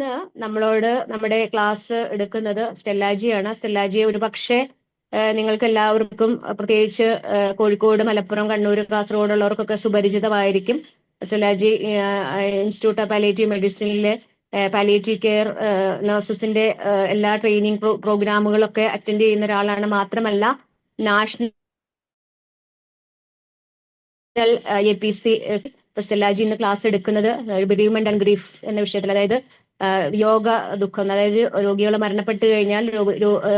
ഇന്ന് നമ്മളോട് നമ്മുടെ ക്ലാസ് എടുക്കുന്നത് സ്റ്റെല്ലാജിയാണ്. സ്റ്റെല്ലാജിയെ ഒരുപക്ഷെ നിങ്ങൾക്ക് എല്ലാവർക്കും പ്രത്യേകിച്ച് കോഴിക്കോട്, മലപ്പുറം, കണ്ണൂർ, കാസർഗോഡ് ഉള്ളവർക്കൊക്കെ സുപരിചിതമായിരിക്കും. സ്റ്റെല്ലാജി ഇൻസ്റ്റിറ്റ്യൂട്ട് ഓഫ് പാലിയേറ്റീവ് മെഡിസിനിലെ പാലിയേറ്റീവ് കെയർ നഴ്സസിന്റെ എല്ലാ ട്രെയിനിങ് പ്രോഗ്രാമുകളൊക്കെ അറ്റൻഡ് ചെയ്യുന്ന ഒരാളാണ്. മാത്രമല്ല നാഷണൽ APC സ്റ്റെല്ലാജി ഇന്ന് ക്ലാസ് എടുക്കുന്നത് ബെറീവ്മെന്റ് ആൻഡ് ഗ്രീഫ് എന്ന വിഷയത്തിൽ, അതായത് യോഗ ദുഃഖം, അതായത് രോഗികൾ മരണപ്പെട്ടു കഴിഞ്ഞാൽ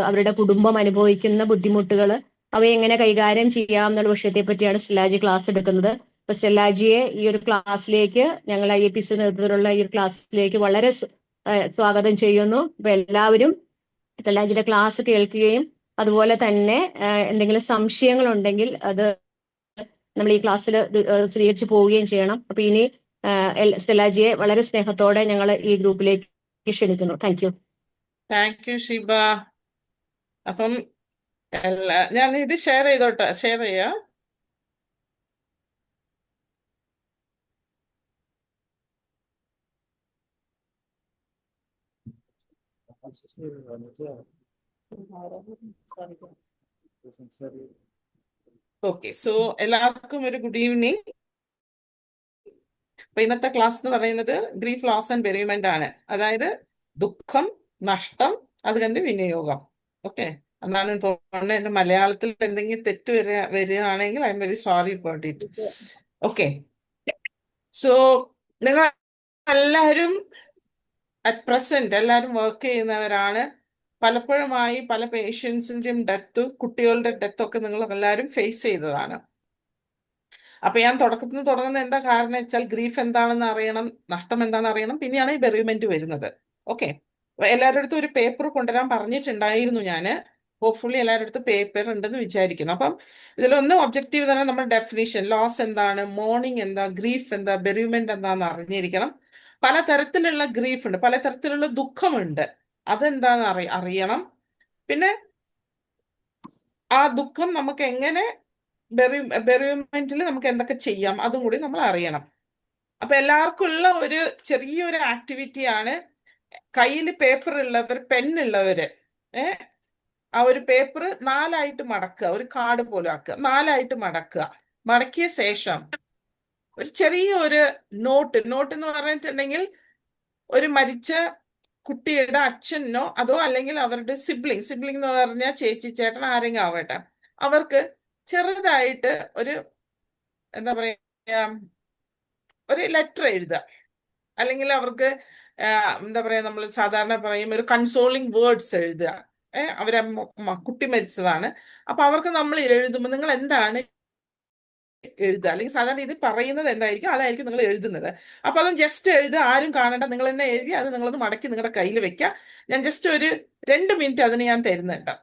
അവരുടെ കുടുംബം അനുഭവിക്കുന്ന ബുദ്ധിമുട്ടുകൾ, അവയെ എങ്ങനെ കൈകാര്യം ചെയ്യാം എന്നുള്ള വിഷയത്തെ പറ്റിയാണ് സ്റ്റെല്ലാജി ക്ലാസ് എടുക്കുന്നത്. അപ്പൊ സ്റ്റെല്ലാജിയെ ഈ ഒരു ക്ലാസ്സിലേക്ക്, ഞങ്ങൾ IAPC നേതൃത്വത്തിലുള്ള ഈ ഒരു ക്ലാസ്സിലേക്ക് വളരെ സ്വാഗതം ചെയ്യുന്നു. അപ്പൊ എല്ലാവരും സ്റ്റെല്ലാജിയുടെ ക്ലാസ് കേൾക്കുകയും അതുപോലെ തന്നെ എന്തെങ്കിലും സംശയങ്ങൾ ഉണ്ടെങ്കിൽ അത് നമ്മൾ ഈ ക്ലാസ്സിൽ സ്വീകരിച്ചു പോവുകയും ചെയ്യണം. അപ്പൊ ഇനി സ്റ്റെല്ലാജിയെ വളരെ സ്നേഹത്തോടെ ഞങ്ങൾ ഈ ഗ്രൂപ്പിലേക്ക് ക്ഷണിക്കുന്നു. Thank you. Thank you Shiba. അപ്പം ഞാൻ ഇത് ഷെയർ ചെയ്തോട്ടെ, ഷെയർ ചെയ്യാം. ഓക്കെ, സോ എല്ലാവർക്കും ഒരു ഗുഡ് ഈവനിങ്. അപ്പൊ ഇന്നത്തെ ക്ലാസ് എന്ന് പറയുന്നത് ഗ്രീഫ്, ലോസ് ആൻഡ് ബെറീവ്മെന്റ് ആണ്. അതായത് ദുഃഖം, നഷ്ടം, അത് കണ്ട് വിനിയോഗം. ഓക്കെ, എന്നാണ് തോന്നുന്നത്. എന്റെ മലയാളത്തിൽ എന്തെങ്കിലും തെറ്റ് വരികയാണെങ്കിൽ I am very sorry about it. Okay, so നിങ്ങൾ എല്ലാവരും അറ്റ് പ്രസന്റ് എല്ലാവരും വർക്ക് ചെയ്യുന്നവരാണ്. പലപ്പോഴുമായി പല പേഷ്യൻസിന്റെയും ഡെത്ത്, കുട്ടികളുടെ ഡെത്ത് ഒക്കെ നിങ്ങൾ എല്ലാവരും ഫേസ് ചെയ്തതാണ്. അപ്പൊ ഞാൻ തുടക്കത്തിൽ നിന്ന് തുടങ്ങുന്ന എന്താ കാരണം വെച്ചാൽ ഗ്രീഫ് എന്താണെന്ന് അറിയണം, നഷ്ടം എന്താണെന്ന് അറിയണം, പിന്നെയാണ് ഈ ബെറീവ്മെന്റ് വരുന്നത്. ഓക്കെ, എല്ലാവരുടെ അടുത്തും ഒരു പേപ്പർ കൊണ്ടുവരാൻ പറഞ്ഞിട്ടുണ്ടായിരുന്നു ഞാൻ. ഹോപ്പ്ഫുള്ളി എല്ലാവരുടെ അടുത്ത് പേപ്പർ ഉണ്ടെന്ന് വിചാരിക്കുന്നു. അപ്പം ഇതിലൊന്ന് ഒബ്ജക്റ്റീവ് തന്നെ നമ്മുടെ ഡെഫിനിഷൻ, ലോസ് എന്താണ്, മോർണിംഗ് എന്താ, ഗ്രീഫ് എന്താ, ബെറീവ്മെന്റ് എന്താന്ന് അറിഞ്ഞിരിക്കണം. പലതരത്തിലുള്ള ഗ്രീഫ് ഉണ്ട്, പലതരത്തിലുള്ള ദുഃഖമുണ്ട്, അതെന്താന്ന് അറിയണം. പിന്നെ ആ ദുഃഖം നമുക്ക് എങ്ങനെ ബെറീവ്മെന്റിൽ നമുക്ക് എന്തൊക്കെ ചെയ്യാം അതും കൂടി നമ്മൾ അറിയണം. അപ്പൊ എല്ലാവർക്കും ഉള്ള ഒരു ചെറിയൊരു ആക്ടിവിറ്റിയാണ്, കയ്യിൽ പേപ്പർ ഉള്ളവർ, പെന്നുള്ളവര് ആ ഒരു പേപ്പർ 4ആയിട്ട് മടക്കുക, ഒരു കാർഡ് പോലെ ആക്കുക, 4ആയിട്ട് മടക്കുക. മടക്കിയ ശേഷം ഒരു ചെറിയ ഒരു നോട്ട് എന്ന് പറഞ്ഞിട്ടുണ്ടെങ്കിൽ ഒരു മരിച്ച കുട്ടിയുടെ അച്ഛനോ അതോ അല്ലെങ്കിൽ അവരുടെ സിബ്ലിംഗ് എന്ന് പറഞ്ഞാൽ ചേച്ചി, ചേട്ടൻ, ആരെങ്കിലും ആവട്ടെ, അവർക്ക് ചെറുതായിട്ട് ഒരു എന്താ പറയാ ഒരു ലെറ്റർ എഴുതുക. അല്ലെങ്കിൽ അവർക്ക് എന്താ പറയാ, നമ്മൾ സാധാരണ പറയും ഒരു കൺസോളിങ് വേർഡ്സ് എഴുതുക. അവരെ കുട്ടി മരിച്ചതാണ്, അപ്പൊ അവർക്ക് നമ്മൾ എഴുതുമ്പോൾ നിങ്ങൾ എന്താണ് എഴുതുക, അല്ലെങ്കിൽ സാധാരണ ഇത് പറയുന്നത് എന്തായിരിക്കും അതായിരിക്കും നിങ്ങൾ എഴുതുന്നത്. അപ്പൊ അതും ജസ്റ്റ് എഴുതുക, ആരും കാണണ്ട, നിങ്ങൾ തന്നെ എഴുതി അത് നിങ്ങളൊന്ന് മടക്കി നിങ്ങളുടെ കയ്യിൽ വെക്കുക. ഞാൻ ജസ്റ്റ് ഒരു 2 മിനിറ്റ് അതിന് ഞാൻ തരുന്നുണ്ട്.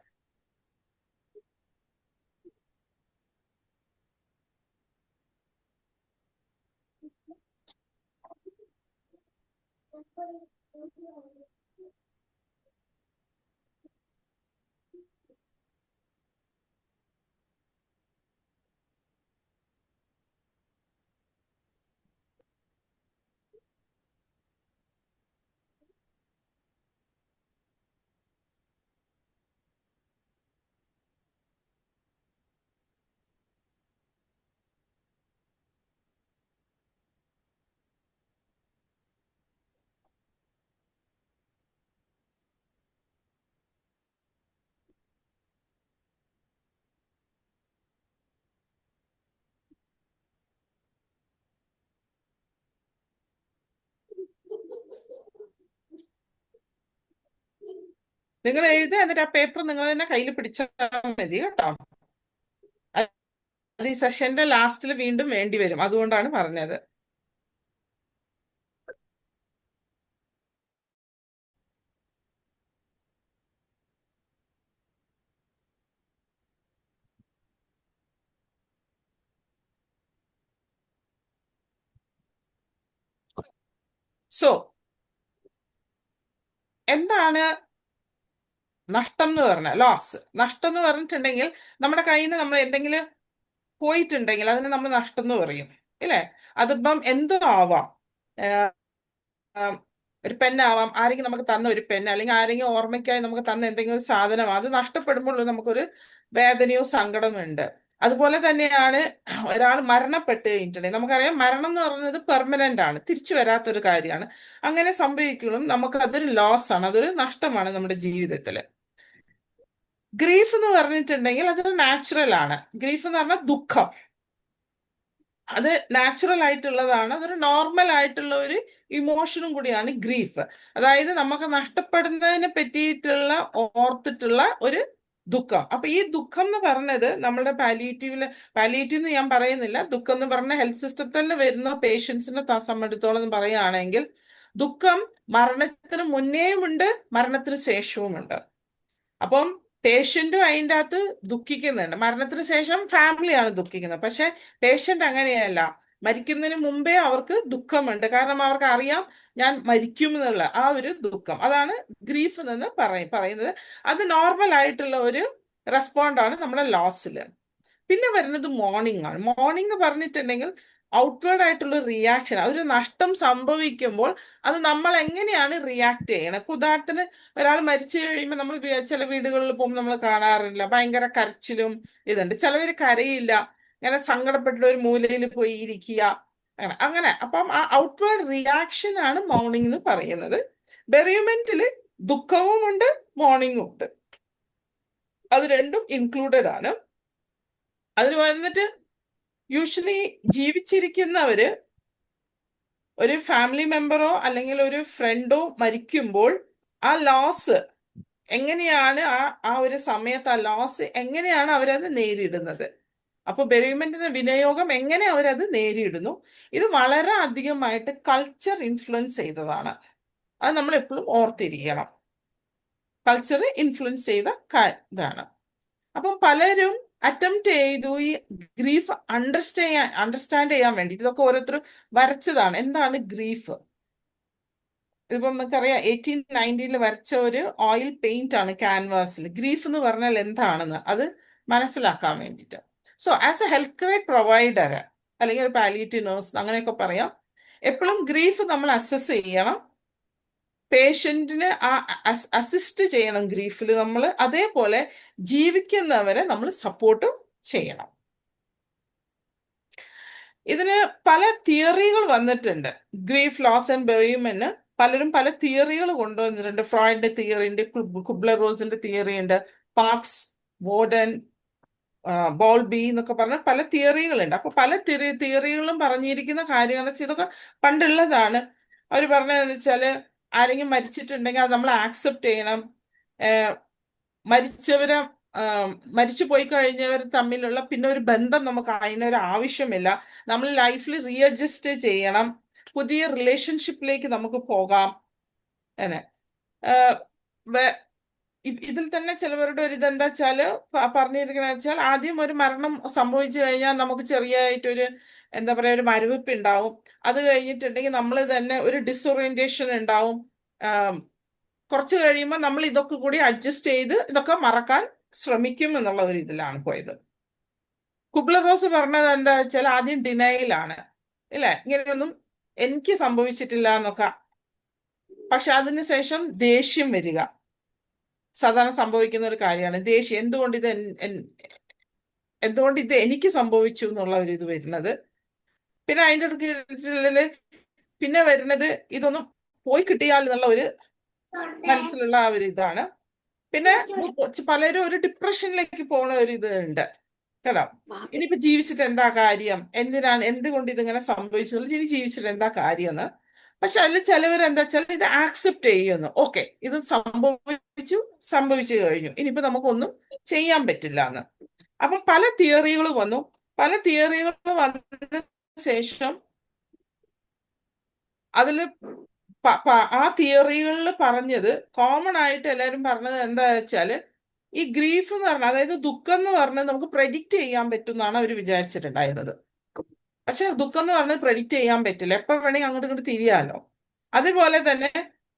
നിങ്ങൾ എഴുതുക, എന്നിട്ട് ആ പേപ്പർ നിങ്ങൾ തന്നെ കയ്യിൽ പിടിച്ചാൽ മതി കേട്ടോ. അത് ഈ സെഷന്റെ ലാസ്റ്റിൽ വീണ്ടും വേണ്ടി വരും, അതുകൊണ്ടാണ് പറഞ്ഞത്. സോ എന്താണ് നഷ്ടം എന്ന് പറഞ്ഞാൽ, ലോസ്? നഷ്ടം എന്ന് പറഞ്ഞിട്ടുണ്ടെങ്കിൽ നമ്മുടെ കയ്യിൽ നിന്ന് നമ്മൾ എന്തെങ്കിലും പോയിട്ടുണ്ടെങ്കിൽ അതിന് നമ്മൾ നഷ്ടം എന്ന് പറയും, ഇല്ലേ? അതിപ്പം എന്തോ ആവാം. ഒരു പെന്നാവാം, ആരെങ്കിലും നമുക്ക് തന്ന ഒരു പെൻ, അല്ലെങ്കിൽ ആരെങ്കിലും ഓർമ്മയ്ക്കായി നമുക്ക് തന്ന എന്തെങ്കിലും ഒരു സാധനം, അത് നഷ്ടപ്പെടുമ്പോൾ നമുക്കൊരു വേദനയോ സങ്കടമോ ഉണ്ട്. അതുപോലെ തന്നെയാണ് ഒരാൾ മരണപ്പെട്ട് കഴിഞ്ഞിട്ടുണ്ടെങ്കിൽ നമുക്കറിയാം മരണം എന്ന് പറയുന്നത് പെർമനന്റ് ആണ്, തിരിച്ചു വരാത്തൊരു കാര്യമാണ്. അങ്ങനെ സംഭവിക്കുമ്പോഴും നമുക്ക് അതൊരു ലോസ് ആണ്, അതൊരു നഷ്ടമാണ് നമ്മുടെ ജീവിതത്തിൽ. ഗ്രീഫ് എന്ന് പറഞ്ഞിട്ടുണ്ടെങ്കിൽ അതൊരു നാച്ചുറൽ ആണ്. ഗ്രീഫ് എന്ന് പറഞ്ഞാൽ ദുഃഖം, അത് നാച്ചുറൽ ആയിട്ടുള്ളതാണ്, അതൊരു നോർമൽ ആയിട്ടുള്ള ഒരു ഇമോഷനും കൂടിയാണ് ഗ്രീഫ്. അതായത് നമുക്ക് നഷ്ടപ്പെടുന്നതിനെ പറ്റിയിട്ടുള്ള ഓർത്തിട്ടുള്ള ഒരു ദുഃഖം. അപ്പൊ ഈ ദുഃഖം എന്ന് പറഞ്ഞത് നമ്മുടെ പാലിയേറ്റീവ് എന്ന് ഞാൻ പറയുന്നില്ല, ദുഃഖം എന്ന് പറഞ്ഞ ഹെൽത്ത് സിസ്റ്റത്തിൽ വരുന്ന പേഷ്യൻസിനെ സംബന്ധിച്ചിടത്തോളം പറയുകയാണെങ്കിൽ ദുഃഖം മരണത്തിന് മുന്നേയുമുണ്ട്, മരണത്തിന് ശേഷവുമുണ്ട്. അപ്പം പേഷ്യന്റും അതിൻ്റെ അകത്ത് ദുഃഖിക്കുന്നുണ്ട്. മരണത്തിന് ശേഷം ഫാമിലിയാണ് ദുഃഖിക്കുന്നത്. പക്ഷെ പേഷ്യന്റ് അങ്ങനെയല്ല, മരിക്കുന്നതിന് മുമ്പേ അവർക്ക് ദുഃഖമുണ്ട്. കാരണം അവർക്ക് അറിയാം ഞാൻ മരിക്കും എന്നുള്ള ആ ഒരു ദുഃഖം, അതാണ് ഗ്രീഫ് എന്ന് പറയുന്നത്. അത് നോർമൽ ആയിട്ടുള്ള ഒരു റെസ്പോണ്ടാണ് നമ്മുടെ ലോസിൽ. പിന്നെ വരുന്നത് മോർണിംഗ് ആണ്. മോർണിംഗ് എന്ന് പറഞ്ഞിട്ടുണ്ടെങ്കിൽ ഔട്ട്വേർഡ് ആയിട്ടുള്ള റിയാക്ഷൻ. അതൊരു നഷ്ടം സംഭവിക്കുമ്പോൾ അത് നമ്മൾ എങ്ങനെയാണ് റിയാക്ട് ചെയ്യണം. ഇപ്പൊ ഉദാഹരണത്തിന് ഒരാൾ മരിച്ചു കഴിയുമ്പോൾ നമ്മൾ ചില വീടുകളിൽ പോകുമ്പോൾ നമ്മൾ കാണാറില്ല, ഭയങ്കര കരച്ചിലും ഇതുണ്ട്. ചിലവർ കരയില്ല, ഇങ്ങനെ സങ്കടപ്പെട്ടുള്ള ഒരു മൂലയിൽ പോയി ഇരിക്കുക, അങ്ങനെ അങ്ങനെ. അപ്പം ആ ഔട്ട്വേർഡ് റിയാക്ഷൻ ആണ് മോർണിംഗ് എന്ന് പറയുന്നത്. ബെറിയുമെന്റിൽ ദുഃഖവും ഉണ്ട്, മോർണിംഗും ഉണ്ട്, അത് രണ്ടും ഇൻക്ലൂഡഡ് ആണ്. അതിൽ വന്നിട്ട് യൂഷ്വലി ജീവിച്ചിരിക്കുന്നവര് ഒരു ഫാമിലി മെമ്പറോ അല്ലെങ്കിൽ ഒരു ഫ്രണ്ടോ മരിക്കുമ്പോൾ ആ ലോസ് എങ്ങനെയാണ്, ആ ഒരു സമയത്ത് ആ ലോസ് എങ്ങനെയാണ് അവരത് നേരിടുന്നത്. അപ്പൊ ബെറിയുമെന്റിന്റെ വിനിയോഗം എങ്ങനെ അവരത് നേരിടുന്നു, ഇത് വളരെ അധികമായിട്ട് കൾച്ചർ ഇൻഫ്ലുവൻസ് ചെയ്തതാണ്. അത് നമ്മൾ എപ്പോഴും ഓർത്തിരിക്കണം. കൾച്ചർ ഇൻഫ്ലുവൻസ് ചെയ്ത ഇതാണ്. അപ്പം പലരും അറ്റംപ്റ്റ് ചെയ്തു ഈ ഗ്രീഫ് അണ്ടർസ്റ്റാൻഡ് ചെയ്യാൻ വേണ്ടി. ഇതൊക്കെ ഓരോരുത്തർ വരച്ചതാണ്. എന്താണ് ഗ്രീഫ്? ഇതിപ്പം നമുക്കറിയാം 1890 വരച്ച ഒരു ഓയിൽ പെയിന്റ് ആണ് ക്യാൻവാസിൽ. ഗ്രീഫ് എന്ന് പറഞ്ഞാൽ എന്താണെന്ന് അത് മനസ്സിലാക്കാൻ വേണ്ടിയിട്ട്. So as A health care provider അല്ലെങ്കിൽ ഒരു പാലിയേറ്റീവ് നേഴ്സ് അങ്ങനെയൊക്കെ പറയാം, എപ്പോഴും ഗ്രീഫ് നമ്മൾ അസസ് ചെയ്യണം, പേഷ്യന്റിന് അസിസ്റ്റ് ചെയ്യണം ഗ്രീഫിൽ നമ്മൾ. അതേപോലെ ജീവിക്കുന്നവരെ നമ്മൾ സപ്പോർട്ടും ചെയ്യണം. ഇതിന് പല തിയറികൾ വന്നിട്ടുണ്ട്. ഗ്രീഫ് ലോസ് ആൻഡ് ബെറിയുമെന്റ് പലരും പല തിയറികൾ കൊണ്ടുവന്നിട്ടുണ്ട്. ഫ്രോയിഡിന്റെ തിയറി ഉണ്ട്, കുബ്ലർ റോസിന്റെ തിയറി ഉണ്ട്, പാർക്സ്, വോർഡൻ, ബോൾബി എന്നൊക്കെ പറഞ്ഞ പല തിയറികളുണ്ട്. അപ്പൊ പല തിയറികളും പറഞ്ഞിരിക്കുന്ന കാര്യങ്ങൾ ഇതൊക്കെ പണ്ടുള്ളതാണ്. അവർ പറഞ്ഞതെന്ന് വെച്ചാല് ആരെങ്കിലും മരിച്ചിട്ടുണ്ടെങ്കിൽ അത് നമ്മൾ ആക്സെപ്റ്റ് ചെയ്യണം. മരിച്ചവരെ മരിച്ചു പോയി കഴിഞ്ഞവർ തമ്മിലുള്ള പിന്നെ ഒരു ബന്ധം നമുക്ക് അതിനൊരു ആവശ്യമില്ല. നമ്മൾ ലൈഫിൽ റീഅഡ്ജസ്റ്റ് ചെയ്യണം, പുതിയ റിലേഷൻഷിപ്പിലേക്ക് നമുക്ക് പോകാം. അങ്ങനെ ഇതിൽ തന്നെ ചിലവരുടെ ഒരു ഇതെന്താ വെച്ചാല് പറഞ്ഞിരിക്കണെന്ന് വെച്ചാൽ ആദ്യം ഒരു മരണം സംഭവിച്ചു കഴിഞ്ഞാൽ നമുക്ക് ചെറിയായിട്ടൊരു എന്താ പറയാ ഒരു മരവിപ്പ് ഉണ്ടാവും. അത് കഴിഞ്ഞിട്ടുണ്ടെങ്കിൽ നമ്മൾ തന്നെ ഒരു ഡിസോറിയന്റേഷൻ ഉണ്ടാവും. കുറച്ച് കഴിയുമ്പോൾ നമ്മൾ ഇതൊക്കെ കൂടി അഡ്ജസ്റ്റ് ചെയ്ത് ഇതൊക്കെ മറക്കാൻ ശ്രമിക്കും എന്നുള്ള ഒരു ഇതിലാണ് പോയത്. കുബ്ലർ റോസ് പറഞ്ഞത് എന്താ വെച്ചാൽ ആദ്യം ഡിനയലാണ്, ഇല്ലേ, ഇങ്ങനെയൊന്നും എനിക്ക് സംഭവിച്ചിട്ടില്ല എന്നൊക്കെ. പക്ഷെ അതിനുശേഷം ദേഷ്യം വരിക സാധാരണ സംഭവിക്കുന്ന ഒരു കാര്യമാണ്. ദേഷ്യം, എന്തുകൊണ്ട് ഇത് എനിക്ക് സംഭവിച്ചു എന്നുള്ള ഒരു ഇത് വരുന്നത്. പിന്നെ അതിൻ്റെ പിന്നെ വരുന്നത് ഇതൊന്നും പോയി കിട്ടിയാൽ എന്നുള്ള ഒരു മനസ്സിലുള്ള ആ ഒരു ഇതാണ്. പിന്നെ പലരും ഒരു ഡിപ്രഷനിലേക്ക് പോകുന്ന ഒരു ഇത് ഉണ്ട് കേട്ടോ. ഇനിയിപ്പോ ജീവിച്ചിട്ട് എന്താ കാര്യം, എന്തുകൊണ്ട് ഇതിങ്ങനെ സംഭവിച്ചു, ഇനി ജീവിച്ചിട്ട് എന്താ കാര്യം എന്ന്. പക്ഷെ അതിൽ ചിലവർ എന്താ വെച്ചാൽ ഇത് ആക്സെപ്റ്റ് ചെയ്യുന്നു. ഓക്കെ, ഇത് സംഭവിച്ചു കഴിഞ്ഞു, ഇനിയിപ്പോ നമുക്കൊന്നും ചെയ്യാൻ പറ്റില്ല എന്ന്. അപ്പം പല തിയറികൾ വന്നു. പല തിയറികൾ വന്നതിന് ശേഷം അതില് ആ തിയറികളിൽ പറഞ്ഞത് കോമൺ ആയിട്ട് എല്ലാവരും പറഞ്ഞത് എന്താ വെച്ചാല് ഈ ഗ്രീഫ് എന്ന് പറഞ്ഞാൽ, അതായത് ദുഃഖം എന്ന് പറഞ്ഞത് നമുക്ക് പ്രെഡിക്റ്റ് ചെയ്യാൻ പറ്റും എന്നാണ് അവർ വിചാരിച്ചിട്ടുണ്ടായിരുന്നത്. പക്ഷെ ദുഃഖം എന്ന് പറഞ്ഞത് പ്രെഡിക്റ്റ് ചെയ്യാൻ പറ്റില്ല, എപ്പോൾ വേണമെങ്കിൽ അങ്ങോട്ട് ഇങ്ങോട്ട് തിരിയാലോ. അതേപോലെ തന്നെ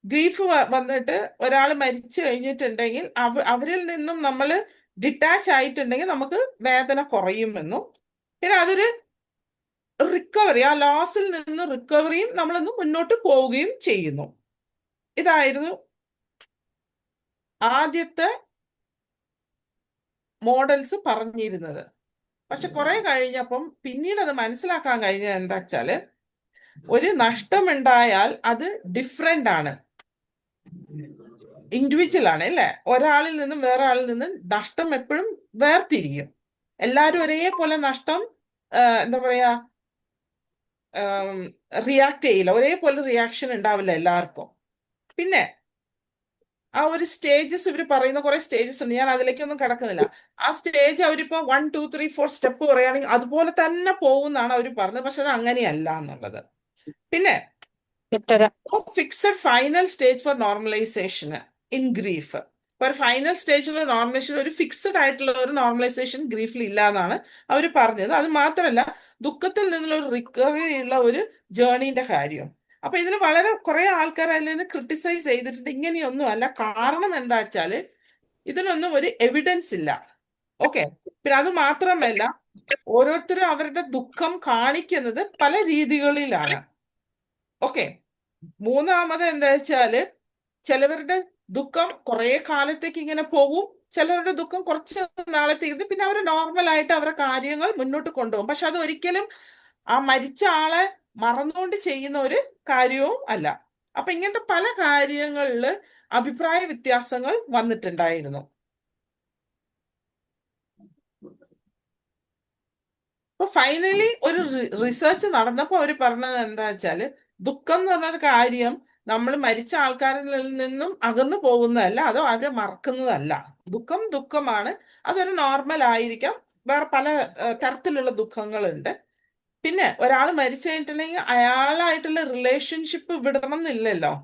ഗ്രീഫ് വന്നിട്ട് ഒരാൾ മരിച്ചു കഴിഞ്ഞിട്ടുണ്ടെങ്കിൽ അവരിൽ നിന്നും നമ്മൾ ഡിറ്റാച്ച് ആയിട്ടുണ്ടെങ്കിൽ നമുക്ക് വേദന കുറയുമെന്നും, പിന്നെ അതൊരു റിക്കവറി, ആ ലോസിൽ നിന്ന് റിക്കവറിയും നമ്മളൊന്ന് മുന്നോട്ട് പോവുകയും ചെയ്യുന്നു. ഇതായിരുന്നു ആദ്യത്തെ മോഡൽസ് പറഞ്ഞിരുന്നത്. പക്ഷെ കുറെ കഴിഞ്ഞപ്പം പിന്നീട് അത് മനസ്സിലാക്കാൻ കഴിഞ്ഞത് എന്താ വെച്ചാല്, ഒരു നഷ്ടമുണ്ടായാൽ അത് ഡിഫറെന്റ് ആണ്, ഇൻഡിവിജ്വൽ ആണ്, അല്ലേ? ഒരാളിൽ നിന്നും വേറെ ആളിൽ നിന്നും നഷ്ടം എപ്പോഴും വേർതിരിയും. എല്ലാവരും ഒരേപോലെ നഷ്ടം എന്താ പറയാ റിയാക്ട് ചെയ്യില്ല, ഒരേപോലെ റിയാക്ഷൻ ഉണ്ടാവില്ല എല്ലാവർക്കും. പിന്നെ ആ ഒരു സ്റ്റേജസ് ഇവർ പറയുന്ന കുറെ സ്റ്റേജസ് ഉണ്ട്, ഞാൻ അതിലേക്കൊന്നും കിടക്കുന്നില്ല. ആ സ്റ്റേജ് അവരിപ്പോ 1 2 3 4 സ്റ്റെപ്പ് പറയുകയാണെങ്കിൽ അതുപോലെ തന്നെ പോകുന്നാണ് അവർ പറഞ്ഞത്. പക്ഷെ അത് അങ്ങനെയല്ല എന്നുള്ളത്. പിന്നെ fixed final stage for normalisation in grief. ഇപ്പൊ ഒരു ഫൈനൽ സ്റ്റേജിലുള്ള നോർമലൈസേഷൻ, ഒരു ഫിക്സഡ് ആയിട്ടുള്ള ഒരു നോർമലൈസേഷൻ ഗ്രീഫിൽ ഇല്ല എന്നാണ് അവർ പറഞ്ഞത്. അത് മാത്രമല്ല, ദുഃഖത്തിൽ നിന്നുള്ള ഒരു റിക്കവറി ഉള്ള ഒരു ജേർണീന്റെ കാര്യം. അപ്പൊ ഇതിന് വളരെ കുറെ ആൾക്കാർ അതിൽ നിന്ന് ക്രിട്ടിസൈസ് ചെയ്തിട്ടുണ്ട്, ഇങ്ങനെയൊന്നും അല്ല. കാരണം എന്താ വെച്ചാല് ഇതിനൊന്നും ഒരു എവിഡൻസ് ഇല്ല. ഓക്കെ. പിന്നെ അത് മാത്രമല്ല, ഓരോരുത്തരും അവരുടെ ദുഃഖം കാണിക്കുന്നത് പല രീതികളിലാണ്. ഓക്കെ. മൂന്നാമത് എന്താ വെച്ചാല്, ചിലവരുടെ ദുഃഖം കുറെ കാലത്തേക്ക് ഇങ്ങനെ പോകും, ചിലവരുടെ ദുഃഖം കുറച്ച് നാളത്തേക്ക്, പിന്നെ അവർ നോർമലായിട്ട് അവരുടെ കാര്യങ്ങൾ മുന്നോട്ട് കൊണ്ടുപോകും. പക്ഷെ അത് ഒരിക്കലും ആ മരിച്ച ആളെ മറന്നുകൊണ്ട് ചെയ്യുന്ന ഒരു കാര്യവും അല്ല. അപ്പൊ ഇങ്ങനത്തെ പല കാര്യങ്ങളിൽ അഭിപ്രായ വ്യത്യാസങ്ങൾ വന്നിട്ടുണ്ടായിരുന്നു. അപ്പൊ ഫൈനലി ഒരു റിസർച്ച് നടന്നപ്പോൾ അവർ പറഞ്ഞത് എന്താ വെച്ചാല്, ദുഃഖം എന്ന് പറഞ്ഞൊരു കാര്യം നമ്മൾ മരിച്ച ആൾക്കാരിൽ നിന്നും അകന്നു പോകുന്നതല്ല, അതോ അവരെ മറക്കുന്നതല്ല. ദുഃഖം ദുഃഖമാണ്, അതൊരു നോർമൽ ആയിരിക്കാം. വേറെ പല തരത്തിലുള്ള ദുഃഖങ്ങളുണ്ട്. പിന്നെ ഒരാൾ മരിച്ചു കഴിഞ്ഞിട്ടുണ്ടെങ്കിൽ അയാളായിട്ടുള്ള റിലേഷൻഷിപ്പ് വിടണം എന്നില്ലല്ലോ.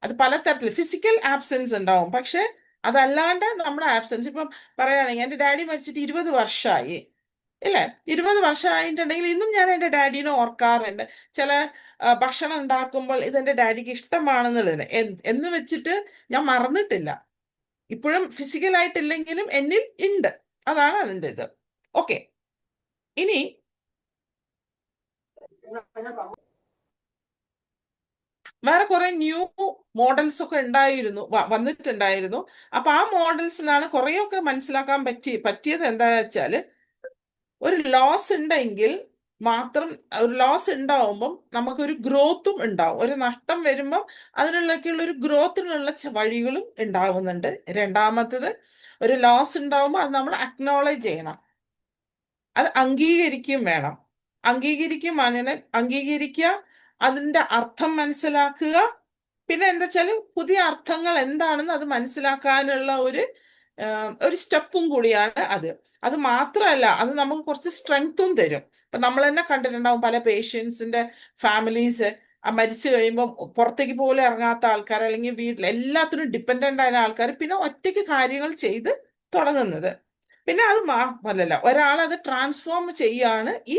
അത് പലതരത്തിൽ ഫിസിക്കൽ ആബ്സെൻസ് ഉണ്ടാവും, പക്ഷെ അതല്ലാണ്ട് നമ്മുടെ ആബ്സെൻസ്, ഇപ്പം പറയുകയാണെങ്കിൽ എൻ്റെ ഡാഡി മരിച്ചിട്ട് 20 വർഷമായി, ഇല്ലേ? 20 വർഷമായിട്ടുണ്ടെങ്കിൽ ഇന്നും ഞാൻ എൻ്റെ ഡാഡീനെ ഓർക്കാറുണ്ട്. ചില ഭക്ഷണം ഉണ്ടാക്കുമ്പോൾ ഇതെന്റെ ഡാഡിക്ക് ഇഷ്ടമാണെന്നുള്ളതിന് എന്ന് വെച്ചിട്ട് ഞാൻ മറന്നിട്ടില്ല. ഇപ്പോഴും ഫിസിക്കലായിട്ടില്ലെങ്കിലും എന്നിൽ ഉണ്ട്. അതാണ് അതിൻ്റെ ഇത്. ഓക്കെ. ഇനി വേറെ കുറെ ന്യൂ മോഡൽസ് ഒക്കെ ഉണ്ടായിരുന്നു, വന്നിട്ടുണ്ടായിരുന്നു. അപ്പൊ ആ മോഡൽസിനാണ് കുറെയൊക്കെ മനസ്സിലാക്കാൻ പറ്റിയത് എന്താ വെച്ചാല്, ഒരു ലോസ് ഉണ്ടെങ്കിൽ മാത്രം, ഒരു ലോസ് ഉണ്ടാവുമ്പം നമുക്കൊരു ഗ്രോത്തും ഉണ്ടാവും. ഒരു നഷ്ടം വരുമ്പം അതിനുള്ളൊക്കെയുള്ള ഒരു ഗ്രോത്തിനുള്ള വഴികളും ഉണ്ടാവുന്നുണ്ട്. രണ്ടാമത്തത്, ഒരു ലോസ് ഉണ്ടാവുമ്പോൾ അത് നമ്മൾ അക്നോളജ് ചെയ്യണം, അത് അംഗീകരിക്കുകയും വേണം. അംഗീകരിക്കുക, അതിന്റെ അർത്ഥം മനസ്സിലാക്കുക. പിന്നെ എന്താ വെച്ചാൽ പുതിയ അർത്ഥങ്ങൾ എന്താണെന്ന് അത് മനസ്സിലാക്കാനുള്ള ഒരു സ്റ്റെപ്പും കൂടിയാണ് അത്. അത് മാത്രമല്ല, അത് നമുക്ക് കുറച്ച് സ്ട്രെങ്ത്തും തരും. ഇപ്പൊ നമ്മൾ തന്നെ കണ്ടിട്ടുണ്ടാവും പല പേഷ്യൻസിന്റെ ഫാമിലീസ് മരിച്ചു കഴിയുമ്പോൾ പുറത്തേക്ക് പോലും ഇറങ്ങാത്ത ആൾക്കാർ, അല്ലെങ്കിൽ വീട്ടിൽ എല്ലാത്തിനും ഡിപ്പെൻഡന്റ് ആയ ആൾക്കാർ പിന്നെ ഒറ്റയ്ക്ക് കാര്യങ്ങൾ ചെയ്ത് തുടങ്ങുന്നത്. പിന്നെ അത് മാത്രമല്ല, ഒരാൾ അത് ട്രാൻസ്ഫോം ചെയ്യാണ് ഈ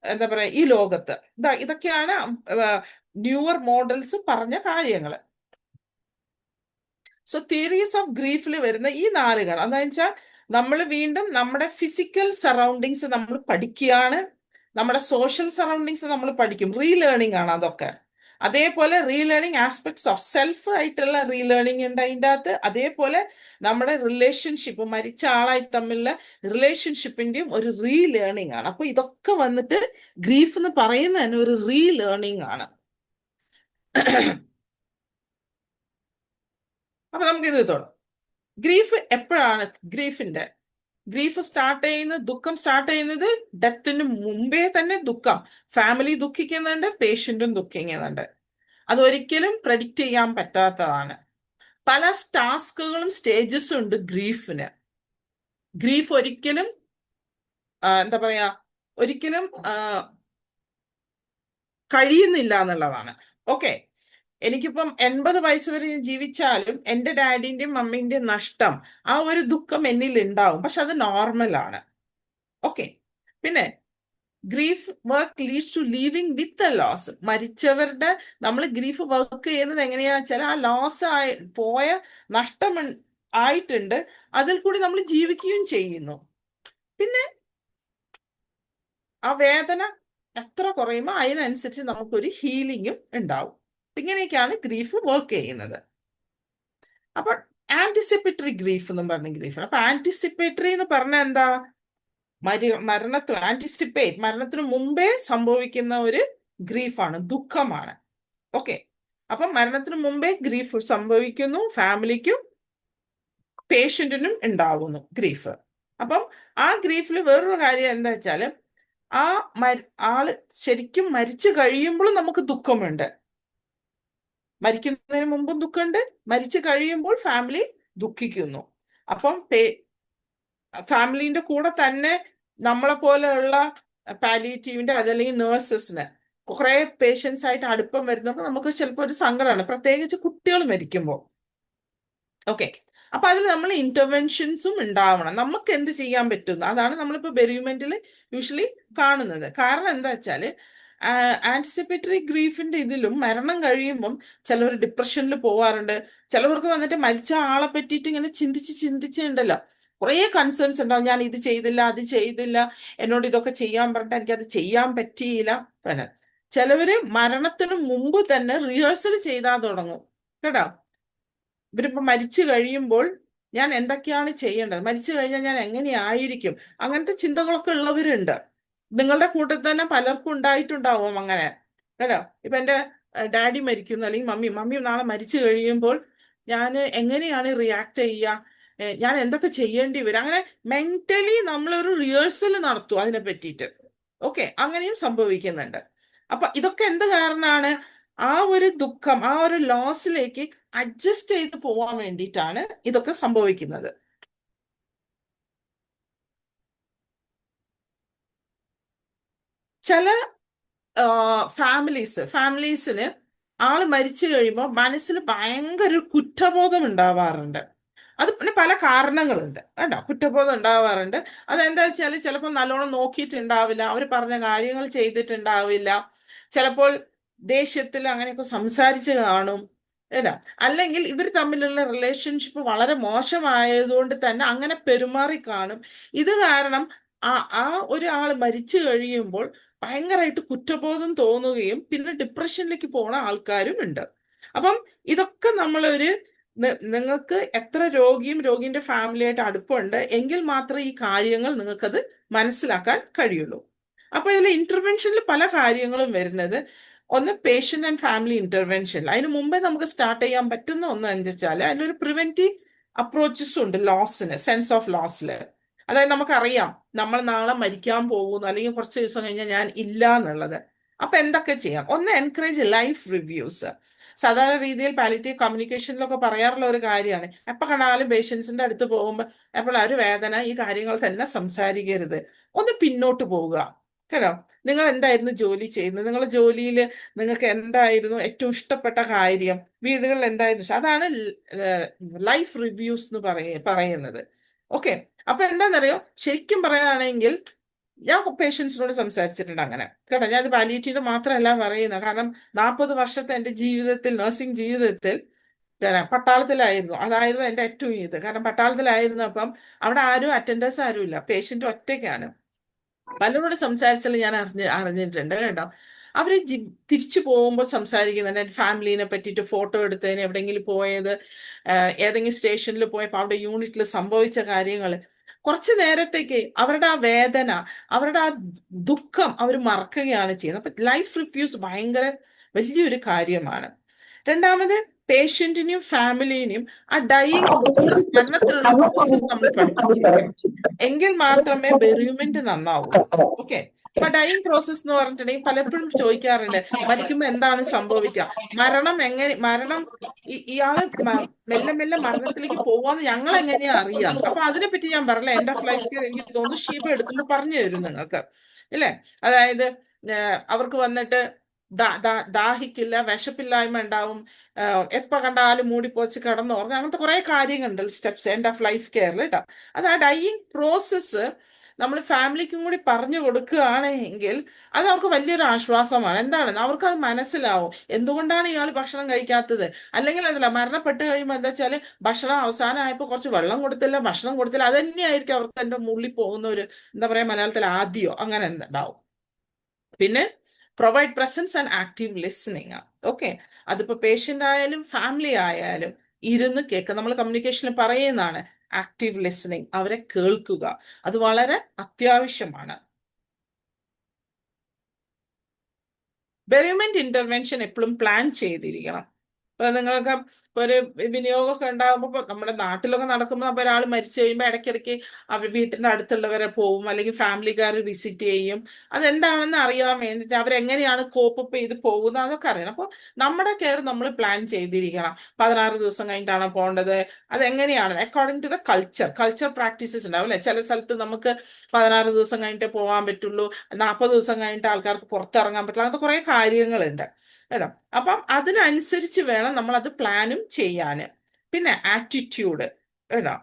എന്താ പറയാ ഈ ലോകത്ത്. ഇതൊക്കെയാണ് ന്യൂവർ മോഡൽസ് പറഞ്ഞ കാര്യങ്ങൾ. സോ തിയറീസ് ഓഫ് ഗ്രീഫിൽ വരുന്ന ഈ 4 കാര്യം എന്താ വെച്ചാൽ, നമ്മൾ വീണ്ടും നമ്മുടെ ഫിസിക്കൽ സറൗണ്ടിങ്സ് നമ്മൾ പഠിക്കുകയാണ്, നമ്മുടെ സോഷ്യൽ സറൗണ്ടിങ്സ് നമ്മൾ പഠിക്കും. റീലേണിംഗ് ആണ് അതൊക്കെ. അതേപോലെ റീലേണിംഗ് ആസ്പെക്ട്സ് ഓഫ് സെൽഫ് ആയിട്ടുള്ള റീലേണിംഗ് ഉണ്ട് അതിൻ്റെ അകത്ത്. അതേപോലെ നമ്മുടെ റിലേഷൻഷിപ്പ്, മരിച്ച ആളായി തമ്മിലുള്ള റിലേഷൻഷിപ്പിന്റെയും ഒരു റീലേണിംഗ് ആണ്. അപ്പൊ ഇതൊക്കെ വന്നിട്ട് ഗ്രീഫ് എന്ന് പറയുന്നത് തന്നെ ഒരു റീലേണിംഗ് ആണ്. അപ്പൊ നമുക്ക് ഇത് തുടങ്ങാം. ഗ്രീഫ് എപ്പോഴാണ് ഗ്രീഫ് സ്റ്റാർട്ട് ചെയ്യുന്നത്, ദുഃഖം സ്റ്റാർട്ട് ചെയ്യുന്നത് ഡെത്തിന് മുമ്പേ തന്നെ. ദുഃഖം, ഫാമിലി ദുഃഖിക്കുന്നുണ്ട്, പേഷ്യന്റും ദുഃഖിക്കുന്നുണ്ട്. അതൊരിക്കലും പ്രഡിക്റ്റ് ചെയ്യാൻ പറ്റാത്തതാണ്. പല ടാസ്കുകളും സ്റ്റേജസും ഉണ്ട് ഗ്രീഫിന്. ഗ്രീഫ് ഒരിക്കലും എന്താ പറയാ ഒരിക്കലും കഴിയുന്നില്ല എന്നുള്ളതാണ്. ഓക്കെ. എനിക്കിപ്പം 80 വയസ്സ് വരെ ജീവിച്ചാലും എൻ്റെ ഡാഡിന്റെയും മമ്മീന്റെയും നഷ്ടം, ആ ഒരു ദുഃഖം എന്നിൽ ഉണ്ടാവും. പക്ഷെ അത് നോർമലാണ്. ഓക്കെ. പിന്നെ grief work leads to leaving with a loss. മരിച്ചവരുടെ നമ്മൾ ഗ്രീഫ് വർക്ക് ചെയ്യുന്നത് എങ്ങനെയാ വെച്ചാൽ, ആ ലോസ് പോയ നഷ്ടം ആയിട്ടുണ്ട്, അതിൽ കൂടി നമ്മൾ ജീവിക്കുകയും ചെയ്യുന്നു. പിന്നെ ആ വേദന എത്ര കുറയുമോ അതിനനുസരിച്ച് നമുക്കൊരു ഹീലിംഗും ഉണ്ടാവും. ഇങ്ങനെയൊക്കെയാണ് ഗ്രീഫ് വർക്ക് ചെയ്യുന്നത്. അപ്പൊ ആന്റിസിപ്പേറ്ററി ഗ്രീഫ് എന്നും പറഞ്ഞ ഗ്രീഫ്. അപ്പൊ ആന്റിസിപ്പേറ്ററി എന്ന് പറഞ്ഞാൽ എന്താ? മരണത്തിന് മുമ്പേ സംഭവിക്കുന്ന ഒരു ഗ്രീഫാണ്, ദുഃഖമാണ്. ഓക്കെ, അപ്പം മരണത്തിന് മുമ്പേ ഗ്രീഫ് സംഭവിക്കുന്നു, ഫാമിലിക്കും പേഷ്യന്റിനും ഉണ്ടാകുന്നു ഗ്രീഫ്. അപ്പം ആ ഗ്രീഫിൽ വേറൊരു കാര്യം എന്താ വെച്ചാൽ, ആ ആള് ശരിക്കും മരിച്ചു കഴിയുമ്പോഴും നമുക്ക് ദുഃഖമുണ്ട്. മരിക്കുന്നതിന് മുമ്പും ദുഃഖമുണ്ട്, മരിച്ചു കഴിയുമ്പോൾ ഫാമിലി ദുഃഖിക്കുന്നു. അപ്പം ഫാമിലിന്റെ കൂടെ തന്നെ നമ്മളെ പോലെയുള്ള പാലിയേറ്റീവിന്റെ അതല്ലെങ്കിൽ നേഴ്സസിന് കുറെ പേഷ്യൻസ് ആയിട്ട് അടുപ്പം വരുന്നപ്പോൾ നമുക്ക് ചിലപ്പോൾ ഒരു സങ്കടമാണ്, പ്രത്യേകിച്ച് കുട്ടികൾ മരിക്കുമ്പോൾ. ഓക്കെ, അപ്പൊ അതിൽ നമ്മൾ ഇന്റർവെൻഷൻസും ഉണ്ടാവണം. നമുക്ക് എന്ത് ചെയ്യാൻ പറ്റുന്നു അതാണ് നമ്മളിപ്പോൾ ബെറിയുമെന്റിൽ യൂഷ്വലി കാണുന്നത്. കാരണം എന്താ വെച്ചാല്, ആന്റിസിപ്പേറ്ററി ഗ്രീഫിന്റെ ഇതിലും മരണം കഴിയുമ്പം ചിലവർ ഡിപ്രഷനിൽ പോവാറുണ്ട്. ചിലവർക്ക് വന്നിട്ട് മരിച്ച ആളെ പറ്റിയിട്ട് ഇങ്ങനെ ചിന്തിച്ചുണ്ടല്ലോ, കുറേ കൺസേൺസ് ഉണ്ടാവും. ഞാൻ ഇത് ചെയ്തില്ല, അത് ചെയ്തില്ല, എന്നോട് ഇതൊക്കെ ചെയ്യാൻ പറഞ്ഞിട്ട് എനിക്കത് ചെയ്യാൻ പറ്റിയില്ല. പിന്നെ ചിലവര് മരണത്തിന് മുമ്പ് തന്നെ റിഹേഴ്സൽ ചെയ്താൽ തുടങ്ങും കേട്ടോ. ഇവരിപ്പോ മരിച്ചു കഴിയുമ്പോൾ ഞാൻ എന്തൊക്കെയാണ് ചെയ്യേണ്ടത്, മരിച്ചു കഴിഞ്ഞാൽ ഞാൻ എങ്ങനെയായിരിക്കും, അങ്ങനത്തെ ചിന്തകളൊക്കെ ഉള്ളവരുണ്ട്. നിങ്ങളുടെ കൂട്ടത്തിൽ തന്നെ പലർക്കും ഉണ്ടായിട്ടുണ്ടാവും അങ്ങനെ കേട്ടോ. ഇപ്പൊ എൻ്റെ ഡാഡി മരിക്കുന്നു, അല്ലെങ്കിൽ മമ്മി നാളെ മരിച്ചു കഴിയുമ്പോൾ ഞാൻ എങ്ങനെയാണ് റിയാക്ട് ചെയ്യുക, ഞാൻ എന്തൊക്കെ ചെയ്യേണ്ടി വരും, അങ്ങനെ മെന്റലി നമ്മളൊരു റിഹേഴ്സൽ നടത്തും അതിനെ പറ്റിയിട്ട്. ഓക്കെ, അങ്ങനെയും സംഭവിക്കുന്നുണ്ട്. അപ്പൊ ഇതൊക്കെ എന്ത് കാരണമാണ്? ആ ഒരു ദുഃഖം, ആ ഒരു ലോസിലേക്ക് അഡ്ജസ്റ്റ് ചെയ്ത് പോവാൻ വേണ്ടിയിട്ടാണ് ഇതൊക്കെ സംഭവിക്കുന്നത്. ചില ഫാമിലീസിന് ആള് മരിച്ചു കഴിയുമ്പോൾ മനസ്സിൽ ഭയങ്കര ഒരു കുറ്റബോധം ഉണ്ടാവാറുണ്ട്. അത് പിന്നെ പല കാരണങ്ങളുണ്ട് കേട്ടോ, കുറ്റബോധം ഉണ്ടാവാറുണ്ട്. അതെന്താ വെച്ചാൽ ചിലപ്പോൾ നല്ലോണം നോക്കിയിട്ടുണ്ടാവില്ല, അവർ പറഞ്ഞ കാര്യങ്ങൾ ചെയ്തിട്ടുണ്ടാവില്ല, ചിലപ്പോൾ ദേഷ്യത്തിൽ അങ്ങനെയൊക്കെ സംസാരിച്ച് കാണും കേട്ടോ. അല്ലെങ്കിൽ ഇവർ തമ്മിലുള്ള റിലേഷൻഷിപ്പ് വളരെ മോശമായതുകൊണ്ട് തന്നെ അങ്ങനെ പെരുമാറി കാണും. ഇത് കാരണം ആ ഒരാൾ മരിച്ചു കഴിയുമ്പോൾ ഭയങ്കരമായിട്ട് കുറ്റബോധം തോന്നുകയും പിന്നെ ഡിപ്രഷനിലേക്ക് പോണ ആൾക്കാരും ഉണ്ട്. അപ്പം ഇതൊക്കെ നമ്മളൊരു നിങ്ങൾക്ക് എത്ര രോഗിന്റെ ഫാമിലിയായിട്ട് അടുപ്പമുണ്ട് എങ്കിൽ മാത്രമേ ഈ കാര്യങ്ങൾ നിങ്ങൾക്കത് മനസ്സിലാക്കാൻ കഴിയുള്ളൂ. അപ്പൊ ഇതിൽ ഇന്റർവെൻഷനിൽ പല കാര്യങ്ങളും വരുന്നത്, ഒന്ന് പേഷ്യന്റ് ആൻഡ് ഫാമിലി ഇന്റർവെൻഷൻ. അതിന് മുമ്പേ നമുക്ക് സ്റ്റാർട്ട് ചെയ്യാൻ പറ്റുന്ന ഒന്ന് എന്താ വെച്ചാൽ, അതിലൊരു പ്രിവെന്റീവ് അപ്രോച്ചസും ഉണ്ട് ലോസിന്, സെൻസ് ഓഫ് ലോസിൽ. അതായത് നമുക്കറിയാം നമ്മൾ നാളെ മരിക്കാൻ പോകുന്നു, അല്ലെങ്കിൽ കുറച്ച് ദിവസം കഴിഞ്ഞാൽ ഞാൻ ഇല്ല എന്നുള്ളത്. അപ്പൊ എന്തൊക്കെ ചെയ്യാം? ഒന്ന്, എൻകറേജ് ലൈഫ് റിവ്യൂസ്. സാധാരണ രീതിയിൽ പാലിറ്റീവ് കമ്മ്യൂണിക്കേഷനിലൊക്കെ പറയാറുള്ള ഒരു കാര്യമാണ്, എപ്പോൾ കണ്ടാലും പേഷ്യൻസിന്റെ അടുത്ത് പോകുമ്പോൾ എപ്പോൾ ഒരു വേദന, ഈ കാര്യങ്ങൾ തന്നെ സംസാരിക്കരുത്, ഒന്ന് പിന്നോട്ട് പോവുക കേട്ടോ. നിങ്ങൾ എന്തായിരുന്നു ജോലി ചെയ്യുന്നത്, നിങ്ങളുടെ ജോലിയിൽ നിങ്ങൾക്ക് എന്തായിരുന്നു ഏറ്റവും ഇഷ്ടപ്പെട്ട കാര്യം, വീടുകളിൽ എന്തായിരുന്നു, അതാണ് ലൈഫ് റിവ്യൂസ് എന്ന് പറയുന്നത്. ഓക്കെ, അപ്പൊ എന്താണെന്നറിയോ, ശരിക്കും പറയുകയാണെങ്കിൽ ഞാൻ പേഷ്യൻസിനോട് സംസാരിച്ചിട്ടുണ്ട് അങ്ങനെ കേട്ടോ. ഞാൻ അത് പാലിയേറ്റീവ് മാത്രമല്ല പറയുന്നത്, കാരണം 40 വർഷത്തെ എൻ്റെ ജീവിതത്തിൽ, നഴ്സിംഗ് ജീവിതത്തിൽ പട്ടാളത്തിലായിരുന്നു. അതായിരുന്നു എൻ്റെ ഏറ്റവും ഇത്. കാരണം പട്ടാളത്തിലായിരുന്നു, അപ്പം അവിടെ ആരും അറ്റൻഡേഴ്സ് ആരും ഇല്ല, പേഷ്യൻ്റ് ഒറ്റയ്ക്കാണ്. പലരോട് സംസാരിച്ചാലും ഞാൻ അറിഞ്ഞിട്ടുണ്ട് കേട്ടോ. അവര് തിരിച്ചു പോകുമ്പോൾ സംസാരിക്കുന്നുണ്ട് എൻ്റെ ഫാമിലിനെ പറ്റിയിട്ട്, ഫോട്ടോ എടുത്തതിന്, എവിടെയെങ്കിലും പോയത്, ഏതെങ്കിലും സ്റ്റേഷനിൽ പോയപ്പോൾ അവിടെ യൂണിറ്റിൽ സംഭവിച്ച കാര്യങ്ങൾ, കുറച്ചു നേരത്തേക്ക് അവരുടെ ആ വേദന, അവരുടെ ആ ദുഃഖം അവർ മറക്കുകയാണ് ചെയ്യുന്നത്. അപ്പൊ ലൈഫ് റിവ്യൂസ് ഭയങ്കര വലിയൊരു കാര്യമാണ്. രണ്ടാമത്, പേഷ്യന്റിനെയും ഫാമിലിനെയും ആ ഡൈയിങ് പ്രോസസ്, മരണത്തിനുള്ള പ്രോസസ് നമ്മൾ പഠിപ്പിച്ചിരിക്കണം, എങ്കിൽ മാത്രമേ ബെറിയുമെന്റ് നന്നാവൂ. ഓക്കെ, അപ്പൊ ഡൈയിങ് പ്രോസസ് എന്ന് പറഞ്ഞിട്ടുണ്ടെങ്കിൽ പലപ്പോഴും ചോദിക്കാറുണ്ട്, മരിക്കുമ്പോൾ എന്താണ് സംഭവിക്കുക, മരണം ഇയാള് മെല്ലെ മെല്ലെ മരണത്തിലേക്ക് പോവാന്ന് ഞങ്ങൾ എങ്ങനെയാ അറിയാം? അപ്പൊ അതിനെപ്പറ്റി ഞാൻ പറഞ്ഞില്ല, എൻഡ് ഓഫ് ലൈഫ് കെയർ എനിക്ക് തോന്നുന്നു ഷീബ എടുക്കുമ്പോൾ പറഞ്ഞു തരും നിങ്ങൾക്ക്, ഇല്ലേ? അതായത് അവർക്ക് വന്നിട്ട് ദാഹിക്കില്ല, വിശപ്പില്ലായ്മ ഉണ്ടാവും, എപ്പോ കണ്ടാലും മൂടിപ്പോച്ച് കിടന്നുറങ്ങും, അങ്ങനത്തെ കുറെ കാര്യങ്ങളുണ്ട്, സ്റ്റെപ്സ് എൻഡ് ഓഫ് ലൈഫ് കെയറിൽ കേട്ടോ. അത് ആ ഡൈയിങ് പ്രോസസ്സ് നമ്മൾ ഫാമിലിക്കും കൂടി പറഞ്ഞു കൊടുക്കുകയാണെങ്കിൽ അത് അവർക്ക് വലിയൊരു ആശ്വാസമാണ്. എന്താണ്, അവർക്ക് അത് മനസ്സിലാവും എന്തുകൊണ്ടാണ് ഇയാൾ ഭക്ഷണം കഴിക്കാത്തത്. അല്ലെങ്കിൽ അതല്ല, മരണപ്പെട്ട് കഴിയുമ്പോൾ എന്താ വെച്ചാൽ ഭക്ഷണം അവസാനമായപ്പോൾ കുറച്ച് വെള്ളം കൊടുത്തില്ല, ഭക്ഷണം കൊടുത്തില്ല, അത് തന്നെയായിരിക്കും അവർക്ക് എൻ്റെ മുള്ളിൽ പോകുന്ന ഒരു, എന്താ പറയാ, മലയാളത്തിൽ ആദ്യോ അങ്ങനെ ഉണ്ടാവും. പിന്നെ provide presence and active listening. Okay. അതിപ്പോ പേഷ്യന്റ് ആയാലും ഫാമിലി ആയാലും ഇരുന്ന് കേൾക്കുക. നമ്മൾ കമ്മ്യൂണിക്കേഷനിൽ പറയുന്നതാണ് ആക്റ്റീവ് ലിസണിങ്. അവരെ കേൾക്കുക, അത് വളരെ അത്യാവശ്യമാണ്. ബെറിയുമെന്റ് ഇന്റർവെൻഷൻ എപ്പോഴും പ്ലാൻ ചെയ്തിരിക്കണം. ഇപ്പൊ നിങ്ങൾക്ക് ഇപ്പൊ ഒരു വിനിയോഗമൊക്കെ ഉണ്ടാകുമ്പോൾ നമ്മുടെ നാട്ടിലൊക്കെ നടക്കുമ്പോൾ അപ്പൊ ഒരാൾ മരിച്ചു കഴിയുമ്പോൾ ഇടയ്ക്കിടയ്ക്ക് അവർ വീട്ടിന്റെ അടുത്തുള്ളവരെ പോവും, അല്ലെങ്കിൽ ഫാമിലിക്കാർ വിസിറ്റ് ചെയ്യും. അതെന്താണെന്ന് അറിയാൻ വേണ്ടിയിട്ട് അവരെങ്ങനെയാണ് കോപ്പപ്പ് ചെയ്ത് പോകുന്നത് അതൊക്കെ അറിയണം. അപ്പോൾ നമ്മുടെ കെയർ നമ്മൾ പ്ലാൻ ചെയ്തിരിക്കണം. 16 ദിവസം കഴിഞ്ഞിട്ടാണ് പോകേണ്ടത്, അതെങ്ങനെയാണ് according to the culture practices ഉണ്ടാവും അല്ലെ. ചില സ്ഥലത്ത് നമുക്ക് 16 ദിവസം കഴിഞ്ഞിട്ടേ പോകാൻ പറ്റുള്ളൂ, 40 ദിവസം കഴിഞ്ഞിട്ട് ആൾക്കാർക്ക് പുറത്തിറങ്ങാൻ പറ്റില്ല, അങ്ങനത്തെ കുറെ കാര്യങ്ങളുണ്ട് കേട്ടോ. അപ്പം അതിനനുസരിച്ച് വേണം നമ്മൾ അത് പ്ലാനും ചെയ്യാന്. പിന്നെ ആറ്റിറ്റ്യൂഡ് കേട്ടോ.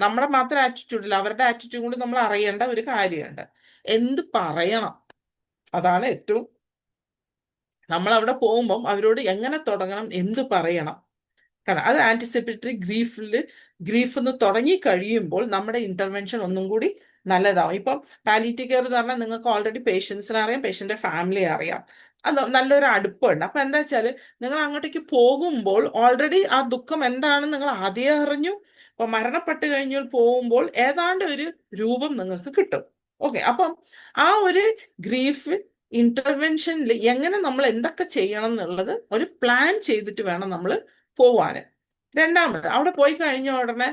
നമ്മുടെ മാത്രം ആറ്റിറ്റ്യൂഡ് ഇല്ല, അവരുടെ ആറ്റിറ്റ്യൂഡ് കൂടി നമ്മൾ അറിയേണ്ട ഒരു കാര്യമുണ്ട്. എന്ത് പറയണം, അതാണ് ഏറ്റവും. നമ്മൾ അവിടെ പോകുമ്പം അവരോട് എങ്ങനെ തുടങ്ങണം, എന്ത് പറയണം. കാരണം അത് ആന്റിസിപ്പേറ്ററി ഗ്രീഫ് എന്ന് തുടങ്ങി കഴിയുമ്പോൾ നമ്മുടെ ഇന്റർവെൻഷൻ ഒന്നും കൂടി നല്ലതാവും. ഇപ്പം പാലിയേറ്റീവ് കെയർ എന്ന് പറഞ്ഞാൽ നിങ്ങൾക്ക് ഓൾറെഡി പേഷ്യൻസിനെ അറിയാം, പേഷ്യന്റെ ഫാമിലിയെ അറിയാം, അത് നല്ലൊരു അടുപ്പമുണ്ട്. അപ്പൊ എന്താ വെച്ചാല് നിങ്ങൾ അങ്ങോട്ടേക്ക് പോകുമ്പോൾ ഓൾറെഡി ആ ദുഃഖം എന്താണെന്ന് നിങ്ങൾ ആദ്യമേ അറിഞ്ഞു. അപ്പൊ മരണപ്പെട്ട് കഴിഞ്ഞാൽ പോകുമ്പോൾ ഏതാണ്ട് ഒരു രൂപം നിങ്ങൾക്ക് കിട്ടും. ഓക്കെ. അപ്പം ആ ഒരു ഗ്രീഫ് ഇന്റർവെൻഷനിൽ എങ്ങനെ നമ്മൾ എന്തൊക്കെ ചെയ്യണം എന്നുള്ളത് ഒരു പ്ലാൻ ചെയ്തിട്ട് വേണം നമ്മൾ പോവാന്. രണ്ടാമത് അവിടെ പോയി കഴിഞ്ഞ ഉടനെ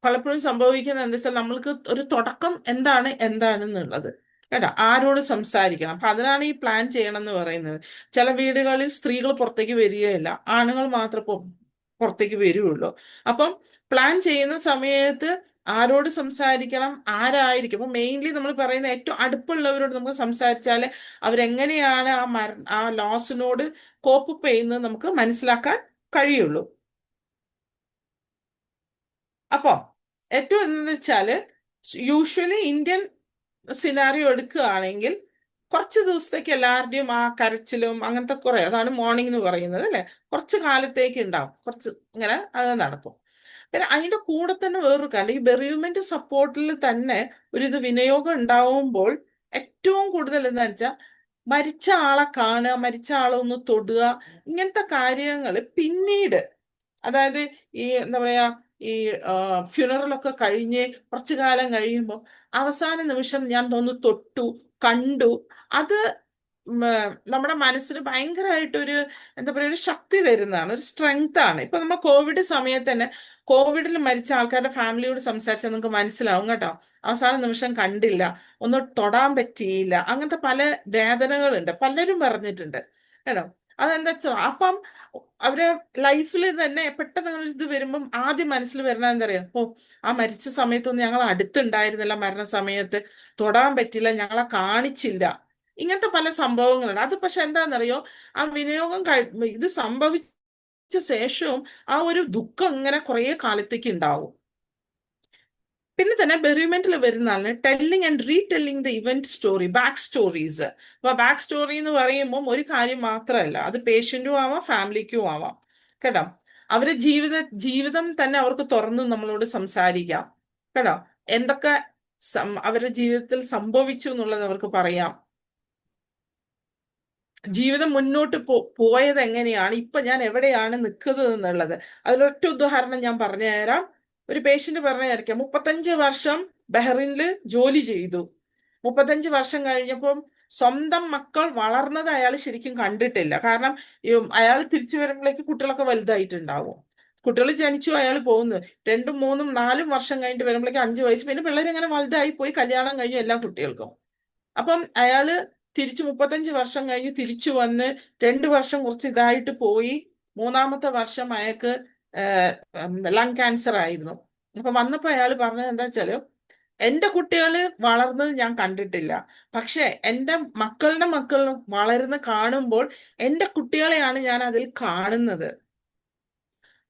പലപ്പോഴും സംഭവിക്കുന്നത് എന്താ വെച്ചാൽ നമ്മൾക്ക് ഒരു തുടക്കം എന്താണെന്നുള്ളത് കേട്ടോ, ആരോട് സംസാരിക്കണം. അപ്പൊ അതിനാണ് ഈ പ്ലാൻ ചെയ്യണം എന്ന് പറയുന്നത്. ചില വീടുകളിൽ സ്ത്രീകൾ പുറത്തേക്ക് വരികയില്ല, ആണുങ്ങൾ മാത്രം പുറത്തേക്ക് വരുള്ളൂ. അപ്പം പ്ലാൻ ചെയ്യുന്ന സമയത്ത് ആരോട് സംസാരിക്കണം, ആരായിരിക്കും. അപ്പൊ മെയിൻലി നമ്മൾ പറയുന്ന ഏറ്റവും അടുപ്പുള്ളവരോട് നമുക്ക് സംസാരിച്ചാല് അവരെങ്ങനെയാണ് ആ ലോസിനോട് കോപ്പപ്പ് ചെയ്യുന്നത് നമുക്ക് മനസ്സിലാക്കാൻ കഴിയുള്ളൂ. അപ്പൊ ഏറ്റവും എന്താണെന്ന് വെച്ചാല് യൂഷ്വലി ഇന്ത്യൻ സിനാറിയോ എടുക്കുകയാണെങ്കിൽ കുറച്ച് ദിവസത്തേക്ക് എല്ലാവരുടെയും ആ കരച്ചിലും അങ്ങനത്തെ കുറെ, അതാണ് മോർണിംഗ് എന്ന് പറയുന്നത് അല്ലെ, കുറച്ച് കാലത്തേക്ക് ഉണ്ടാവും, കുറച്ച് ഇങ്ങനെ അത് നടക്കും. പിന്നെ അതിന്റെ കൂടെ തന്നെ വേറൊരു കാര്യം, ഈ ബെറിയുമെന്റ് സപ്പോർട്ടിൽ തന്നെ ഒരു ഇത് വിനിയോഗം ഉണ്ടാവുമ്പോൾ ഏറ്റവും കൂടുതൽ എന്താ വെച്ചാൽ മരിച്ച ആളെ കാണുക, മരിച്ച ആളെ ഒന്ന് തൊടുക, ഇങ്ങനത്തെ കാര്യങ്ങൾ പിന്നീട്, അതായത് ഈ എന്താ പറയാ ഈ ഫ്യൂണറലൊക്കെ കഴിഞ്ഞ് കുറച്ചു കാലം കഴിയുമ്പോൾ അവസാന നിമിഷം ഞാൻ ഒന്ന് തൊട്ടു കണ്ടു, അത് നമ്മുടെ മനസ്സിന് ഭയങ്കരമായിട്ടൊരു എന്താ പറയുക ഒരു ശക്തി തരുന്നതാണ്, ഒരു സ്ട്രെങ്ത് ആണ്. ഇപ്പൊ നമ്മൾ കോവിഡ് സമയത്ത് തന്നെ കോവിഡിൽ മരിച്ച ആൾക്കാരുടെ ഫാമിലിയോട് സംസാരിച്ചാൽ നിങ്ങൾക്ക് മനസ്സിലാവും കേട്ടോ. അവസാന നിമിഷം കണ്ടില്ല, ഒന്ന് തൊടാൻ പറ്റിയില്ല, അങ്ങനത്തെ പല വേദനകളുണ്ട്, പലരും പറഞ്ഞിട്ടുണ്ട് കേട്ടോ. അതെന്താ വെച്ചാൽ അപ്പം അവര് ലൈഫിൽ തന്നെ പെട്ടെന്ന് ഇത് വരുമ്പം ആദ്യം മനസ്സിൽ വരുന്നത് എന്താ പറയാ, ഓ ആ മരിച്ച സമയത്തൊന്നും ഞങ്ങൾ അടുത്തുണ്ടായിരുന്നില്ല, മരണ സമയത്ത് തൊടാൻ പറ്റില്ല, ഞങ്ങളെ കാണിച്ചില്ല, ഇങ്ങനത്തെ പല സംഭവങ്ങളുണ്ട്. അത് പക്ഷെ എന്താണെന്നറിയോ, ആ വിനിയോഗം ഇത് സംഭവിച്ച ശേഷവും ആ ഒരു ദുഃഖം ഇങ്ങനെ കുറെ കാലത്തേക്ക് ഉണ്ടാവും. പിന്നെ തന്നെ ബെറിമെന്റിൽ വരുന്നതാണ് telling and retelling the event story, back stories. അപ്പൊ ബാക്ക് സ്റ്റോറി എന്ന് പറയുമ്പോൾ ഒരു കാര്യം മാത്രമല്ല, അത് പേഷ്യന്റും ആവാം ഫാമിലിക്കും ആവാം കേട്ടോ. അവരെ ജീവിതം തന്നെ അവർക്ക് തുറന്ന് നമ്മളോട് സംസാരിക്കാം കേട്ടോ. എന്തൊക്കെ അവരുടെ ജീവിതത്തിൽ സംഭവിച്ചു എന്നുള്ളത് അവർക്ക് പറയാം. ജീവിതം മുന്നോട്ട് പോയത് എങ്ങനെയാണ്, ഇപ്പൊ ഞാൻ എവിടെയാണ് നിൽക്കുന്നത് എന്നുള്ളത്. അതിലൊറ്റ ഉദാഹരണം ഞാൻ പറഞ്ഞുതരാം. ഒരു പേഷ്യന്റ് പറഞ്ഞായിരിക്കാം 35 വർഷം ബഹ്റിനില് ജോലി ചെയ്തു. 35 വർഷം കഴിഞ്ഞപ്പം സ്വന്തം മക്കൾ വളർന്നത് അയാൾ ശരിക്കും കണ്ടിട്ടില്ല. കാരണം അയാൾ തിരിച്ചു വരുമ്പോഴേക്ക് കുട്ടികളൊക്കെ വലുതായിട്ടുണ്ടാവും. കുട്ടികൾ ജനിച്ചു, അയാൾ പോകുന്നു 2, 3, 4 വർഷം കഴിഞ്ഞിട്ട് വരുമ്പോഴേക്ക് 5 വയസ്സ്, പിന്നെ പിള്ളേർ ഇങ്ങനെ വലുതായി പോയി, കല്യാണം കഴിഞ്ഞു എല്ലാ കുട്ടികൾക്കും. അപ്പം അയാള് 35 വർഷം കഴിഞ്ഞ് തിരിച്ചു വന്ന് 2 വർഷം കുറച്ച് ഇതായിട്ട് പോയി. 3-മത്തെ വർഷം അയാൾക്ക് ലങ് ക്യാൻസർ ആയിരുന്നു. അപ്പൊ വന്നപ്പോ അയാൾ പറഞ്ഞത് എന്താ വെച്ചാല്, എന്റെ കുട്ടികള് വളർന്നത് ഞാൻ കണ്ടിട്ടില്ല, പക്ഷെ എന്റെ മക്കളുടെ മക്കൾ വളർന്ന് കാണുമ്പോൾ എന്റെ കുട്ടികളെയാണ് ഞാൻ അതിൽ കാണുന്നത്.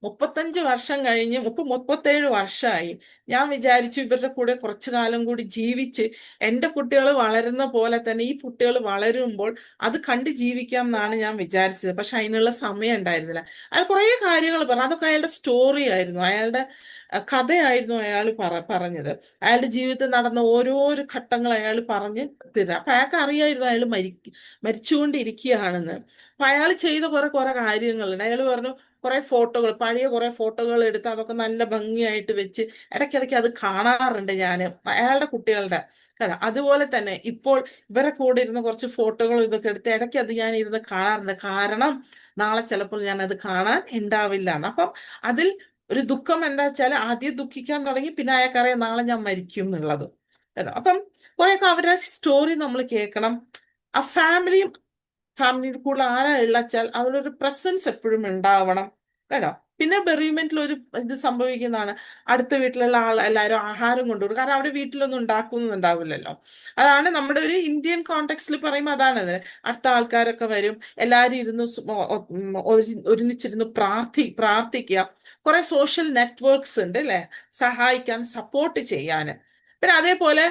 35 വർഷം കഴിഞ്ഞ് 37 വർഷമായി. ഞാൻ വിചാരിച്ചു ഇവരുടെ കൂടെ കുറച്ചു കാലം കൂടി ജീവിച്ച് എൻ്റെ കുട്ടികൾ വളരുന്ന പോലെ തന്നെ ഈ കുട്ടികൾ വളരുമ്പോൾ അത് കണ്ട് ജീവിക്കാം എന്നാണ് ഞാൻ വിചാരിച്ചത്. പക്ഷെ അതിനുള്ള സമയം ഉണ്ടായിരുന്നില്ല. അയാൾ കുറേ കാര്യങ്ങൾ പറഞ്ഞു. അതൊക്കെ അയാളുടെ സ്റ്റോറി ആയിരുന്നു, അയാളുടെ കഥയായിരുന്നു അയാൾ പറഞ്ഞത്. അയാളുടെ ജീവിതത്തിൽ നടന്ന ഓരോരോ ഘട്ടങ്ങൾ അയാൾ പറഞ്ഞ് തരാം. അപ്പൊ അയാൾക്ക് അറിയായിരുന്നു അയാൾ മരിച്ചുകൊണ്ടിരിക്കുകയാണെന്ന്. അപ്പൊ അയാൾ ചെയ്ത കുറെ കുറെ കാര്യങ്ങളുണ്ട്. അയാൾ പറഞ്ഞു കുറെ ഫോട്ടോകൾ, പഴയ കുറെ ഫോട്ടോകൾ എടുത്ത് അതൊക്കെ നല്ല ഭംഗിയായിട്ട് വെച്ച് ഇടയ്ക്കിടയ്ക്ക് അത് കാണാറുണ്ട് ഞാൻ അയാളുടെ കുട്ടികളുടെ. കാരണം അതുപോലെ തന്നെ ഇപ്പോൾ ഇവരെ കൂടെ ഇരുന്ന് കുറച്ച് ഫോട്ടോകൾ ഇതൊക്കെ എടുത്ത് ഇടയ്ക്ക് അത് ഞാൻ ഇരുന്ന് കാണാറുണ്ട്. കാരണം നാളെ ചിലപ്പോൾ ഞാൻ അത് കാണാൻ ഉണ്ടാവില്ല എന്ന്. അപ്പം അതിൽ ഒരു ദുഃഖം എന്താ വെച്ചാൽ ആദ്യം ദുഃഖിക്കാൻ തുടങ്ങി, പിന്നെ അയാൾക്കറിയാം നാളെ ഞാൻ മരിക്കും എന്നുള്ളത്. കേട്ടോ. അപ്പം കുറെയൊക്കെ അവരുടെ സ്റ്റോറി നമ്മൾ കേൾക്കണം. ആ ഫാമിലിയുടെ കൂടെ ആരാ ഉള്ളച്ചാൽ അവരുടെ ഒരു പ്രസൻസ് എപ്പോഴും ഉണ്ടാവണം. കേട്ടോ. പിന്നെ ബെറീമെന്റിൽ ഒരു ഇത് സംഭവിക്കുന്നതാണ്, അടുത്ത വീട്ടിലുള്ള എല്ലാവരും ആഹാരം കൊണ്ടുപോകും. കാരണം അവിടെ വീട്ടിലൊന്നും ഉണ്ടാക്കുന്നുണ്ടാവില്ലല്ലോ. അതാണ് നമ്മുടെ ഒരു ഇന്ത്യൻ കോണ്ടെക്സ്റ്റിൽ പറയുമ്പോൾ അതാണ് അത്. അടുത്ത ആൾക്കാരൊക്കെ വരും, എല്ലാവരും ഇരുന്ന് ഒരുമിച്ചിരുന്ന് പ്രാർത്ഥിക്കുക. കുറെ സോഷ്യൽ നെറ്റ്വർക്ക്സ് ഉണ്ട് അല്ലെ, സഹായിക്കാൻ, സപ്പോർട്ട് ചെയ്യാൻ. പിന്നെ അതേപോലെ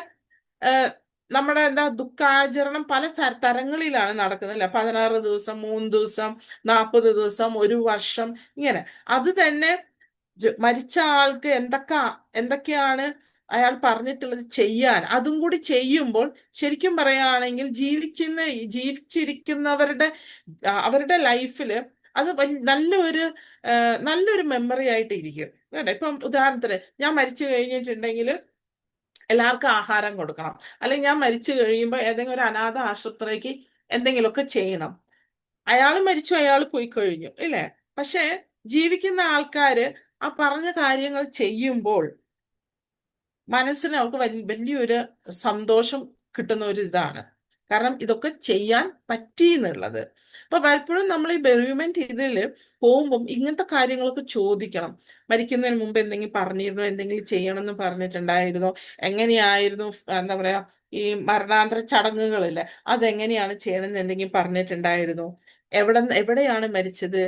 നമ്മുടെ എന്താ ദുഃഖാചരണം പല തരങ്ങളിലാണ് നടക്കുന്നത് അല്ലെ. 16 ദിവസം, 3 ദിവസം, 40 ദിവസം, ഒരു വർഷം, ഇങ്ങനെ. അത് തന്നെ മരിച്ച ആൾക്ക് എന്തൊക്കെയാണ് അയാൾ പറഞ്ഞിട്ടുള്ളത് ചെയ്യാൻ, അതും കൂടി ചെയ്യുമ്പോൾ ശരിക്കും പറയുകയാണെങ്കിൽ ജീവിച്ചിരിക്കുന്നവരുടെ അവരുടെ ലൈഫില് അത് നല്ലൊരു മെമ്മറി ആയിട്ട് ഇരിക്കും. കേട്ടോ. ഇപ്പം ഉദാഹരണത്തിന് ഞാൻ മരിച്ചു കഴിഞ്ഞിട്ടുണ്ടെങ്കിൽ എല്ലാവർക്കും ആഹാരം കൊടുക്കണം, അല്ലെങ്കിൽ ഞാൻ മരിച്ചു കഴിയുമ്പോൾ ഏതെങ്കിലും ഒരു അനാഥ ആശുപത്രിക്ക് എന്തെങ്കിലുമൊക്കെ ചെയ്യണം. അയാൾ മരിച്ചു, അയാൾ പോയി കഴിഞ്ഞു ഇല്ലേ. പക്ഷെ ജീവിക്കുന്ന ആൾക്കാര് ആ പറഞ്ഞ കാര്യങ്ങൾ ചെയ്യുമ്പോൾ മനസ്സിന് അവർക്ക് വലിയൊരു സന്തോഷം കിട്ടുന്ന ഒരു ഇതാണ്. കാരണം ഇതൊക്കെ ചെയ്യാൻ പറ്റി എന്നുള്ളത്. അപ്പൊ പലപ്പോഴും നമ്മൾ ഈ ബെറീവ്മെന്റ് ഇതിൽ പോകുമ്പം ഇങ്ങനത്തെ കാര്യങ്ങളൊക്കെ ചോദിക്കണം. മരിക്കുന്നതിന് മുമ്പ് എന്തെങ്കിലും പറഞ്ഞിരുന്നോ, എന്തെങ്കിലും ചെയ്യണമെന്ന് പറഞ്ഞിട്ടുണ്ടായിരുന്നോ, എങ്ങനെയായിരുന്നു എന്താ പറയാ ഈ മരണാന്തര ചടങ്ങുകളില്ലേ അതെങ്ങനെയാണ് ചെയ്യണമെന്ന് എന്തെങ്കിലും പറഞ്ഞിട്ടുണ്ടായിരുന്നോ, എവിടെയാണ് മരിച്ചത്,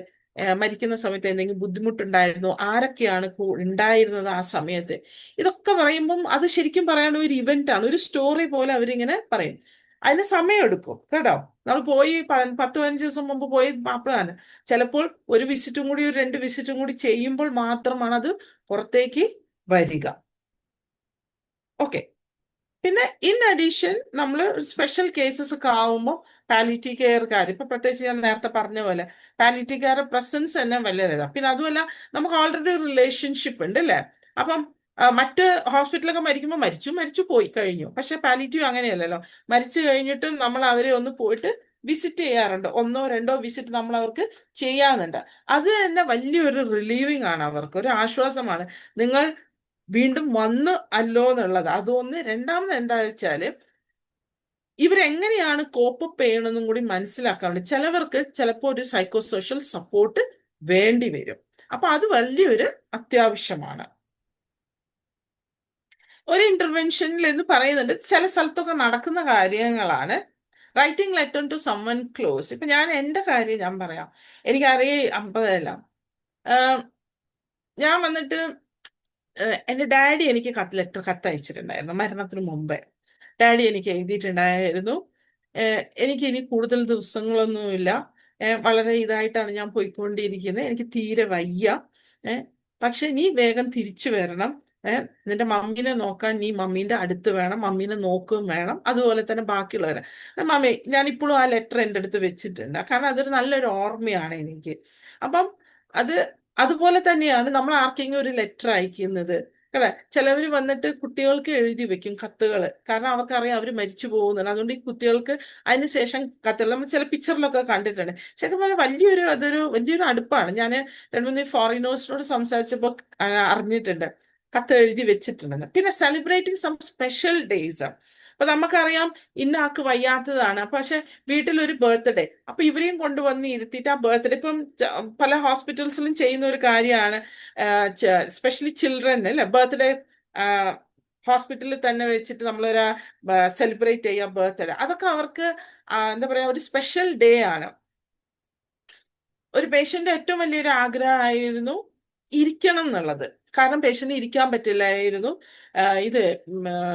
മരിക്കുന്ന സമയത്ത് എന്തെങ്കിലും ബുദ്ധിമുട്ടുണ്ടായിരുന്നോ, ആരൊക്കെയാണ് ഉണ്ടായിരുന്നത് ആ സമയത്ത്. ഇതൊക്കെ പറയുമ്പം അത് ശരിക്കും പറയാൻ ഒരു ഇവന്റ് ആണ്, ഒരു സ്റ്റോറി പോലെ അവരിങ്ങനെ പറയും. അതിന് സമയമെടുക്കും കേട്ടോ. നമ്മൾ പോയി 10-15 ദിവസം മുമ്പ് പോയി അപ്പോഴാണ് ചിലപ്പോൾ ഒരു വിസിറ്റും കൂടി, ഒരു 2 വിസിറ്റും കൂടി ചെയ്യുമ്പോൾ മാത്രമാണ് അത് പുറത്തേക്ക് വരിക. ഓക്കെ. പിന്നെ ഇൻ അഡീഷൻ നമ്മൾ സ്പെഷ്യൽ കേസസ് ഒക്കെ ആവുമ്പോൾ പാലിറ്റീവ് കെയർക്കാർ, ഇപ്പൊ പ്രത്യേകിച്ച് ഞാൻ നേരത്തെ പറഞ്ഞ പോലെ പാലിറ്റീവ് കെയർ പ്രസൻസ് തന്നെ വലിയതാണ്. പിന്നെ അതുമല്ല നമുക്ക് ഓൾറെഡി ഒരു റിലേഷൻഷിപ്പ് ഉണ്ട് അല്ലേ. അപ്പം മറ്റ് ഹോസ്പിറ്റലൊക്കെ മരിക്കുമ്പോൾ മരിച്ചു പോയി കഴിഞ്ഞു. പക്ഷെ പാലിറ്റീവ് അങ്ങനെയല്ലല്ലോ. മരിച്ചു കഴിഞ്ഞിട്ടും നമ്മൾ അവരെ ഒന്ന് പോയിട്ട് വിസിറ്റ് ചെയ്യാറുണ്ട്. 1-2 വിസിറ്റ് നമ്മൾ അവർക്ക് ചെയ്യാറുണ്ട്. അത് തന്നെ വലിയൊരു റിലീവിങ് ആണ്, അവർക്ക് ഒരു ആശ്വാസമാണ്. നിങ്ങൾ വീണ്ടും വന്ന് അല്ലോ എന്നുള്ളത് അതൊന്ന്. രണ്ടാമത് എന്താ വെച്ചാല് ഇവരെങ്ങനെയാണ് കോപ്പപ്പ് ചെയ്യണമെന്നും കൂടി മനസ്സിലാക്കാൻ വേണ്ടി ചിലവർക്ക് ചിലപ്പോൾ ഒരു സൈക്കോ സോഷ്യൽ സപ്പോർട്ട് വേണ്ടി വരും. അപ്പൊ അത് വലിയൊരു അത്യാവശ്യമാണ്. ഒരു ഇന്റർവെൻഷനിൽ എന്ന് പറയുന്നുണ്ട്, ചില സ്ഥലത്തൊക്കെ നടക്കുന്ന കാര്യങ്ങളാണ് writing letter to summon close. ഇപ്പൊ ഞാൻ എൻ്റെ കാര്യം ഞാൻ പറയാം. എനിക്കറിയാം 50 ഞാൻ വന്നിട്ട് എൻ്റെ ഡാഡി എനിക്ക് കത്ത് അയച്ചിട്ടുണ്ടായിരുന്നു മരണത്തിന് മുമ്പേ. ഡാഡി എനിക്ക് എഴുതിയിട്ടുണ്ടായിരുന്നു, എനിക്ക് ഇനി കൂടുതൽ ദിവസങ്ങളൊന്നുമില്ല, വളരെ ഇതായിട്ടാണ് ഞാൻ പോയിക്കൊണ്ടിരിക്കുന്നത്, എനിക്ക് തീരെ വയ്യ, പക്ഷെ നീ വേഗം തിരിച്ചു വരണം, നിന്റെ മമ്മീനെ നോക്കാൻ നീ മമ്മീന്റെ അടുത്ത് വേണം, മമ്മീനെ നോക്കുകയും വേണം, അതുപോലെ തന്നെ ബാക്കിയുള്ളവരെ. മമ്മി, ഞാൻ ഇപ്പോഴും ആ ലെറ്റർ എൻ്റെ അടുത്ത് വെച്ചിട്ടുണ്ട്, കാരണം അതൊരു നല്ലൊരു ഓർമ്മയാണ് എനിക്ക്. അപ്പം അത് അതുപോലെ തന്നെയാണ് നമ്മൾ ആർക്കെങ്കിലും ഒരു ലെറ്റർ അയക്കുന്നത്. അല്ലെ, ചിലവർ വന്നിട്ട് കുട്ടികൾക്ക് എഴുതി വെക്കും കത്തുകൾ, കാരണം അവർക്കറിയാം അവർ മരിച്ചു പോകുന്നുണ്ട്. അതുകൊണ്ട് ഈ കുട്ടികൾക്ക് അതിന് ശേഷം കത്തുകൾ നമ്മൾ ചില പിക്ചറിലൊക്കെ കണ്ടിട്ടുണ്ട്. ശരിക്കും പറഞ്ഞാൽ അതൊരു വലിയൊരു അടുപ്പാണ്. ഞാൻ 2-3 ഫോറിനേഴ്സിനോട് സംസാരിച്ചപ്പോൾ അറിഞ്ഞിട്ടുണ്ട് കത്ത് എഴുതി വെച്ചിട്ടുണ്ടെന്ന്. പിന്നെ സെലിബ്രേറ്റിംഗ് സം സ്പെഷ്യൽ ഡേയ്സ്. അപ്പൊ നമുക്കറിയാം ഇന്ന ആൾക്ക് വയ്യാത്തതാണ്, പക്ഷെ വീട്ടിലൊരു ബർത്ത്ഡേ, അപ്പൊ ഇവരെയും കൊണ്ടുവന്ന് ഇരുത്തിയിട്ട് ആ ബർത്ത്ഡേ, ഇപ്പം പല ഹോസ്പിറ്റൽസിലും ചെയ്യുന്ന ഒരു കാര്യമാണ്, സ്പെഷ്യലി ചിൽഡ്രൻ അല്ലെ ബർത്ത്ഡേ ഹോസ്പിറ്റലിൽ തന്നെ വെച്ചിട്ട് നമ്മളൊരു സെലിബ്രേറ്റ് ചെയ്യുക ബർത്ത്ഡേ. അതൊക്കെ അവർക്ക് എന്താ പറയാ ഒരു സ്പെഷ്യൽ ഡേ ആണ്. ഒരു പേഷ്യന്റ് ഏറ്റവും വലിയൊരു ആഗ്രഹമായിരുന്നു ഇരിക്കണം എന്നുള്ളത്. കാരണം പേഷ്യന്റ് ഇരിക്കാൻ പറ്റില്ലായിരുന്നു. ഇത്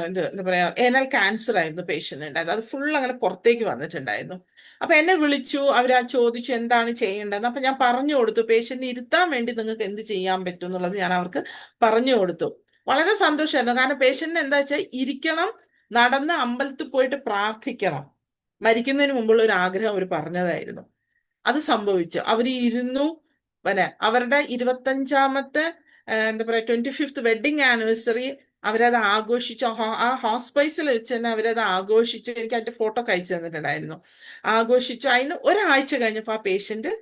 എന്താ പറയാ, ഏനൽ ക്യാൻസർ ആയിരുന്നു പേഷ്യന്റ് ഉണ്ടായത്. അത് ഫുൾ അങ്ങനെ പുറത്തേക്ക് വന്നിട്ടുണ്ടായിരുന്നു. അപ്പൊ എന്നെ വിളിച്ചു, അവരാ ചോദിച്ചു എന്താണ് ചെയ്യേണ്ടതെന്ന്. അപ്പൊ ഞാൻ പറഞ്ഞു കൊടുത്തു, പേഷ്യന്റ് ഇരുത്താൻ വേണ്ടി നിങ്ങൾക്ക് എന്ത് ചെയ്യാൻ പറ്റും എന്നുള്ളത് ഞാൻ അവർക്ക് പറഞ്ഞു കൊടുത്തു. വളരെ സന്തോഷമായിരുന്നു. കാരണം പേഷ്യന്റിന് എന്താ വെച്ചാൽ ഇരിക്കണം, നടന്ന് അമ്പലത്തിൽ പോയിട്ട് പ്രാർത്ഥിക്കണം, മരിക്കുന്നതിന് മുമ്പുള്ള ഒരു ആഗ്രഹം അവർ പറഞ്ഞതായിരുന്നു. അത് സംഭവിച്ചു. അവർ ഇരുന്നു. പിന്നെ അവരുടെ 25ാമത്തെ എന്താ പറയാ 25th വെഡിങ് ആനിവേഴ്സറി അവരത് ആഘോഷിച്ചു. ആ ഹോസ്പൈസിൽ വെച്ച് തന്നെ അവരത് ആഘോഷിച്ചു. എനിക്ക് അതിന്റെ ഫോട്ടോ അയച്ചു തന്നിട്ടുണ്ടായിരുന്നു. ആഘോഷിച്ചു. അതിന് ഒരാഴ്ച കഴിഞ്ഞപ്പോൾ ആ പേഷ്യന്റ്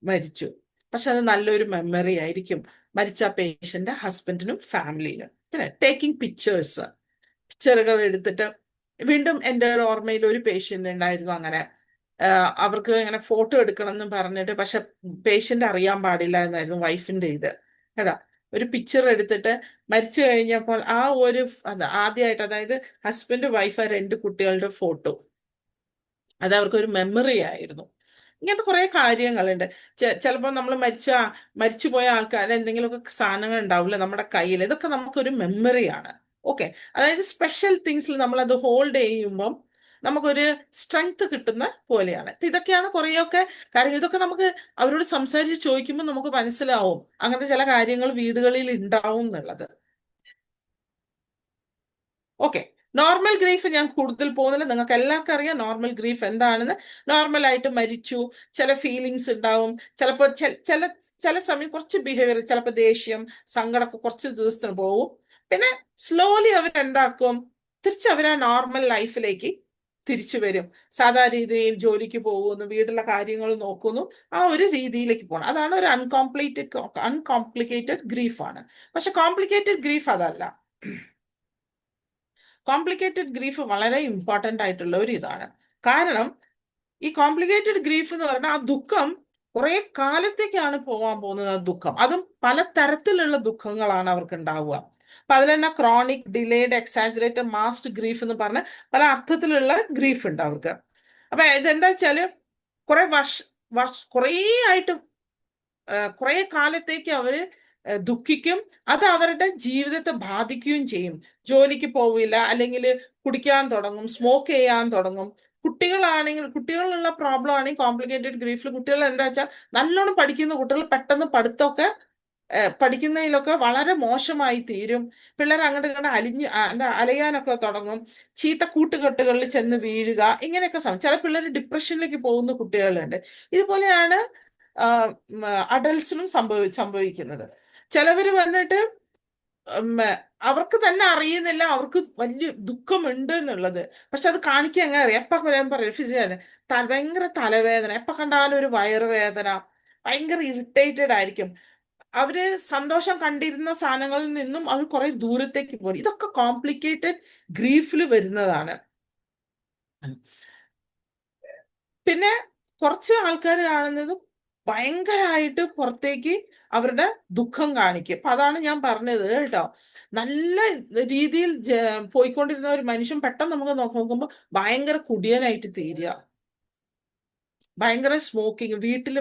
മരിച്ചു. പക്ഷെ അത് നല്ലൊരു മെമ്മറി ആയിരിക്കും മരിച്ച ആ പേഷ്യന്റ് ഹസ്ബൻഡിനും ഫാമിലിനും. പിന്നെ ടേക്കിംഗ് പിക്ചറുകൾ എടുത്തിട്ട് വീണ്ടും എൻ്റെ ഒരു ഓർമ്മയിൽ ഒരു പേഷ്യന്റ് ഉണ്ടായിരുന്നു അങ്ങനെ. അവർക്ക് ഇങ്ങനെ ഫോട്ടോ എടുക്കണം എന്ന് പറഞ്ഞിട്ട്, പക്ഷെ പേഷ്യന്റ് അറിയാൻ പാടില്ല എന്നായിരുന്നു വൈഫിന്റെ ഇത്. കേട്ടാ, ഒരു പിക്ചർ എടുത്തിട്ട് മരിച്ചു കഴിഞ്ഞപ്പോൾ ആ ഒരു അത് ആദ്യമായിട്ട്, അതായത് ഹസ്ബൻഡ് വൈഫ്, രണ്ട് കുട്ടികളുടെ ഫോട്ടോ, അത് അവർക്കൊരു മെമ്മറി ആയിരുന്നു. ഇങ്ങനത്തെ കുറെ കാര്യങ്ങളുണ്ട്. ചിലപ്പോൾ നമ്മൾ മരിച്ചുപോയ ആൾക്കാർ എന്തെങ്കിലുമൊക്കെ സാധനങ്ങൾ ഉണ്ടാവില്ല നമ്മുടെ കയ്യിൽ. ഇതൊക്കെ നമുക്കൊരു മെമ്മറിയാണ്. ഓക്കെ, അതായത് സ്പെഷ്യൽ തിങ്സിൽ നമ്മൾ അത് ഹോൾഡ് ചെയ്യുമ്പം നമുക്കൊരു സ്ട്രെങ്ത് കിട്ടുന്ന പോലെയാണ്. ഇപ്പൊ ഇതൊക്കെയാണ് കുറേയൊക്കെ കാര്യങ്ങൾ. ഇതൊക്കെ നമുക്ക് അവരോട് സംസാരിച്ച് ചോദിക്കുമ്പോൾ നമുക്ക് മനസ്സിലാവും അങ്ങനത്തെ ചില കാര്യങ്ങൾ വീടുകളിൽ ഉണ്ടാവും എന്നുള്ളത്. ഓക്കെ, നോർമൽ ഗ്രീഫ് ഞാൻ കൂടുതൽ പോകുന്നില്ല. നിങ്ങൾക്ക് എല്ലാവർക്കും അറിയാം നോർമൽ ഗ്രീഫ് എന്താണെന്ന്. നോർമൽ ആയിട്ട് മരിച്ചു, ചില ഫീലിങ്സ് ഉണ്ടാവും. ചിലപ്പോൾ ചില ചില സമയം കുറച്ച് ബിഹേവിയർ, ചിലപ്പോൾ ദേഷ്യം, സങ്കടമൊക്കെ കുറച്ച് ദിവസത്തിന് പോവും. പിന്നെ സ്ലോലി അവരെന്താക്കും, തിരിച്ച് ആ നോർമൽ ലൈഫിലേക്ക് തിരിച്ചു വരും. സാധാ രീതിയിൽ ജോലിക്ക് പോകുന്നു, വീട്ടിലെ കാര്യങ്ങൾ നോക്കുന്നു, ആ ഒരു രീതിയിലേക്ക് പോകണം. അതാണ് ഒരു അൺകോംപ്ലിക്കേറ്റഡ് ഗ്രീഫാണ്. പക്ഷെ കോംപ്ലിക്കേറ്റഡ് ഗ്രീഫ് അതല്ല. കോംപ്ലിക്കേറ്റഡ് ഗ്രീഫ് വളരെ ഇമ്പോർട്ടൻ്റ് ആയിട്ടുള്ള ഒരു ഇതാണ്. കാരണം ഈ കോംപ്ലിക്കേറ്റഡ് ഗ്രീഫ് എന്ന് പറഞ്ഞാൽ ആ ദുഃഖം കുറെ കാലത്തേക്കാണ് പോകാൻ പോകുന്നത്. ആ ദുഃഖം, അതും പല തരത്തിലുള്ള ദുഃഖങ്ങളാണ് അവർക്ക് ഉണ്ടാവുക. അപ്പൊ അതിൽ തന്നെ chronic, delayed, exaggerated, masked grief എന്ന് പറഞ്ഞ പല അർത്ഥത്തിലുള്ള ഗ്രീഫ് ഉണ്ട് അവർക്ക്. അപ്പൊ ഇതെന്താ വെച്ചാല് കുറെ കുറേ ആയിട്ട് കുറെ കാലത്തേക്ക് അവര് ദുഃഖിക്കും. അത് അവരുടെ ജീവിതത്തെ ബാധിക്കുകയും ചെയ്യും. ജോലിക്ക് പോവില്ല, അല്ലെങ്കിൽ കുടിക്കാൻ തുടങ്ങും, സ്മോക്ക് ചെയ്യാൻ തുടങ്ങും. കുട്ടികളാണെങ്കിൽ, കുട്ടികളുള്ള പ്രോബ്ലം ആണെങ്കിൽ കോംപ്ലിക്കേറ്റഡ് ഗ്രീഫിൽ കുട്ടികൾ എന്താ വെച്ചാൽ നല്ലോണം പഠിക്കുന്ന കുട്ടികൾ പെട്ടെന്ന് പഠിക്കുന്നതിലൊക്കെ വളരെ മോശമായി തീരും. പിള്ളേർ അങ്ങോട്ട് ഇങ്ങോട്ട് എന്താ അലയാനൊക്കെ തുടങ്ങും. ചീത്ത കൂട്ടുകെട്ടുകളിൽ ചെന്ന് വീഴുക, ഇങ്ങനെയൊക്കെ ചില പിള്ളേർ ഡിപ്രഷനിലേക്ക് പോകുന്ന കുട്ടികളുണ്ട്. ഇതുപോലെയാണ് അഡൽസിനും സംഭവിക്കുന്നത്. ചിലവര് വന്നിട്ട് അവർക്ക് തന്നെ അറിയുന്നില്ല അവർക്ക് വലിയ ദുഃഖമുണ്ട് എന്നുള്ളത്. പക്ഷെ അത് കാണിക്കാൻ എങ്ങനെ അറിയാം? എപ്പ ഞാൻ പറയും ഫിസിയാണ്, ഭയങ്കര തലവേദന, എപ്പ കണ്ടാലും ഒരു വയറുവേദന, ഭയങ്കര ഇറിറ്റേറ്റഡ് ആയിരിക്കും. അവര് സന്തോഷം കണ്ടിരുന്ന സാധനങ്ങളിൽ നിന്നും അവർ കുറെ ദൂരത്തേക്ക് പോകും. ഇതൊക്കെ കോംപ്ലിക്കേറ്റഡ് ഗ്രീഫിൽ വരുന്നതാണ്. പിന്നെ കുറച്ച് ആൾക്കാർ കാണുന്നത് ഭയങ്കരമായിട്ട് പുറത്തേക്ക് അവരുടെ ദുഃഖം കാണിക്കും. അപ്പൊ അതാണ് ഞാൻ പറഞ്ഞത് കേട്ടോ. നല്ല രീതിയിൽ പോയിക്കൊണ്ടിരുന്ന ഒരു മനുഷ്യൻ പെട്ടെന്ന് നമുക്ക് നോക്കുമ്പോൾ ഭയങ്കര കുടിയനായിട്ട് തീരുക, ഭയങ്കര സ്മോക്കിങ്, വീട്ടിൽ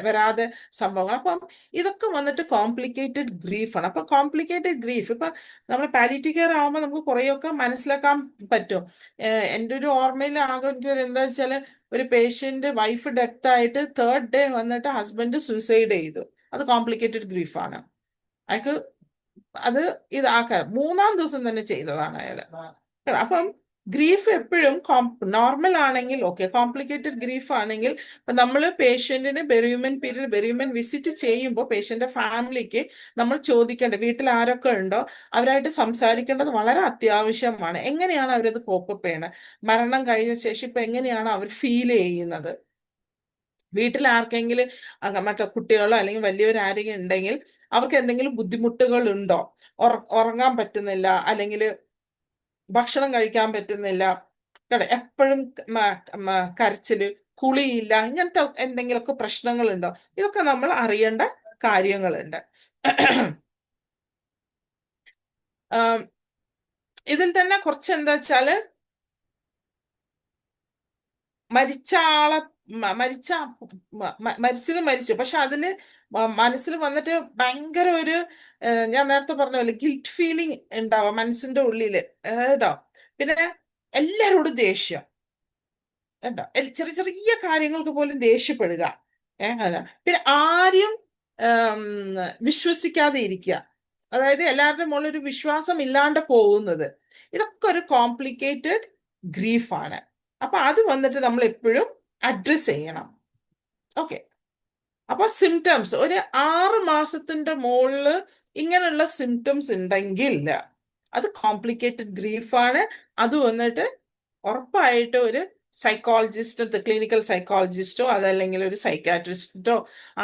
വരാതെ സംഭവങ്ങൾ. അപ്പം ഇതൊക്കെ വന്നിട്ട് കോംപ്ലിക്കേറ്റഡ് ഗ്രീഫാണ്. അപ്പൊ കോംപ്ലിക്കേറ്റഡ് ഗ്രീഫ് ഇപ്പൊ നമ്മൾ പാലിയേറ്റീവ് കെയർ ആകുമ്പോൾ നമുക്ക് കുറേയൊക്കെ മനസ്സിലാക്കാൻ പറ്റും. എൻ്റെ ഒരു ഓർമ്മയിൽ ആകെ എനിക്ക് എന്താ വെച്ചാല്, ഒരു പേഷ്യന്റ് വൈഫ് ഡെത്ത് ആയിട്ട് 3rd ഡേ വന്നിട്ട് ഹസ്ബൻഡ് സൂസൈഡ് ചെയ്തു. അത് കോംപ്ലിക്കേറ്റഡ് ഗ്രീഫാണ്. അയാൾക്ക് അത് ഇതാക്കാൻ 3-ാം ദിവസം തന്നെ ചെയ്തതാണ് അയാള്. അപ്പം ഗ്രീഫ് എപ്പോഴും നോർമൽ ആണെങ്കിൽ ഓക്കെ, കോംപ്ലിക്കേറ്റഡ് ഗ്രീഫ് ആണെങ്കിൽ ഇപ്പൊ നമ്മൾ പേഷ്യന്റിന് ബെറിയുമെന്റ് വിസിറ്റ് ചെയ്യുമ്പോൾ പേഷ്യന്റെ ഫാമിലിക്ക് നമ്മൾ ചോദിക്കേണ്ടത്, വീട്ടിൽ ആരൊക്കെ ഉണ്ടോ അവരായിട്ട് സംസാരിക്കേണ്ടത് വളരെ അത്യാവശ്യമാണ്. എങ്ങനെയാണ് അവരത് കോപ്പപ്പ് ചെയ്യണത്, മരണം കഴിഞ്ഞ ശേഷം ഇപ്പൊ എങ്ങനെയാണ് അവർ ഫീൽ ചെയ്യുന്നത്. വീട്ടിൽ ആർക്കെങ്കിലും മറ്റേ കുട്ടികളോ അല്ലെങ്കിൽ വലിയവർ ആരെങ്കിലും ഉണ്ടെങ്കിൽ അവർക്ക് എന്തെങ്കിലും ബുദ്ധിമുട്ടുകൾ ഉണ്ടോ, ഉറങ്ങാൻ പറ്റുന്നില്ല, അല്ലെങ്കിൽ ഭക്ഷണം കഴിക്കാൻ പറ്റുന്നില്ല, എപ്പോഴും കരച്ചില്, കുളിയില്ല, ഇങ്ങനത്തെ എന്തെങ്കിലുമൊക്കെ പ്രശ്നങ്ങളുണ്ടോ, ഇതൊക്കെ നമ്മൾ അറിയേണ്ട കാര്യങ്ങളുണ്ട്. ഇതിൽ തന്നെ കുറച്ച് എന്താ വെച്ചാല് മരിച്ച ആളെ മരിച്ച മരിച്ചത് മരിച്ചു, പക്ഷെ അതിന് മനസ്സിൽ വന്നിട്ട് ഭയങ്കര ഒരു ഞാൻ നേരത്തെ പറഞ്ഞ പോലെ ഗിൽറ്റ് ഫീലിംഗ് ഉണ്ടാവാം മനസ്സിന്റെ ഉള്ളില് കേട്ടോ. പിന്നെ എല്ലാരോടും ദേഷ്യം കേട്ടോ, ചെറിയ ചെറിയ കാര്യങ്ങൾക്ക് പോലും ദേഷ്യപ്പെടുക. അല്ല പിന്നെ ആരും ഉം, വിശ്വസിക്കാതെ ഇരിക്കുക, അതായത് എല്ലാവരുടെ മുകളിൽ ഒരു വിശ്വാസം ഇല്ലാണ്ട് പോകുന്നത്. ഇതൊക്കെ ഒരു കോംപ്ലിക്കേറ്റഡ് ഗ്രീഫാണ്. അപ്പൊ അത് വന്നിട്ട് നമ്മൾ എപ്പോഴും അഡ്രസ് ചെയ്യണം. ഓക്കെ. അപ്പൊ സിംറ്റംസ് ഒരു 6 മാസത്തിന്റെ മുകളില് ഇങ്ങനെയുള്ള സിംറ്റംസ് ഉണ്ടെങ്കിൽ അത് കോംപ്ലിക്കേറ്റഡ് ഗ്രീഫാണ്. അത് വന്നിട്ട് ഉറപ്പായിട്ട് ഒരു സൈക്കോളജിസ്റ്റോ, ക്ലിനിക്കൽ സൈക്കോളജിസ്റ്റോ അതല്ലെങ്കിൽ ഒരു സൈക്കാട്രിസ്റ്റോ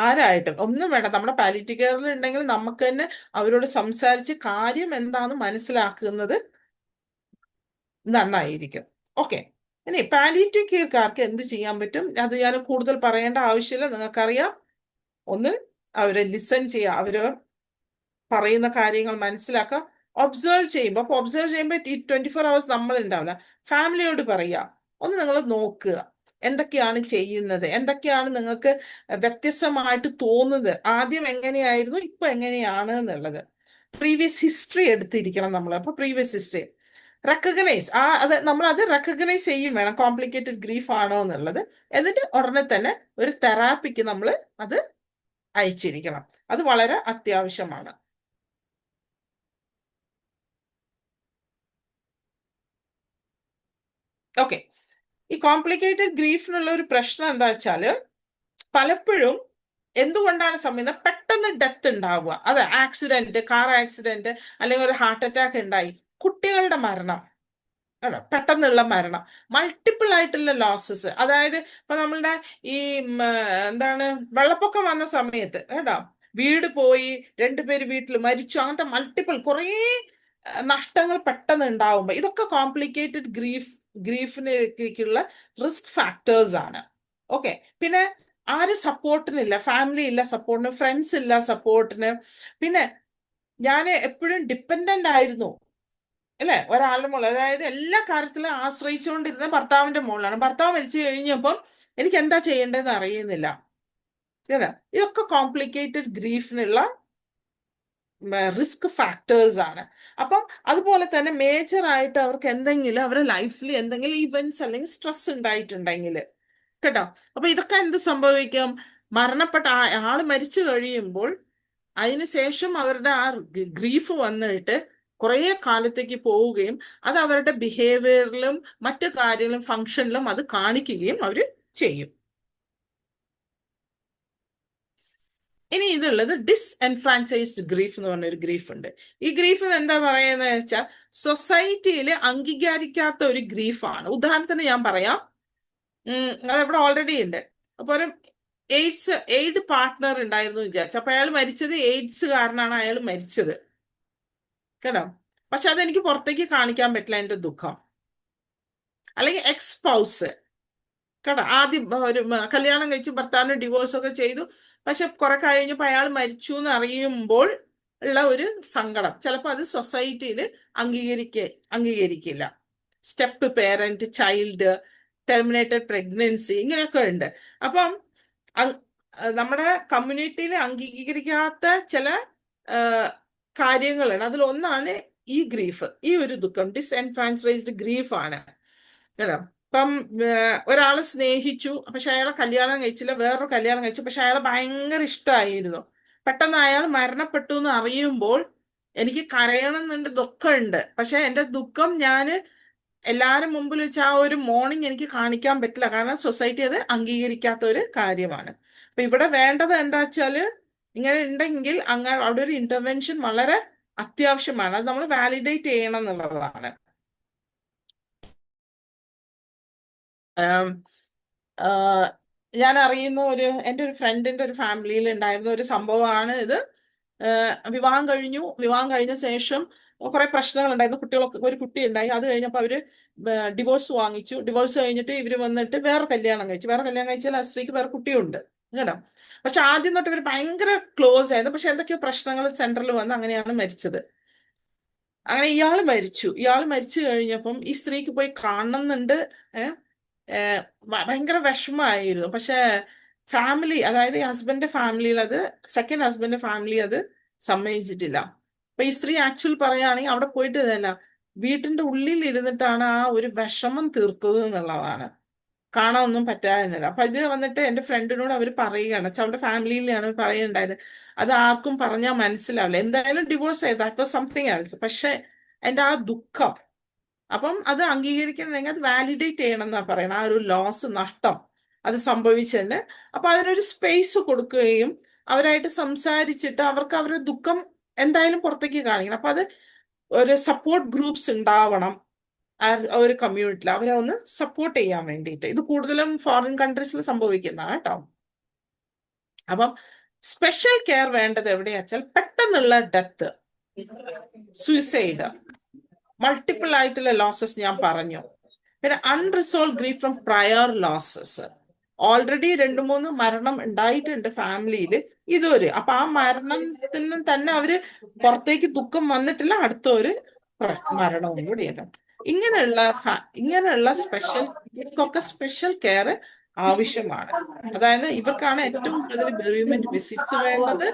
ആരായിട്ടും ഒന്നും വേണ്ട. നമ്മുടെ പാലിയേറ്റീവ് കെയറിൽ ഉണ്ടെങ്കിൽ നമുക്ക് തന്നെ അവരോട് സംസാരിച്ച് കാര്യം എന്താണെന്ന് മനസ്സിലാക്കുന്നത് നന്നായിരിക്കും. ഓക്കെ. ഇനി പാലിയേറ്റീവ് കെയർക്കാർക്ക് എന്ത് ചെയ്യാൻ പറ്റും, അത് ഞാൻ കൂടുതൽ പറയേണ്ട ആവശ്യമില്ല, നിങ്ങൾക്കറിയാം. ഒന്ന്, അവരെ ലിസൺ ചെയ്യുക, അവര് പറയുന്ന കാര്യങ്ങൾ മനസ്സിലാക്കുക. ഒബ്സർവ് ചെയ്യുമ്പോൾ, അപ്പൊ ഒബ്സർവ് ചെയ്യുമ്പോൾ ഈ 24 hours നമ്മൾ ഉണ്ടാവില്ല. ഫാമിലിയോട് പറയുക, ഒന്ന് നിങ്ങൾ നോക്കുക എന്തൊക്കെയാണ് ചെയ്യുന്നത്, എന്തൊക്കെയാണ് നിങ്ങൾക്ക് വ്യത്യസ്തമായിട്ട് തോന്നുന്നത്, ആദ്യം എങ്ങനെയായിരുന്നു ഇപ്പൊ എങ്ങനെയാണ് എന്നുള്ളത്. പ്രീവിയസ് ഹിസ്റ്ററി എടുത്തിരിക്കണം നമ്മൾ. അപ്പൊ പ്രീവിയസ് ഹിസ്റ്ററി റെക്കഗ്നൈസ്, അത് നമ്മൾ അത് റെക്കഗ്നൈസ് ചെയ്യും വേണം, കോംപ്ലിക്കേറ്റഡ് ഗ്രീഫ് ആണോ എന്നുള്ളത്. എന്നിട്ട് ഉടനെ തന്നെ ഒരു തെറാപ്പിക്ക് നമ്മൾ അത് അയച്ചിരിക്കണം. അത് വളരെ അത്യാവശ്യമാണ്. ഓക്കെ. ഈ കോംപ്ലിക്കേറ്റഡ് ഗ്രീഫിനുള്ള ഒരു പ്രശ്നം എന്താ വെച്ചാല്, പലപ്പോഴും എന്തുകൊണ്ടാണ് സംഭവിക്കുന്നത്, പെട്ടെന്ന് ഡെത്ത് ഉണ്ടാവുക, അത് ആക്സിഡന്റ്, കാർ ആക്സിഡന്റ് അല്ലെങ്കിൽ ഒരു ഹാർട്ട് അറ്റാക്ക് ഉണ്ടായി, കുട്ടികളുടെ മരണം, ആണോ, പെട്ടെന്നുള്ള മരണം, മൾട്ടിപ്പിൾ ആയിട്ടുള്ള ലോസസ്. അതായത് ഇപ്പൊ നമ്മളുടെ ഈ എന്താണ് വെള്ളപ്പൊക്കം വന്ന സമയത്ത് കേട്ടോ, വീട് പോയി, രണ്ടുപേര് വീട്ടിൽ മരിച്ചു, അങ്ങനത്തെ മൾട്ടിപ്പിൾ കുറേ നഷ്ടങ്ങൾ പെട്ടെന്ന് ഉണ്ടാവുമ്പോൾ ഇതൊക്കെ കോംപ്ലിക്കേറ്റഡ് ഗ്രീഫിനേക്കുള്ള റിസ്ക് ഫാക്ടേഴ്സ് ആണ്. ഓക്കെ. പിന്നെ ആര് സപ്പോർട്ടിനില്ല, ഫാമിലി ഇല്ല സപ്പോർട്ടിന്, ഫ്രണ്ട്സ് ഇല്ല സപ്പോർട്ടിന്. പിന്നെ ഞാൻ എപ്പോഴും ഡിപ്പെൻഡന്റ് ആയിരുന്നു അല്ലെ ഒരാളുടെ മുകളിൽ, അതായത് എല്ലാ കാര്യത്തിലും ആശ്രയിച്ചുകൊണ്ടിരുന്ന ഭർത്താവിന്റെ മുകളിലാണ്. ഭർത്താവ് മരിച്ചു കഴിഞ്ഞപ്പം എനിക്ക് എന്താ ചെയ്യേണ്ടതെന്ന് അറിയുന്നില്ല. ഇതൊക്കെ കോംപ്ലിക്കേറ്റഡ് ഗ്രീഫിനുള്ള റിസ്ക് ഫാക്ടേഴ്സ് ആണ്. അപ്പം അതുപോലെ തന്നെ മേജർ ആയിട്ട് അവർക്ക് എന്തെങ്കിലും അവരുടെ ലൈഫിൽ എന്തെങ്കിലും ഇവന്റ്സ് അല്ലെങ്കിൽ സ്ട്രെസ് ഉണ്ടായിട്ടുണ്ടെങ്കിൽ കേട്ടോ, അപ്പൊ ഇതൊക്കെ എന്ത് സംഭവിക്കും, മരണപ്പെട്ട ആള് മരിച്ചു കഴിയുമ്പോൾ അതിനുശേഷം അവരുടെ ആ ഗ്രീഫ് വന്നിട്ട് കുറേ കാലത്തേക്ക് പോവുകയും അത് അവരുടെ ബിഹേവിയറിലും മറ്റു കാര്യങ്ങളിലും ഫങ്ഷനിലും അത് കാണിക്കുകയും അവർ ചെയ്യും. ഇനി ഇതുള്ളത് ഡിസ്എൻഫ്രാഞ്ചൈസ്ഡ് ഗ്രീഫ് എന്ന് പറഞ്ഞ ഒരു ഗ്രീഫ് ഉണ്ട്. ഈ ഗ്രീഫ് എന്താ പറയുന്നത് വെച്ചാൽ സൊസൈറ്റിയിൽ അംഗീകരിക്കാത്ത ഒരു ഗ്രീഫാണ്. ഉദാഹരണത്തിന് ഞാൻ പറയാം, അതിവിടെ ഓൾറെഡി ഉണ്ട്. അപ്പൊ ഒരു എയ്ഡ് പാർട്ട്ണർ ഉണ്ടായിരുന്നു വിചാരിച്ചു, അപ്പൊ അയാൾ മരിച്ചത് എയ്ഡ്സ് കാരണമാണ് അയാൾ മരിച്ചത് കേട്ടോ. പക്ഷെ അതെനിക്ക് പുറത്തേക്ക് കാണിക്കാൻ പറ്റില്ല എന്റെ ദുഃഖം. അല്ലെങ്കിൽ എക്സ് സ്പൗസ് കേട്ടോ, ആദ്യം ഒരു കല്യാണം കഴിച്ചു, ഭർത്താവിന് ഡിവോഴ്സ് ഒക്കെ ചെയ്തു, പക്ഷെ കുറെ കഴിഞ്ഞപ്പോൾ അയാൾ മരിച്ചു എന്ന് അറിയുമ്പോൾ ഉള്ള ഒരു സങ്കടം ചിലപ്പോൾ അത് സൊസൈറ്റിയിൽ അംഗീകരിക്കില്ല. Step parent, child, terminated pregnancy, ഇങ്ങനെയൊക്കെ ഉണ്ട്. അപ്പം നമ്മുടെ കമ്മ്യൂണിറ്റിയിൽ അംഗീകരിക്കാത്ത ചില കാര്യങ്ങളാണ്. അതിലൊന്നാണ് ഈ ഗ്രീഫ്, ഈ ഒരു ദുഃഖം, ഡിസ്എൻഫ്രാഞ്ചൈസ്ഡ് ഗ്രീഫാണ് കേട്ടോ. ഇപ്പം ഒരാളെ സ്നേഹിച്ചു, പക്ഷെ അയാളെ കല്യാണം കഴിച്ചില്ല, വേറൊരു കല്യാണം കഴിച്ചു, പക്ഷെ അയാളെ ഭയങ്കര ഇഷ്ടമായിരുന്നു. പെട്ടെന്ന് അയാൾ മരണപ്പെട്ടു എന്ന് അറിയുമ്പോൾ എനിക്ക് കരയണം എന്നുണ്ട്, ദുഃഖമുണ്ട്. പക്ഷെ എൻ്റെ ദുഃഖം ഞാൻ എല്ലാവരും മുമ്പിൽ വെച്ച് ആ ഒരു മോർണിംഗ് എനിക്ക് കാണിക്കാൻ പറ്റില്ല, കാരണം സൊസൈറ്റി അത് അംഗീകരിക്കാത്ത ഒരു കാര്യമാണ്. അപ്പൊ ഇവിടെ വേണ്ടത് എന്താ വെച്ചാല്, ഇങ്ങനെ ഉണ്ടെങ്കിൽ അവിടെ ഒരു ഇന്റർവെൻഷൻ വളരെ അത്യാവശ്യമാണ്. അത് നമ്മൾ വാലിഡേറ്റ് ചെയ്യണം എന്നുള്ളതാണ്. ഞാൻ അറിയുന്ന എൻ്റെ ഒരു ഫ്രണ്ടിന്റെ ഒരു ഫാമിലിയിൽ ഉണ്ടായിരുന്ന ഒരു സംഭവമാണ് ഇത്. വിവാഹം കഴിഞ്ഞ ശേഷം കുറെ പ്രശ്നങ്ങൾ ഉണ്ടായിരുന്നു, കുട്ടികളൊക്കെ, ഒരു കുട്ടി ഉണ്ടായി. അത് കഴിഞ്ഞപ്പോൾ അവര് ഡിവോഴ്സ് വാങ്ങിച്ചു. ഡിവോഴ്സ് കഴിഞ്ഞിട്ട് ഇവര് വന്നിട്ട് വേറെ കല്യാണം കഴിച്ചാൽ ആ സ്ത്രീക്ക് വേറെ കുട്ടിയുണ്ട് കേട്ടോ. പക്ഷെ ആദ്യം തൊട്ട് ഇവർ ഭയങ്കര ക്ലോസ് ആയിരുന്നു. പക്ഷെ എന്തൊക്കെയോ പ്രശ്നങ്ങൾ സെന്ററിൽ വന്ന് അങ്ങനെയാണ് മരിച്ചത്. അങ്ങനെ ഇയാൾ മരിച്ചു കഴിഞ്ഞപ്പം ഈ സ്ത്രീക്ക് പോയി കാണണമെന്നുണ്ട്. ഭയങ്കര വിഷമമായിരുന്നു. പക്ഷെ ഫാമിലി, അതായത് ഈ ഹസ്ബൻഡിന്റെ ഫാമിലിയിൽ അത്, സെക്കൻഡ് ഹസ്ബൻഡിന്റെ ഫാമിലി അത് സമ്മതിച്ചിട്ടില്ല. അപ്പൊ ഈ സ്ത്രീ ആക്ച്വൽ പറയുകയാണെങ്കിൽ അവിടെ പോയിട്ട് ഇതല്ല, വീട്ടിന്റെ ഉള്ളിൽ ഇരുന്നിട്ടാണ് ആ ഒരു വിഷമം തീർത്തത് എന്നുള്ളതാണ്. കാണാനൊന്നും പറ്റായിരുന്നില്ല. അപ്പൊ ഇത് വന്നിട്ട് എന്റെ ഫ്രണ്ടിനോട് അവർ പറയുകയാണ്, വെച്ചാൽ അവരുടെ ഫാമിലിയിലാണ് പറയുന്നുണ്ടായത്, അത് ആർക്കും പറഞ്ഞാൽ മനസ്സിലാവില്ല, എന്തായാലും ഡിവോഴ്സ് ചെയ്ത് ദാറ്റ് വാസ് സംതിങ് എൽസ്. പക്ഷെ എന്റെ ആ ദുഃഖം, അപ്പം അത് അംഗീകരിക്കണമെങ്കിൽ അത് വാലിഡേറ്റ് ചെയ്യണം എന്നാ പറയണം, ആ ഒരു ലോസ്, നഷ്ടം അത് സംഭവിച്ചതിന്. അപ്പൊ അതിനൊരു സ്പേസ് കൊടുക്കുകയും അവരായിട്ട് സംസാരിച്ചിട്ട് അവർക്ക് അവരുടെ ദുഃഖം എന്തായാലും പുറത്തേക്ക് കാണിക്കണം. അപ്പൊ അത് ഒരു സപ്പോർട്ട് ഗ്രൂപ്പ്സ് ഉണ്ടാവണം ആ ഒരു കമ്മ്യൂണിറ്റിയിൽ, അവരെ ഒന്ന് സപ്പോർട്ട് ചെയ്യാൻ വേണ്ടിയിട്ട്. ഇത് കൂടുതലും ഫോറിൻ കൺട്രീസിൽ സംഭവിക്കുന്ന കേട്ടോ. അപ്പം സ്പെഷ്യൽ കെയർ വേണ്ടത് എവിടെയാ വെച്ചാൽ പെട്ടെന്നുള്ള ഡെത്ത്, സൂയിസൈഡ്, മൾട്ടിപ്പിൾ ആയിട്ടുള്ള ലോസസ് ഞാൻ പറഞ്ഞു. പിന്നെ unresolve grief from prior losses. Already 2-3 മരണം ഉണ്ടായിട്ടുണ്ട് ഫാമിലിയിൽ, ഇതൊരു, അപ്പൊ ആ മരണത്തിന് തന്നെ അവര് പുറത്തേക്ക് ദുഃഖം വന്നിട്ടില്ല, അടുത്ത ഒരു മരണവും കൂടിയാണ്. ഇങ്ങനെയുള്ള ഇവർക്കൊക്കെ സ്പെഷ്യൽ കെയർ ആവശ്യമാണ്. അതായത് ഇവർക്കാണ് ഏറ്റവും കൂടുതൽ ബെറിയുമെന്റ് വിസിറ്റ്സ് വേണ്ടത്.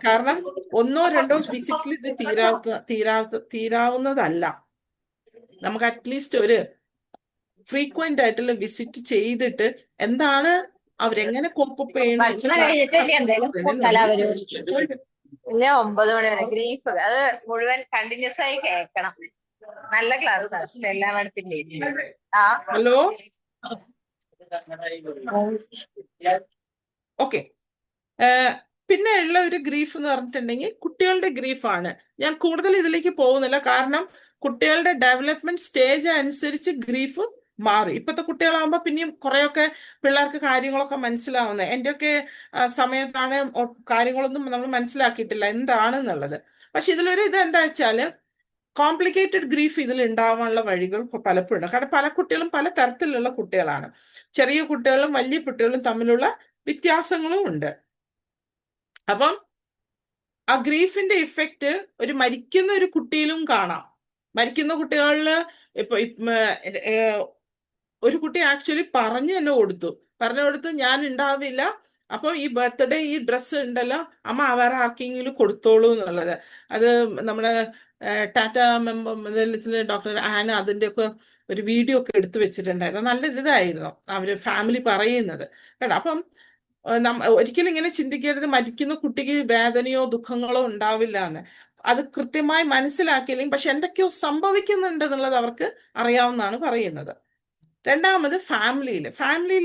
കാരണം 1-2 വിസിറ്റിൽ ഇത് തീരാവുന്നതല്ല. നമുക്ക് അറ്റ്ലീസ്റ്റ് ഒരു ഫ്രീക്വന്റ് ആയിട്ടുള്ള വിസിറ്റ് ചെയ്തിട്ട് എന്താണ് അവരെങ്ങനെ കോപ്പപ്പ് ഭക്ഷണം കഴിഞ്ഞിട്ടൊക്കെ എന്തേലും കലാപരിപാടി പിന്നെ 9 മണി വരെ ഗ്രീഫ് അത് മുഴുവൻ കണ്ടിന്യൂസ് ആയി കേൾക്കണം. നല്ല ക്ലാസ്സാണ് സ്റ്റെല്ല മാഡത്തിന്റെ. ആ ഹലോ, ഓക്കെ. പിന്നെ ഉള്ള ഒരു ഗ്രീഫ് എന്ന് പറഞ്ഞിട്ടുണ്ടെങ്കിൽ കുട്ടികളുടെ ഗ്രീഫാണ്. ഞാൻ കൂടുതൽ ഇതിലേക്ക് പോകുന്നില്ല, കാരണം കുട്ടികളുടെ ഡെവലപ്മെന്റ് സ്റ്റേജ് അനുസരിച്ച് ഗ്രീഫ് മാറി. ഇപ്പോഴത്തെ കുട്ടികളാകുമ്പോൾ പിന്നെയും കുറേയൊക്കെ പിള്ളേർക്ക് കാര്യങ്ങളൊക്കെ മനസ്സിലാവുന്നത്. എൻ്റെയൊക്കെ സമയത്താണ് കാര്യങ്ങളൊന്നും നമ്മൾ മനസ്സിലാക്കിയിട്ടില്ല എന്താണെന്നുള്ളത്. പക്ഷെ ഇതിലൊരു ഇത് എന്താ വെച്ചാൽ, കോംപ്ലിക്കേറ്റഡ് ഗ്രീഫ് ഇതിൽ ഉണ്ടാവാനുള്ള വഴികൾ പലപ്പോഴും ഉണ്ട്. കാരണം പല കുട്ടികളും പല തരത്തിലുള്ള കുട്ടികളാണ്. ചെറിയ കുട്ടികളും വലിയ കുട്ടികളും തമ്മിലുള്ള വ്യത്യാസങ്ങളും ഉണ്ട്. അപ്പം ആ ഗ്രീഫിന്റെ ഇഫക്റ്റ് ഒരു മരിക്കുന്ന ഒരു കുട്ടിയിലും കാണാം. മരിക്കുന്ന കുട്ടികളിൽ ഇപ്പൊ ഒരു കുട്ടി ആക്ച്വലി പറഞ്ഞു കൊടുത്തു ഞാൻ ഉണ്ടാവില്ല, അപ്പൊ ഈ ബർത്ത്ഡേ ഈ ഡ്രസ്സ് ഉണ്ടല്ലോ അമ്മ വേറെ ആർക്കെങ്കിലും കൊടുത്തോളൂ എന്നുള്ളത്. അത് നമ്മുടെ ടാറ്റ ഡോക്ടർ ആന അതിൻ്റെയൊക്കെ ഒരു വീഡിയോ ഒക്കെ എടുത്തു വെച്ചിട്ടുണ്ടായിരുന്നു. നല്ലൊരിതായിരുന്നു അവര് ഫാമിലി പറയുന്നത് കേട്ടോ. അപ്പം ഒരിക്കലും ഇങ്ങനെ ചിന്തിക്കരുത് മരിക്കുന്ന കുട്ടിക്ക് വേദനയോ ദുഃഖങ്ങളോ ഉണ്ടാവില്ല എന്ന്. അത് കൃത്യമായി മനസ്സിലാക്കിയില്ലെങ്കിൽ പക്ഷെ എന്തൊക്കെയോ സംഭവിക്കുന്നുണ്ട് എന്നുള്ളത് അവർക്ക് അറിയാവുന്നതാണ് പറയുന്നത്. രണ്ടാമത് ഫാമിലിയിൽ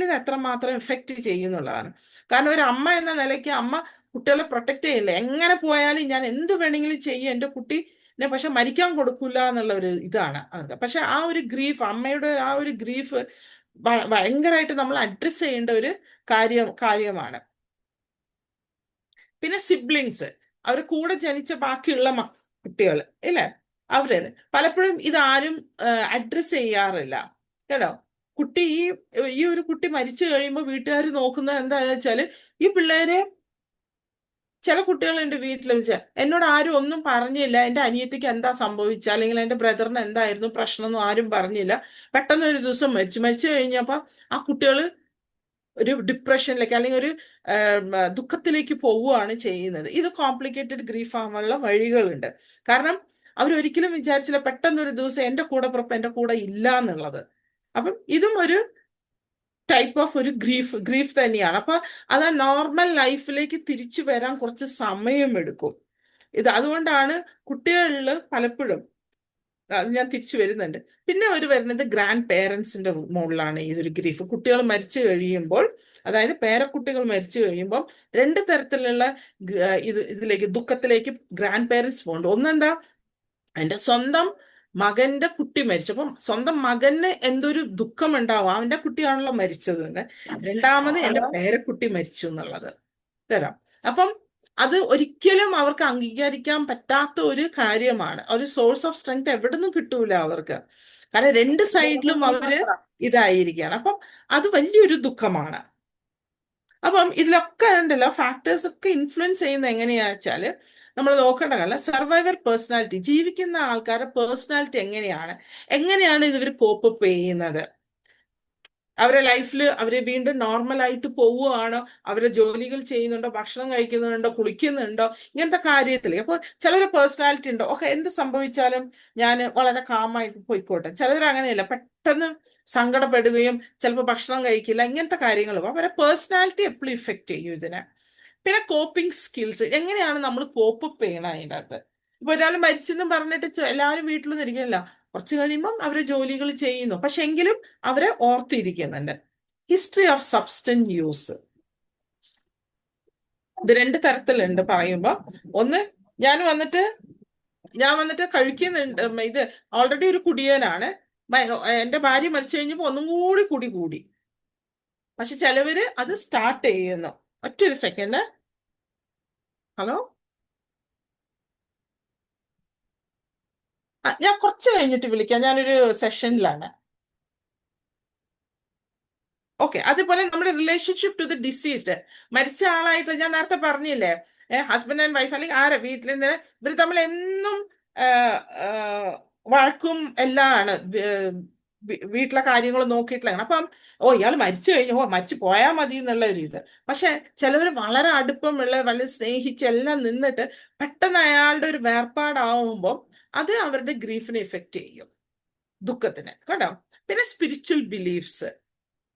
ഇത് എത്രമാത്രം എഫക്റ്റ് ചെയ്യുന്നുള്ളതാണ്. കാരണം ഒരു അമ്മ എന്ന നിലയ്ക്ക് അമ്മ കുട്ടികളെ പ്രൊട്ടക്ട് ചെയ്യില്ല, എങ്ങനെ പോയാലും ഞാൻ എന്ത് വേണമെങ്കിലും ചെയ്യും എൻ്റെ കുട്ടീനെ, പക്ഷെ മരിക്കാൻ കൊടുക്കില്ല എന്നുള്ള ഒരു ഇതാണ് അവർക്ക്. പക്ഷെ ആ ഒരു ഗ്രീഫ്, അമ്മയുടെ ആ ഒരു ഗ്രീഫ് ഭയങ്കരമായിട്ട് നമ്മൾ അഡ്രസ് ചെയ്യേണ്ട ഒരു കാര്യമാണ്. പിന്നെ സിബ്ലിങ്സ്, അവർ കൂടെ ജനിച്ച ബാക്കിയുള്ള കുട്ടികൾ ഇല്ലേ, അവര് പലപ്പോഴും ഇതാരും അഡ്രസ് ചെയ്യാറില്ല കേട്ടോ. കുട്ടി ഈ ഒരു കുട്ടി മരിച്ചു കഴിയുമ്പോൾ വീട്ടുകാർ നോക്കുന്നത് എന്താണെന്ന് വെച്ചാൽ, ഈ പിള്ളേരെ, ചില കുട്ടികൾ എൻ്റെ വീട്ടിൽ വെച്ചാൽ എന്നോട് ആരും ഒന്നും പറഞ്ഞില്ല, എൻ്റെ അനിയത്തിക്ക് എന്താ സംഭവിച്ച അല്ലെങ്കിൽ എൻ്റെ ബ്രദറിന് എന്തായിരുന്നു പ്രശ്നമൊന്നും ആരും പറഞ്ഞില്ല, പെട്ടെന്ന് ഒരു ദിവസം മരിച്ചു കഴിഞ്ഞപ്പോൾ ആ കുട്ടികൾ ഒരു ഡിപ്രഷനിലേക്ക് അല്ലെങ്കിൽ ഒരു ദുഃഖത്തിലേക്ക് പോവുകയാണ് ചെയ്യുന്നത്. ഇത് കോംപ്ലിക്കേറ്റഡ് ഗ്രീഫ് ആവാനുള്ള വഴികളുണ്ട്. കാരണം അവരൊരിക്കലും വിചാരിച്ചില്ല പെട്ടെന്നൊരു ദിവസം എൻ്റെ കൂടെ എൻ്റെ കൂടെ ഇല്ല എന്നുള്ളത്. അപ്പം ഇതും ഒരു ടൈപ്പ് ഓഫ് ഒരു ഗ്രീഫ് തന്നെയാണ്. അപ്പൊ അത് ആ നോർമൽ ലൈഫിലേക്ക് തിരിച്ചു വരാൻ കുറച്ച് സമയമെടുക്കും. അതുകൊണ്ടാണ് കുട്ടികളിൽ പലപ്പോഴും, അത് ഞാൻ തിരിച്ചു വരുന്നുണ്ട്. പിന്നെ വരുന്നത് ഗ്രാൻഡ് പേരൻസിന്റെ മുകളിലാണ് ഈ ഒരു ഗ്രീഫ്. കുട്ടികൾ മരിച്ചു കഴിയുമ്പോൾ, അതായത് പേരക്കുട്ടികൾ മരിച്ചു കഴിയുമ്പോൾ 2 തരത്തിലുള്ള ഇതിലേക്ക് ദുഃഖത്തിലേക്ക് ഗ്രാൻഡ് പേരൻസ് പോകുന്നുണ്ട്. ഒന്നെന്താ, എൻ്റെ സ്വന്തം മകന്റെ കുട്ടി മരിച്ചു, അപ്പം സ്വന്തം മകന് എന്തൊരു ദുഃഖം ഉണ്ടാവും, അവന്റെ കുട്ടിയാണല്ലോ മരിച്ചതെന്ന്. രണ്ടാമത് എൻ്റെ പേരക്കുട്ടി മരിച്ചു എന്നുള്ളത് തരാം. അപ്പം അത് ഒരിക്കലും അവർക്ക് അംഗീകരിക്കാൻ പറ്റാത്ത ഒരു കാര്യമാണ്. ഒരു സോഴ്സ് ഓഫ് സ്ട്രെങ്ത് എവിടെ നിന്നും കിട്ടൂല അവർക്ക്. കാരണം 2 സൈഡിലും അവര് ഇതായിരിക്കുകയാണ്. അപ്പം അത് വലിയൊരു ദുഃഖമാണ്. അപ്പം ഇതിലൊക്കെ ഉണ്ടല്ലോ ഫാക്ടേഴ്സ് ഒക്കെ ഇൻഫ്ലുവൻസ് ചെയ്യുന്നത് എങ്ങനെയാ വെച്ചാല്, നമ്മൾ നോക്കേണ്ട കാര്യം സർവൈവർ പേഴ്സണാലിറ്റി, ജീവിക്കുന്ന ആൾക്കാരുടെ പേഴ്സണാലിറ്റി എങ്ങനെയാണ് ഇവർ കോപ്പപ്പ് ചെയ്യുന്നത്. അവരെ ലൈഫിൽ അവരെ വീണ്ടും നോർമലായിട്ട് പോവുകയാണോ, അവരെ ജോലികൾ ചെയ്യുന്നുണ്ടോ, ഭക്ഷണം കഴിക്കുന്നുണ്ടോ, കുളിക്കുന്നുണ്ടോ, ഇങ്ങനത്തെ കാര്യത്തിൽ. അപ്പോൾ ചിലവരെ പേഴ്സണാലിറ്റി ഉണ്ടോ, ഓക്കെ എന്ത് സംഭവിച്ചാലും ഞാൻ വളരെ കാമായി പോയിക്കോട്ടെ. ചിലവർ അങ്ങനെയല്ല, പെട്ടെന്ന് സങ്കടപ്പെടുകയും ചിലപ്പോൾ ഭക്ഷണം കഴിക്കില്ല, ഇങ്ങനത്തെ കാര്യങ്ങളും. അവരെ പേഴ്സണാലിറ്റി എപ്പോഴും ഇഫക്റ്റ് ചെയ്യും ഇതിനെ. പിന്നെ കോപ്പിംഗ് സ്കിൽസ്, എങ്ങനെയാണ് നമ്മൾ കോപ്പ് ചെയ്യണം അതിൻ്റെ അകത്ത്. ഇപ്പൊ ഒരാൾ മരിച്ചെന്ന് പറഞ്ഞിട്ട് എല്ലാവരും വീട്ടിലൊന്നും ഇരിക്കുന്നില്ല, കുറച്ച് കഴിയുമ്പം അവര് ജോലികൾ ചെയ്യുന്നു, പക്ഷെ എങ്കിലും അവരെ ഓർത്തിരിക്കുന്നുണ്ട്. ഹിസ്റ്ററി ഓഫ് സബ്സ്റ്റൻസ് യൂസ്, ഇത് 2 തരത്തിലുണ്ട് പറയുമ്പോ. ഒന്ന്, ഞാൻ വന്നിട്ട് കഴിക്കുന്നുണ്ട്, ഇത് ഓൾറെഡി ഒരു കുടിയനാണ്, എന്റെ ഭാര്യ മരിച്ചു കഴിഞ്ഞപ്പോ ഒന്നും കൂടി കൂടി. പക്ഷെ ചിലവര് അത് സ്റ്റാർട്ട് ചെയ്യുന്നു. ഒറ്റൊരു സെക്കൻഡ്. ഹലോ, ഞാൻ കുറച്ച് കഴിഞ്ഞിട്ട് വിളിക്കാം, ഞാനൊരു സെഷനിലാണ്. ഓക്കെ. അതുപോലെ നമ്മുടെ റിലേഷൻഷിപ്പ് ടു ദ ഡിസീസ്ഡ്, മരിച്ച ആളായിട്ട് ഞാൻ നേരത്തെ പറഞ്ഞില്ലേ, ഹസ്ബൻഡ് ആൻഡ് വൈഫ് അല്ലെങ്കിൽ ആരെ വീട്ടിൽ നിന്ന് ഇവർ തമ്മിൽ എന്നും വഴക്കും എല്ലാം ആണ്, വീട്ടിലെ കാര്യങ്ങൾ നോക്കിയിട്ടില്ല. അപ്പം ഇയാൾ മരിച്ചു കഴിഞ്ഞു, മരിച്ചു പോയാൽ മതി എന്നുള്ള ഒരു ഇത്. പക്ഷെ ചിലവർ വളരെ അടുപ്പമുള്ള, വളരെ സ്നേഹിച്ച് എല്ലാം നിന്നിട്ട് പെട്ടെന്ന് അയാളുടെ ഒരു വേർപാടാവുമ്പോൾ അത് അവരുടെ ഗ്രീഫിനെ ഇഫക്റ്റ് ചെയ്യും, ദുഃഖത്തിന്, കേട്ടോ. പിന്നെ സ്പിരിച്വൽ ബിലീഫ്സ്,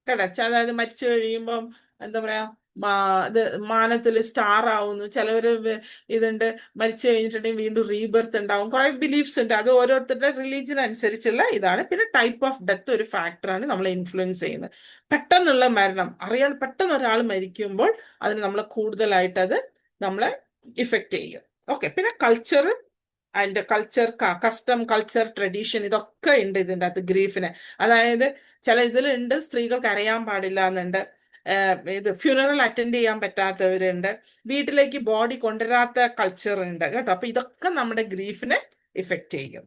കേട്ടോ. അതായത് മരിച്ചു കഴിയുമ്പം എന്താ പറയാ, ഇത് മാനത്തിൽ സ്റ്റാർ ആവുന്നു. ചിലവര് ഇതുണ്ട്, മരിച്ചു കഴിഞ്ഞിട്ടുണ്ടെങ്കിൽ വീണ്ടും റീബർത്ത് ഉണ്ടാവും. കുറെ ബിലീഫ്സ് ഉണ്ട്, അത് ഓരോരുത്തരുടെ റിലീജിയൻ അനുസരിച്ചുള്ള ഇതാണ്. പിന്നെ ടൈപ്പ് ഓഫ് ഡെത്ത് ഒരു ഫാക്ടറാണ് നമ്മളെ ഇൻഫ്ലുവൻസ് ചെയ്യുന്നത്. പെട്ടെന്നുള്ള മരണം അറിയാൻ, പെട്ടെന്ന് ഒരാൾ മരിക്കുമ്പോൾ അതിന് നമ്മളെ കൂടുതലായിട്ട് അത് നമ്മളെ ഇഫക്റ്റ് ചെയ്യും. ഓക്കെ. പിന്നെ കൾച്ചർ ആൻഡ് കൾച്ചർ ട്രഡീഷൻ, ഇതൊക്കെ ഉണ്ട് ഇതിൻ്റെ അകത്ത് ഗ്രീഫിന്. അതായത് ചില ഇതിലുണ്ട് സ്ത്രീകൾക്ക് അറിയാൻ പാടില്ല എന്നുണ്ട്, ഇത് ഫ്യൂണറൽ അറ്റൻഡ് ചെയ്യാൻ പറ്റാത്തവരുണ്ട്, വീട്ടിലേക്ക് ബോഡി കൊണ്ടുവരാത്ത കൾച്ചർ ഉണ്ട്, കേട്ടോ. അപ്പൊ ഇതൊക്കെ നമ്മുടെ ഗ്രീഫിനെ ഇഫക്റ്റ് ചെയ്യും.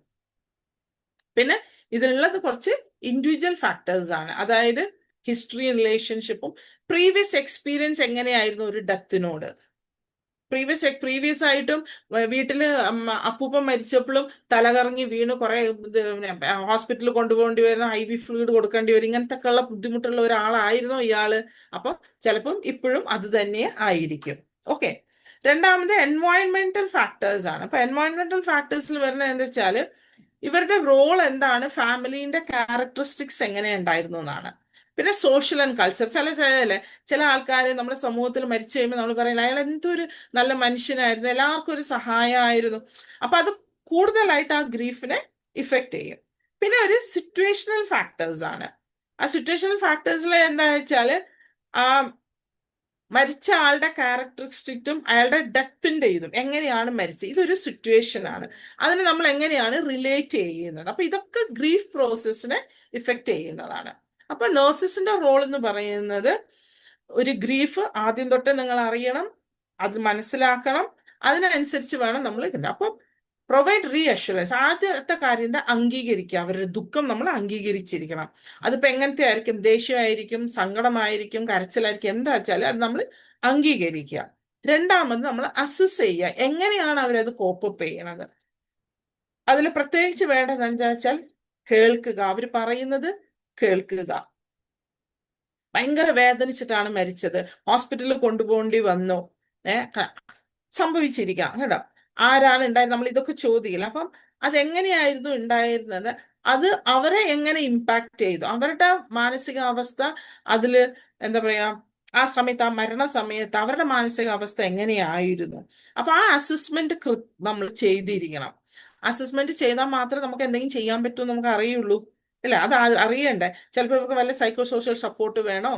പിന്നെ ഇതിലുള്ളത് കുറച്ച് ഇൻഡിവിജ്വൽ ഫാക്ടേഴ്സ് ആണ്, അതായത് ഹിസ്റ്ററി, റിലേഷൻഷിപ്പും പ്രീവിയസ് എക്സ്പീരിയൻസ് എങ്ങനെയായിരുന്നു ഒരു ഡെത്തിനോട്. പ്രീവിയസ് ആയിട്ടും വീട്ടില് അപ്പൂപ്പൻ മരിച്ചപ്പോഴും തലകറങ്ങി വീണ് കുറെ ഹോസ്പിറ്റലിൽ കൊണ്ടുപോകേണ്ടി വരുന്ന, IV ഫ്ലൂയിഡ് കൊടുക്കേണ്ടി വരും, ഇങ്ങനത്തെ ഉള്ള ബുദ്ധിമുട്ടുള്ള ഒരാളായിരുന്നു ഇയാള്. അപ്പൊ ചിലപ്പം ഇപ്പോഴും അത് തന്നെ ആയിരിക്കും. ഓക്കെ. രണ്ടാമത് എൻവയോൺമെന്റൽ ഫാക്ടേഴ്സ് ആണ്. അപ്പൊ എൻവയോൺമെന്റൽ ഫാക്ടേഴ്സിൽ വരുന്നത് എന്താ വെച്ചാല് ഇവരുടെ റോൾ എന്താണ്, ഫാമിലിന്റെ ക്യാരക്ടറിസ്റ്റിക്സ് എങ്ങനെ ഉണ്ടായിരുന്നു എന്നാണ്. പിന്നെ സോഷ്യൽ ആൻഡ് കൾച്ചർ, ചില ആൾക്കാർ നമ്മുടെ സമൂഹത്തിൽ മരിച്ചു കഴിയുമ്പോൾ നമ്മൾ പറയുന്നത് അയാൾ എന്തൊരു നല്ല മനുഷ്യനായിരുന്നു, എല്ലാവർക്കും ഒരു സഹായമായിരുന്നു. അപ്പൊ അത് കൂടുതലായിട്ട് ആ ഗ്രീഫിനെ ഇഫക്റ്റ് ചെയ്യും. പിന്നെ ഒരു സിറ്റുവേഷണൽ ഫാക്ടേഴ്സ് ആണ്. ആ സിറ്റുവേഷണൽ ഫാക്ടേഴ്സിൽ എന്താ വെച്ചാല് ആ മരിച്ച ആളുടെ ക്യാരക്ടറിസ്റ്റിക്സും അയാളുടെ ഡെത്തിന്റെ ഇതും, എങ്ങനെയാണ് മരിച്ചത്, ഇതൊരു സിറ്റുവേഷൻ ആണ്. അതിന് നമ്മൾ എങ്ങനെയാണ് റിലേറ്റ് ചെയ്യുന്നത്. അപ്പൊ ഇതൊക്കെ ഗ്രീഫ് പ്രോസസ്സിനെ ഇഫക്റ്റ് ചെയ്യുന്നതാണ്. അപ്പൊ നഴ്സസിന്റെ റോൾ എന്ന് പറയുന്നത് ഒരു ഗ്രീഫ് ആദ്യം തൊട്ട് നിങ്ങൾ അറിയണം, അത് മനസ്സിലാക്കണം, അതിനനുസരിച്ച് വേണം നമ്മൾ ഇതിൻ്റെ. അപ്പം പ്രൊവൈഡ് റീഅഷുറൻസ്, ആദ്യത്തെ കാര്യം എന്താ, അംഗീകരിക്കുക. അവരുടെ ദുഃഖം നമ്മൾ അംഗീകരിച്ചിരിക്കണം. അതിപ്പോ എങ്ങനത്തെ ആയിരിക്കും, ദേഷ്യമായിരിക്കും, സങ്കടമായിരിക്കും, കരച്ചിലായിരിക്കും, എന്താ വെച്ചാൽ അത് നമ്മൾ അംഗീകരിക്കുക. രണ്ടാമത് നമ്മൾ അസസ് ചെയ്യുക, എങ്ങനെയാണ് അവരത് കോപ്പപ്പ് ചെയ്യണത്. അതിൽ പ്രത്യേകിച്ച് വേണ്ടത് എന്താ വെച്ചാൽ കേൾക്കുക, അവർ പറയുന്നത് കേൾക്കുക. ഭയങ്കര വേദനിച്ചിട്ടാണ് മരിച്ചത്, ഹോസ്പിറ്റലിൽ കൊണ്ടുപോകേണ്ടി വന്നു, സംഭവിച്ചിരിക്കാം, കേട്ടോ. ആരാണ് ഉണ്ടായത്, നമ്മൾ ഇതൊക്കെ ചോദിക്കില്ല. അപ്പം അതെങ്ങനെയായിരുന്നു ഉണ്ടായിരുന്നത്, അത് അവരെ എങ്ങനെ ഇമ്പാക്ട് ചെയ്തു, അവരുടെ മാനസികാവസ്ഥ അതിൽ എന്താ പറയാ, ആ സമയത്ത്, ആ മരണ സമയത്ത് അവരുടെ മാനസികാവസ്ഥ എങ്ങനെയായിരുന്നു. അപ്പൊ ആ അസസ്മെന്റ് നമ്മൾ ചെയ്തിരിക്കണം. അസസ്മെന്റ് ചെയ്താൽ മാത്രമേ നമുക്ക് എന്തെങ്കിലും ചെയ്യാൻ പറ്റുമോ നമുക്ക് അറിയുള്ളൂ, അല്ല. അത് അറിയണ്ടേ. ചിലപ്പോൾ ഇവർക്ക് വല്ല സൈക്കോ സോഷ്യൽ സപ്പോർട്ട് വേണോ,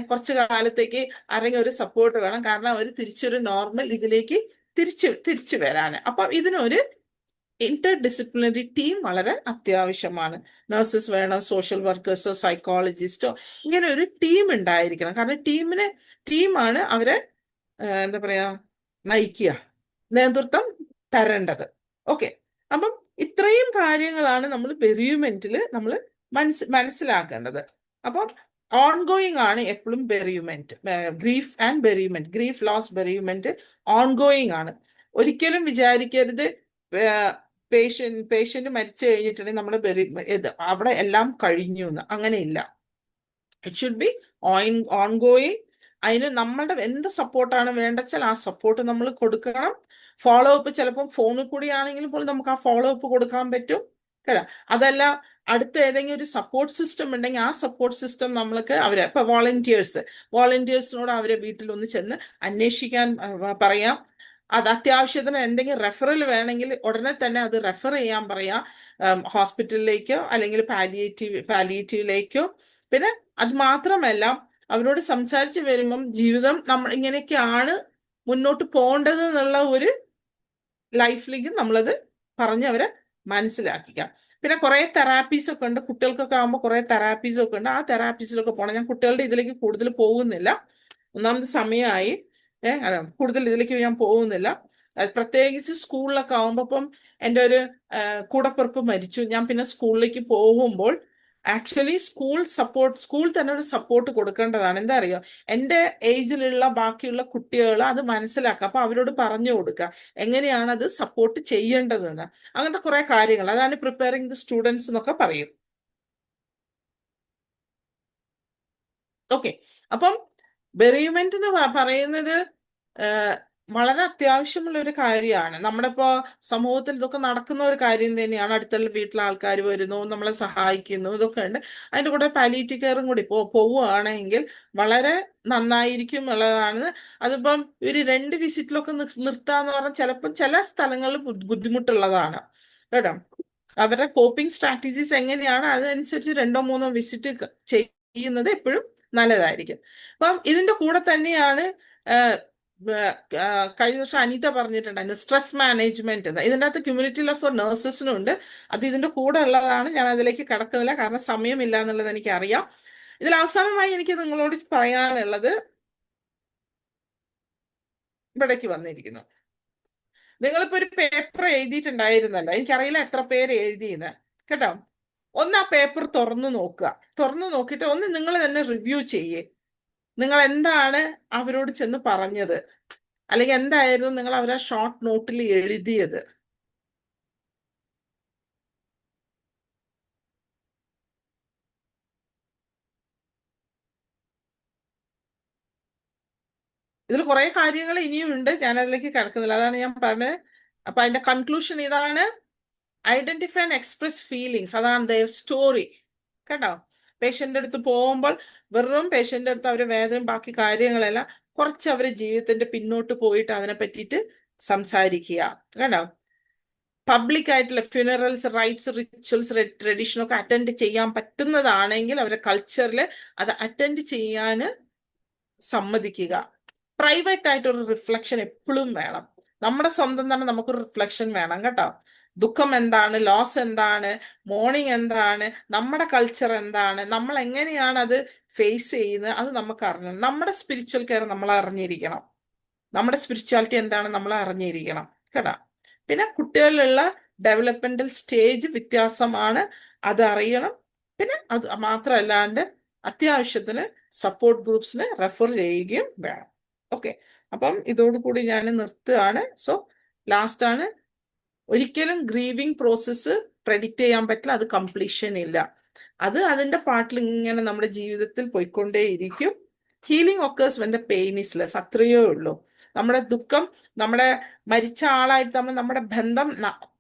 കുറച്ച് കാലത്തേക്ക് ആരെങ്കിലും ഒരു സപ്പോർട്ട് വേണം, കാരണം അവർ തിരിച്ചൊരു നോർമൽ ഇതിലേക്ക് തിരിച്ചു വരാന്. അപ്പം ഇതിനൊരു ഇന്റർ ഡിസിപ്ലിനറി ടീം വളരെ അത്യാവശ്യമാണ്. നഴ്സസ് വേണം, സോഷ്യൽ വർക്കേഴ്സോ സൈക്കോളജിസ്റ്റോ, ഇങ്ങനെ ഒരു ടീം ഉണ്ടായിരിക്കണം. കാരണം ടീമാണ് അവരെ എന്താ പറയാ നയിക്കുക, നേതൃത്വം തരേണ്ടത്. ഓക്കെ. അപ്പം ഇത്രയും കാര്യങ്ങളാണ് നമ്മൾ ബെറിയുമെന്റിൽ നമ്മൾ മനസ്സിലാക്കേണ്ടത്. അപ്പം ഓൺഗോയിങ് ആണ് എപ്പോഴും bereavement, grief and bereavement, grief loss bereavement ongoing ആണ്. ഒരിക്കലും വിചാരിക്കരുത് പേഷ്യന്റ് മരിച്ചു കഴിഞ്ഞിട്ടുണ്ടെങ്കിൽ നമ്മുടെ അവിടെ എല്ലാം കഴിഞ്ഞു എന്ന്. അങ്ങനെയില്ല. It should be ongoing. അതിന് നമ്മളുടെ എന്ത് സപ്പോർട്ടാണ് വേണ്ടച്ചാൽ ആ സപ്പോർട്ട് നമ്മൾ കൊടുക്കണം. ഫോളോ അപ്പ് ചിലപ്പം ഫോണിൽ കൂടി ആണെങ്കിലും പോലും നമുക്ക് ആ ഫോളോ അപ്പ് കൊടുക്കാൻ പറ്റും കേട്ടോ. അതല്ല അടുത്ത ഏതെങ്കിലും ഒരു സപ്പോർട്ട് സിസ്റ്റം ഉണ്ടെങ്കിൽ ആ സപ്പോർട്ട് സിസ്റ്റം നമ്മൾക്ക് അവരെ ഇപ്പൊ വോളണ്ടിയേഴ്സിനോട് അവരെ വീട്ടിലൊന്ന് ചെന്ന് അന്വേഷിക്കാൻ പറയാം. അത് അത്യാവശ്യത്തിന് എന്തെങ്കിലും റെഫറൽ വേണമെങ്കിൽ ഉടനെ തന്നെ അത് റെഫർ ചെയ്യാൻ പറയാം, ഹോസ്പിറ്റലിലേക്കോ അല്ലെങ്കിൽ പാലിയേറ്റീവിലേക്കോ. പിന്നെ അത് മാത്രമല്ല അവരോട് സംസാരിച്ച് വരുമ്പം ജീവിതം നമ്മൾ ഇങ്ങനെയൊക്കെയാണ് മുന്നോട്ട് പോകേണ്ടത് എന്നുള്ള ഒരു ലൈഫിലേക്ക് നമ്മളത് പറഞ്ഞവരെ മനസ്സിലാക്കുക. പിന്നെ കുറേ തെറാപ്പീസ് ഒക്കെ ഉണ്ട്, കുട്ടികൾക്കൊക്കെ ആകുമ്പോൾ കുറേ തെറാപ്പീസ് ഒക്കെ ഉണ്ട്. ആ തെറാപ്പീസിലൊക്കെ പോകണം. ഞാൻ കുട്ടികളുടെ ഇതിലേക്ക് കൂടുതൽ പോകുന്നില്ല, ഒന്നാമത് സമയമായി, കൂടുതൽ ഇതിലേക്ക് ഞാൻ പോകുന്നില്ല. പ്രത്യേകിച്ച് സ്കൂളിലൊക്കെ ആകുമ്പോൾ ഇപ്പം എൻ്റെ ഒരു കൂടപ്പിറപ്പ് മരിച്ചു. ഞാൻ പിന്നെ സ്കൂളിലേക്ക് പോകുമ്പോൾ ആക്ച്വലി സ്കൂൾ തന്നെ ഒരു സപ്പോർട്ട് കൊടുക്കേണ്ടതാണ്. എന്താ അറിയോ, എൻ്റെ ഏജിലുള്ള ബാക്കിയുള്ള കുട്ടികൾ അത് മനസ്സിലാക്കുക. അപ്പൊ അവരോട് പറഞ്ഞു കൊടുക്കുക എങ്ങനെയാണ് അത് സപ്പോർട്ട് ചെയ്യേണ്ടതെന്ന്. അങ്ങനത്തെ കുറെ കാര്യങ്ങൾ, അതാണ് പ്രിപ്പയറിംഗ് ദി സ്റ്റുഡൻസ് എന്നൊക്കെ പറയും. ഓക്കെ, അപ്പം ബെറീവ്മെന്റ് എന്ന് പറയുന്നത് വളരെ അത്യാവശ്യമുള്ള ഒരു കാര്യമാണ്. നമ്മുടെ ഇപ്പോൾ സമൂഹത്തിൽ ഇതൊക്കെ നടക്കുന്ന ഒരു കാര്യം തന്നെയാണ്. അടുത്തുള്ള വീട്ടിലെ ആൾക്കാർ വരുന്നു, നമ്മളെ സഹായിക്കുന്നു, ഇതൊക്കെ ഉണ്ട്. അതിൻ്റെ കൂടെ പാലിയേറ്റീവ് കെയറും കൂടി പോവുകയാണെങ്കിൽ വളരെ നന്നായിരിക്കും എന്നുള്ളതാണ്. അതിപ്പം ഒരു 2 വിസിറ്റിലൊക്കെ നിർത്താന്ന് പറഞ്ഞാൽ ചിലപ്പം ചില സ്ഥലങ്ങളിൽ ബുദ്ധിമുട്ടുള്ളതാണ് കേട്ടോ. അവരുടെ കോപ്പിംഗ് സ്ട്രാറ്റജീസ് എങ്ങനെയാണ് അതനുസരിച്ച് 2-3 വിസിറ്റ് ചെയ്യുന്നത് എപ്പോഴും നല്ലതായിരിക്കും. അപ്പം ഇതിന്റെ കൂടെ തന്നെയാണ് കഴിഞ്ഞ വർഷം അനിത പറഞ്ഞിട്ടുണ്ടായിരുന്നു സ്ട്രെസ് മാനേജ്മെന്റ് എന്ന്. ഇതിൻ്റെ അകത്ത് കമ്മ്യൂണിറ്റി ലോ ഫോർ നഴ്സസിനും ഉണ്ട്. അത് ഇതിന്റെ കൂടെ ഉള്ളതാണ്. ഞാൻ അതിലേക്ക് കടക്കുന്നില്ല, കാരണം സമയമില്ല എന്നുള്ളത് എനിക്കറിയാം. ഇതിൽ അവസാനമായി എനിക്ക് നിങ്ങളോട് പറയാനുള്ളത് ഇവിടേക്ക് വന്നിരിക്കുന്നു. നിങ്ങളിപ്പോ ഒരു പേപ്പർ എഴുതിയിട്ടുണ്ടായിരുന്നല്ലോ, എനിക്കറിയില്ല എത്ര പേര് എഴുതിയെന്ന് കേട്ടോ. ഒന്ന് ആ പേപ്പർ തുറന്നു നോക്കുക. തുറന്നു നോക്കിയിട്ട് ഒന്ന് നിങ്ങൾ തന്നെ റിവ്യൂ ചെയ്യേ. നിങ്ങൾ എന്താണ് അവരോട് ചെന്ന് പറഞ്ഞത്, അല്ലെങ്കിൽ എന്തായിരുന്നു നിങ്ങൾ അവരെ ഷോർട്ട് നോട്ടിൽ എഴുതിയത്. ഇതിൽ കുറെ കാര്യങ്ങൾ ഇനിയും ഉണ്ട്, ഞാൻ അതിലേക്ക് കിടക്കുന്നില്ല, അതാണ് ഞാൻ പറഞ്ഞത്. അപ്പൊ അതിന്റെ കൺക്ലൂഷൻ ഇതാണ്: ഐഡന്റിഫൈ ആൻഡ് എക്സ്പ്രസ് ഫീലിങ്സ്. അതാണ് ദയർ സ്റ്റോറി കേട്ടോ. പേഷ്യൻ്റെ അടുത്ത് പോകുമ്പോൾ വെറും പേഷ്യൻ്റെ അടുത്ത് അവരുടെ വേദനയും ബാക്കി കാര്യങ്ങളെല്ലാം കുറച്ച് അവരുടെ ജീവിതത്തിന്റെ പിന്നോട്ട് പോയിട്ട് അതിനെ പറ്റിയിട്ട് സംസാരിക്കുക കേട്ടോ. പബ്ലിക് ആയിട്ടുള്ള ഫ്യൂണറൽസ്, റൈറ്റ്സ്, റിച്വൽസ്, ട്രഡീഷനൊക്കെ അറ്റൻഡ് ചെയ്യാൻ പറ്റുന്നതാണെങ്കിൽ അവരുടെ കൾച്ചറിൽ അത് അറ്റൻഡ് ചെയ്യാൻ സമ്മതിക്കുക. പ്രൈവറ്റ് ആയിട്ടൊരു റിഫ്ലക്ഷൻ എപ്പോഴും വേണം. നമ്മുടെ സ്വന്തം തന്നെ നമുക്കൊരു റിഫ്ലക്ഷൻ വേണം കേട്ടോ. ദുഃഖം എന്താണ്, ലോസ് എന്താണ്, മോർണിംഗ് എന്താണ്, നമ്മുടെ കൾച്ചർ എന്താണ്, നമ്മൾ എങ്ങനെയാണ് അത് ഫേസ് ചെയ്യുന്നത്, അത് നമുക്ക് അറിയണം. നമ്മുടെ സ്പിരിച്വൽ കെയർ നമ്മൾ അറിഞ്ഞിരിക്കണം. നമ്മുടെ സ്പിരിച്വാലിറ്റി എന്താണ് നമ്മൾ അറിഞ്ഞിരിക്കണം കേട്ടോ. പിന്നെ കുട്ടികളിലുള്ള ഡെവലപ്മെന്റൽ സ്റ്റേജ് വ്യത്യാസമാണ്, അത് അറിയണം. പിന്നെ അത് മാത്രമല്ലാണ്ട് അത്യാവശ്യത്തിന് സപ്പോർട്ട് ഗ്രൂപ്പ്സിന് റെഫർ ചെയ്യുകയും വേണം. ഓക്കെ, അപ്പം ഇതോടുകൂടി ഞാൻ നിർത്തുകയാണ്. സോ ലാസ്റ്റ് ആണ്, ഒരിക്കലും ഗ്രീവിങ് പ്രോസസ്സ് പ്രെഡിക്റ്റ് ചെയ്യാൻ പറ്റില്ല, അത് കംപ്ലീഷൻ ഇല്ല. അത് അതിന്റെ പാട്ടിൽ ഇങ്ങനെ നമ്മുടെ ജീവിതത്തിൽ പോയിക്കൊണ്ടേയിരിക്കും. Healing occurs when the pain is less, അത്രയേ ഉള്ളൂ. നമ്മുടെ ദുഃഖം, നമ്മുടെ മരിച്ച ആളായിട്ട് നമ്മുടെ ബന്ധം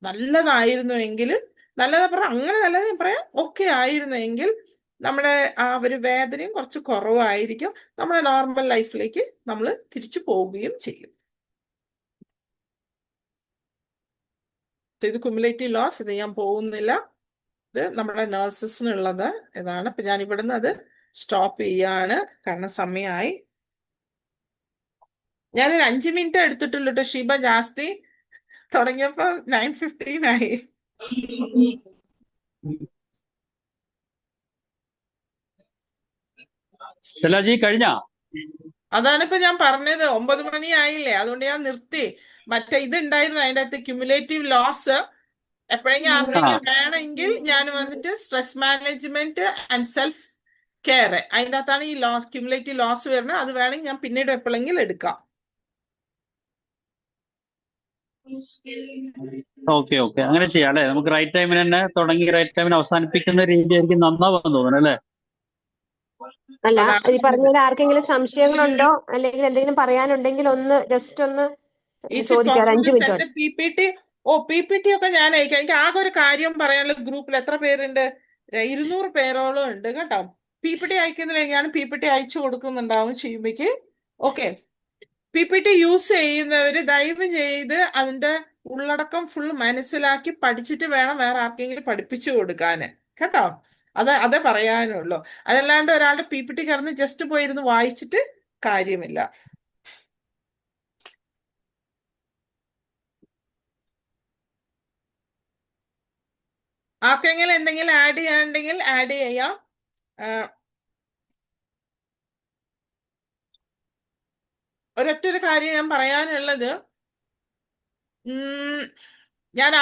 നല്ലതായിരുന്നുവെങ്കിൽ, നല്ലതാ പറയാം, അങ്ങനെ നല്ലത് പറയാം, ഓക്കെ ആയിരുന്നെങ്കിൽ നമ്മുടെ ആ ഒരു വേദനയും കുറച്ച് കുറവായിരിക്കും. നമ്മുടെ നോർമൽ ലൈഫിലേക്ക് നമ്മൾ തിരിച്ചു പോവുകയും ചെയ്യും. ഇത് ക്യുമുലേറ്റീവ് ലോസ്, ഇത് ഞാൻ പോകുന്നില്ല, ഇത് നമ്മുടെ നഴ്സസിനുള്ളത് ഇതാണ്. അപ്പൊ ഞാൻ ഇവിടുന്ന് അത് സ്റ്റോപ്പ് ചെയ്യാണ്, കാരണം സമയമായി. ഞാനൊരു 5 മിനിറ്റ് എടുത്തിട്ടുള്ളൂ കേട്ടോ ഷീബ, ജാസ്തി തുടങ്ങിയപ്പോ 9:15 ആയി. സ്റ്റെല്ലാജി കഴിഞ്ഞ? അതാണിപ്പോ ഞാൻ പറഞ്ഞത്, 9 മണി ആയില്ലേ, അതുകൊണ്ട് ഞാൻ നിർത്തി. മറ്റേ ഇത് ഉണ്ടായിരുന്നു അതിൻ്റെ അകത്ത് ക്യുമുലേറ്റീവ് ലോസ്. എപ്പോഴെങ്കിലും ആർക്കെങ്കിലും വേണമെങ്കിൽ ഞാൻ വന്നിട്ട് stress management and self care, അതിൻ്റെ അകത്താണ് ഈ ലോസ്, ക്യുമുലേറ്റീവ് ലോസ് വരുന്നത്. അത് വേണമെങ്കിൽ ഞാൻ പിന്നീട് എപ്പോഴെങ്കിലും എടുക്കാം. ഓക്കെ ഓക്കെ, അങ്ങനെ ചെയ്യാം അല്ലെ. നമുക്ക് റൈറ്റ് ടൈമിന് തന്നെ തുടങ്ങി റൈറ്റ് ടൈമിന് അവസാനിപ്പിക്കുന്ന രീതിയായിരിക്കും നന്നാവാൻ തോന്നുന്നു അല്ലേ. അല്ല, അതാണ് ഈ പറഞ്ഞതിൽ ആർക്കെങ്കിലും സംശയങ്ങളുണ്ടോ അല്ലെങ്കിൽ എന്തെങ്കിലും പറയാനുണ്ടെങ്കിൽ ഒന്ന് ജസ്റ്റ് ഒന്ന് ഈസ് ഇറ്റ് ചോദിക്കാം, ഒരു possible 5 two minute send PPT? ഓ, PPT ഒക്കെ ഞാൻ അയക്കാം. എനിക്ക് ആകെ ഒരു കാര്യം പറയാനുള്ള ഗ്രൂപ്പിൽ എത്ര പേരുണ്ട്? 200 പേരോളം ഉണ്ട് കേട്ടോ. PPT അയക്കുന്നില്ല, ഞാൻ PPT അയച്ചു കൊടുക്കുന്നുണ്ടാവും ഷീബയ്ക്ക്. ഓക്കെ, PPT യൂസ് ചെയ്യുന്നവര് ദയവ് ചെയ്ത് അതിന്റെ ഉള്ളടക്കം ഫുൾ മനസ്സിലാക്കി പഠിച്ചിട്ട് വേണം വേറെ ആർക്കെങ്കിലും പഠിപ്പിച്ചു കൊടുക്കാന് കേട്ടോ. അതേ പറയാനുള്ളൂ. അതല്ലാണ്ട് ഒരാളുടെ PPT കിടന്ന് ജസ്റ്റ് പോയിരുന്ന് വായിച്ചിട്ട് കാര്യമില്ല. ആർക്കെങ്കിലും എന്തെങ്കിലും ആഡ് ചെയ്യാനുണ്ടെങ്കിൽ ആഡ് ചെയ്യാം. ഒരൊറ്റൊരു കാര്യം ഞാൻ പറയാനുള്ളത്, ഞാൻ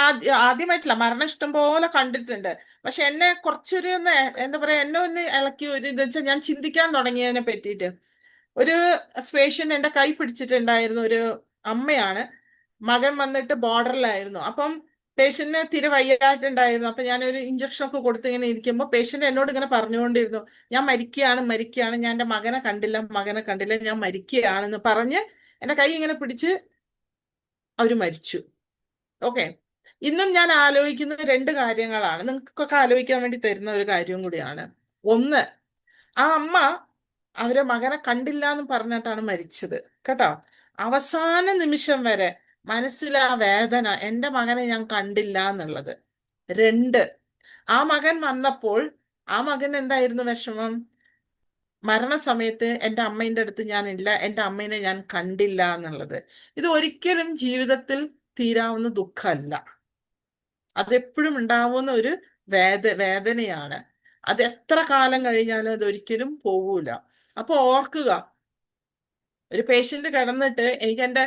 ആദ്യമായിട്ടില്ല, മരണം ഇഷ്ടം പോലെ കണ്ടിട്ടുണ്ട്. പക്ഷെ എന്നെ കുറച്ചൊരു ഒന്ന് എന്താ പറയാ, എന്നെ ഒന്ന് ഇളക്കി ഒരു ഇത് വെച്ചാൽ ഞാൻ ചിന്തിക്കാൻ തുടങ്ങിയതിനെ പറ്റിയിട്ട്. ഒരു പേഷ്യന്റ് എന്റെ കൈ പിടിച്ചിട്ടുണ്ടായിരുന്നു, ഒരു അമ്മയാണ്. മകൻ വന്നിട്ട് ബോർഡറിലായിരുന്നു. അപ്പം പേഷ്യന്റിന് തീരെ വയ്യായിട്ടുണ്ടായിരുന്നു. അപ്പൊ ഞാനൊരു ഇഞ്ചക്ഷൻ ഒക്കെ കൊടുത്ത് ഇങ്ങനെ ഇരിക്കുമ്പോൾ പേഷ്യന്റ് എന്നോട് ഇങ്ങനെ പറഞ്ഞുകൊണ്ടിരുന്നു, ഞാൻ മരിക്കുകയാണ്, ഞാൻ എൻ്റെ മകനെ കണ്ടില്ല, ഞാൻ മരിക്കുകയാണെന്ന് പറഞ്ഞ് എന്റെ കൈ ഇങ്ങനെ പിടിച്ച് അവര് മരിച്ചു. ഓക്കെ, ഇന്നും ഞാൻ ആലോചിക്കുന്ന 2 കാര്യങ്ങളാണ്, നിങ്ങൾക്കൊക്കെ ആലോചിക്കാൻ വേണ്ടി തരുന്ന ഒരു കാര്യവും കൂടിയാണ്. ഒന്ന്, ആ അമ്മ അവരെ മകനെ കണ്ടില്ല എന്ന് പറഞ്ഞിട്ടാണ് മരിച്ചത് കേട്ടോ. അവസാന നിമിഷം വരെ മനസ്സിൽ ആ വേദന, എൻ്റെ മകനെ ഞാൻ കണ്ടില്ല എന്നുള്ളത്. 2, ആ മകൻ വന്നപ്പോൾ ആ മകൻ എന്തായിരുന്നു വിഷമം? മരണസമയത്ത് എൻ്റെ അമ്മേൻ്റെ അടുത്ത് ഞാനില്ല, എൻ്റെ അമ്മേനെ ഞാൻ കണ്ടില്ല എന്നുള്ളത്. ഇത് ഒരിക്കലും ജീവിതത്തിൽ തീരാവുന്ന ദുഃഖമല്ല, അതെപ്പോഴും ഉണ്ടാവുന്ന ഒരു വേദനയാണ്. അത് എത്ര കാലം കഴിഞ്ഞാലും അതൊരിക്കലും പോകൂല. അപ്പൊ ഓർക്കുക, ഒരു പേഷ്യന്റ് കിടന്നിട്ട് എനിക്ക് എൻ്റെ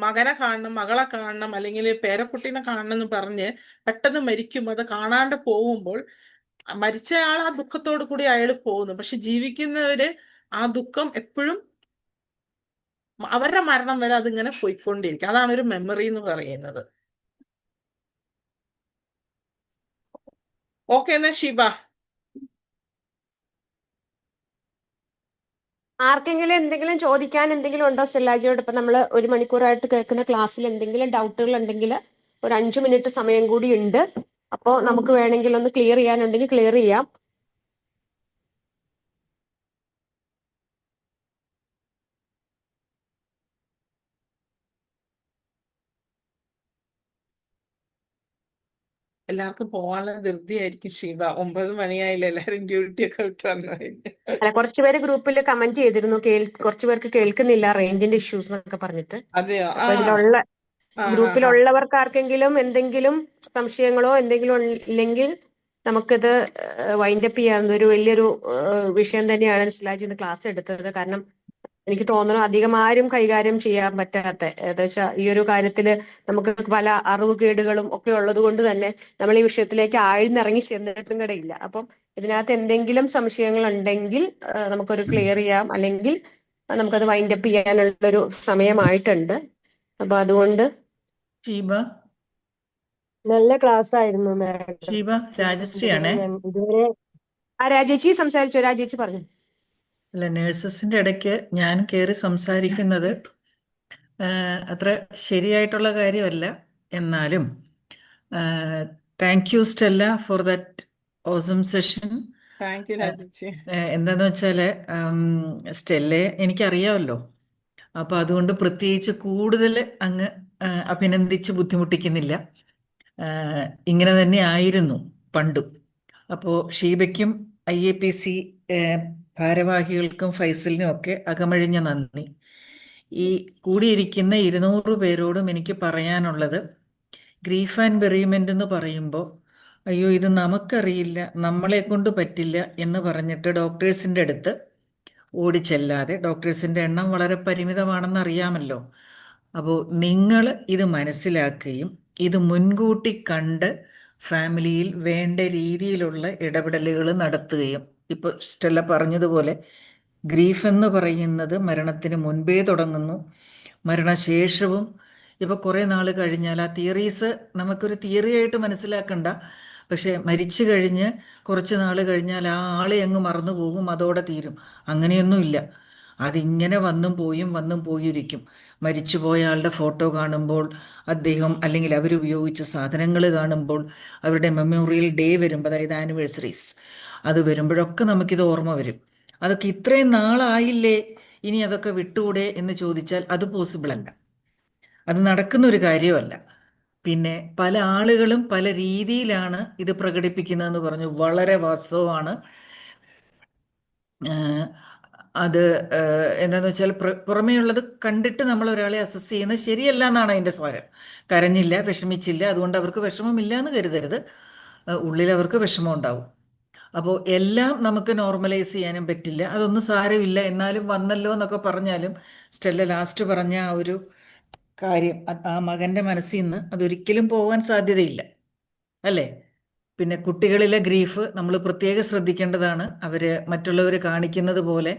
മകനെ കാണണം, മകളെ കാണണം, അല്ലെങ്കിൽ പേരക്കുട്ടീനെ കാണണം എന്ന് പറഞ്ഞ് പെട്ടെന്ന് മരിക്കും. അത് കാണാണ്ട് പോകുമ്പോൾ മരിച്ചയാൾ ആ ദുഃഖത്തോടു കൂടി അയാൾ പോകുന്നു. പക്ഷെ ജീവിക്കുന്നവര് ആ ദുഃഖം എപ്പോഴും അവരുടെ മരണം വരെ അതിങ്ങനെ പോയിക്കൊണ്ടിരിക്കും. അതാണ് ഒരു മെമ്മറി എന്ന് പറയുന്നത്. ഓക്കെ എന്നാ ഷിബ. ആർക്കെങ്കിലും എന്തെങ്കിലും ചോദിക്കാൻ എന്തെങ്കിലും ഉണ്ടോ സ്റ്റെല്ലാജിയോട്? ഇപ്പൊ നമ്മൾ 1 മണിക്കൂറായിട്ട് കേൾക്കുന്ന ക്ലാസ്സിൽ എന്തെങ്കിലും ഡൗട്ടുകൾ ഉണ്ടെങ്കിൽ ഒരു 5 മിനിറ്റ് സമയം കൂടി ഉണ്ട്. അപ്പോൾ നമുക്ക് വേണമെങ്കിൽ ഒന്ന് ക്ലിയർ ചെയ്യാനുണ്ടെങ്കിൽ ക്ലിയർ ചെയ്യാം. എല്ലാവർക്കും പോകാനുള്ള ധൃതിയായിരിക്കും ഷീബ. 9 മണിയായില്ല, എല്ലാരും ഡ്യൂട്ടി ഒക്കെ വിട്ട് വന്നു കഴിഞ്ഞു. അല്ല, കുറച്ചുപേര് ഗ്രൂപ്പിൽ കമന്റ് ചെയ്തിരുന്നു, കുറച്ചു പേർക്ക് കേൾക്കുന്നില്ല, റേഞ്ചിന്റെ ഇഷ്യൂസ് എന്നൊക്കെ പറഞ്ഞിട്ട്. അതെയോ? ആ അപ്പൊ ഇതിലുള്ള ആ ആ ഗ്രൂപ്പിലുള്ളവർക്ക് ആർക്കെങ്കിലും എന്തെങ്കിലും സംശയങ്ങളോ എന്തെങ്കിലും ഇല്ലെങ്കിൽ നമുക്കിത് വൈൻഡപ്പ് ചെയ്യാവുന്ന ഒരു വലിയൊരു വിഷയം തന്നെയാണ് സിലാജി ഇന്ന് ക്ലാസ് എടുത്തത്. കാരണം എനിക്ക് തോന്നുന്നു അധികം ആരും കൈകാര്യം ചെയ്യാൻ പറ്റാത്ത, ഏകദേശം ഈ ഒരു കാര്യത്തില് നമുക്ക് പല അറിവുകേടുകളും ഒക്കെ ഉള്ളത് കൊണ്ട് തന്നെ നമ്മൾ ഈ വിഷയത്തിലേക്ക് ആഴ്ന്നിറങ്ങി ചെന്നിട്ടും കൂടെയില്ല. അപ്പം ഇതിനകത്ത് എന്തെങ്കിലും സംശയങ്ങൾ ഉണ്ടെങ്കിൽ നമുക്കൊരു ക്ലിയർ ചെയ്യാം, അല്ലെങ്കിൽ നമുക്കത് വൈൻഡപ്പ് ചെയ്യാനുള്ളൊരു സമയമായിട്ടുണ്ട്. അപ്പൊ അതുകൊണ്ട് ഷീബ നല്ല ക്ലാസ് ആയിരുന്നു മാഡം. ഷീബ രാജശ്രീയാണേ. ഞാൻ ഇതുവരെ രാജേച്ചി സംസാരിച്ചോ? രാജേച്ചി പറഞ്ഞു. അല്ല, നേഴ്സസിന്റെ ഇടയ്ക്ക് ഞാൻ കയറി സംസാരിക്കുന്നത് അത്ര ശരിയായിട്ടുള്ള കാര്യമല്ല. എന്നാലും thank you Stella for that awesome session. Thank you രാജേച്ചി. എന്താന്ന് വെച്ചാല് സ്റ്റെല്ലയെ എനിക്കറിയാമല്ലോ. അപ്പൊ അതുകൊണ്ട് പ്രത്യേകിച്ച് കൂടുതൽ അങ്ങ് അഭിനന്ദിച്ച് ബുദ്ധിമുട്ടിക്കുന്നില്ല. ഇങ്ങനെ തന്നെ ആയിരുന്നു പണ്ടും. അപ്പോൾ ഷീബയ്ക്കും IAPC ഭാരവാഹികൾക്കും ഫൈസലിനും ഒക്കെ അകമഴിഞ്ഞ നന്ദി. ഈ കൂടിയിരിക്കുന്ന 200 പേരോടും എനിക്ക് പറയാനുള്ളത്, ഗ്രീഫ് ആൻഡ് ബെറീമെൻ്റ് എന്ന് പറയുമ്പോൾ അയ്യോ ഇത് നമുക്കറിയില്ല, നമ്മളെ കൊണ്ട് പറ്റില്ല എന്ന് പറഞ്ഞിട്ട് ഡോക്ടേഴ്സിൻ്റെ അടുത്ത് ഓടിച്ചെല്ലാതെ, ഡോക്ടേഴ്സിൻ്റെ എണ്ണം വളരെ പരിമിതമാണെന്ന് അറിയാമല്ലോ. അപ്പോൾ നിങ്ങൾ ഇത് മനസ്സിലാക്കുകയും ഇത് മുൻകൂട്ടി കണ്ട് ഫാമിലിയിൽ വേണ്ട രീതിയിലുള്ള ഇടപെടലുകൾ നടത്തുകയും, ഇപ്പോൾ സ്റ്റെല്ല പറഞ്ഞതുപോലെ ഗ്രീഫ് എന്ന് പറയുന്നത് മരണത്തിന് മുൻപേ തുടങ്ങുന്നു, മരണശേഷവും. ഇപ്പോൾ കുറേ നാൾ കഴിഞ്ഞാൽ ആ തിയറീസ് നമുക്കൊരു തിയറി ആയിട്ട് മനസ്സിലാക്കണ്ട, പക്ഷെ മരിച്ചു കഴിഞ്ഞ് കുറച്ച് നാൾ കഴിഞ്ഞാൽ ആ ആളെ അങ്ങ് മറന്നു പോകും, അതോടെ തീരും. അങ്ങനെയൊന്നുമില്ല. അതിങ്ങനെ വന്നും പോയിരിക്കും. മരിച്ചുപോയ ആളുടെ ഫോട്ടോ കാണുമ്പോൾ, അദ്ദേഹം അല്ലെങ്കിൽ അവരുപയോഗിച്ച സാധനങ്ങൾ കാണുമ്പോൾ, അവരുടെ മെമ്മോറിയൽ ഡേ വരുമ്പോൾ, അതായത് ആനിവേഴ്സറീസ് അത് വരുമ്പോഴൊക്കെ നമുക്കിത് ഓർമ്മ വരും. അതൊക്കെ ഇത്രയും നാളായില്ലേ, ഇനി അതൊക്കെ വിട്ടുകൂടെ എന്ന് ചോദിച്ചാൽ അത് പോസിബിൾ അല്ല, അത് നടക്കുന്ന ഒരു കാര്യമല്ല. പിന്നെ പല ആളുകളും പല രീതിയിലാണ് ഇത് പ്രകടിപ്പിക്കുന്നതെന്ന് പറഞ്ഞു, വളരെ വാസ്തവമാണ്. അത് എന്താണെന്ന് വെച്ചാൽ പുറമേയുള്ളത് കണ്ടിട്ട് നമ്മൾ ഒരാളെ അസസ് ചെയ്യുന്നത് ശരിയല്ല എന്നാണ് അതിൻ്റെ സാരം. കരഞ്ഞില്ല, വിഷമിച്ചില്ല, അതുകൊണ്ട് അവർക്ക് വിഷമമില്ല എന്ന് കരുതരുത്. ഉള്ളിൽ അവർക്ക് വിഷമം ഉണ്ടാവും. അപ്പോൾ എല്ലാം നമുക്ക് നോർമലൈസ് ചെയ്യാനും പറ്റില്ല. അതൊന്നും സാരമില്ല, എന്നാലും വന്നല്ലോ എന്നൊക്കെ പറഞ്ഞാലും സ്റ്റെല്ല ലാസ്റ്റ് പറഞ്ഞ ആ ഒരു കാര്യം ആ മകൻ്റെ മനസ്സിൽ നിന്ന് അതൊരിക്കലും പോകാൻ സാധ്യതയില്ല, അല്ലേ? പിന്നെ കുട്ടികളിലെ ഗ്രീഫ് നമ്മൾ പ്രത്യേകം ശ്രദ്ധിക്കേണ്ടതാണ്. അവർ മറ്റുള്ളവർ കാണിക്കുന്നത് പോലെ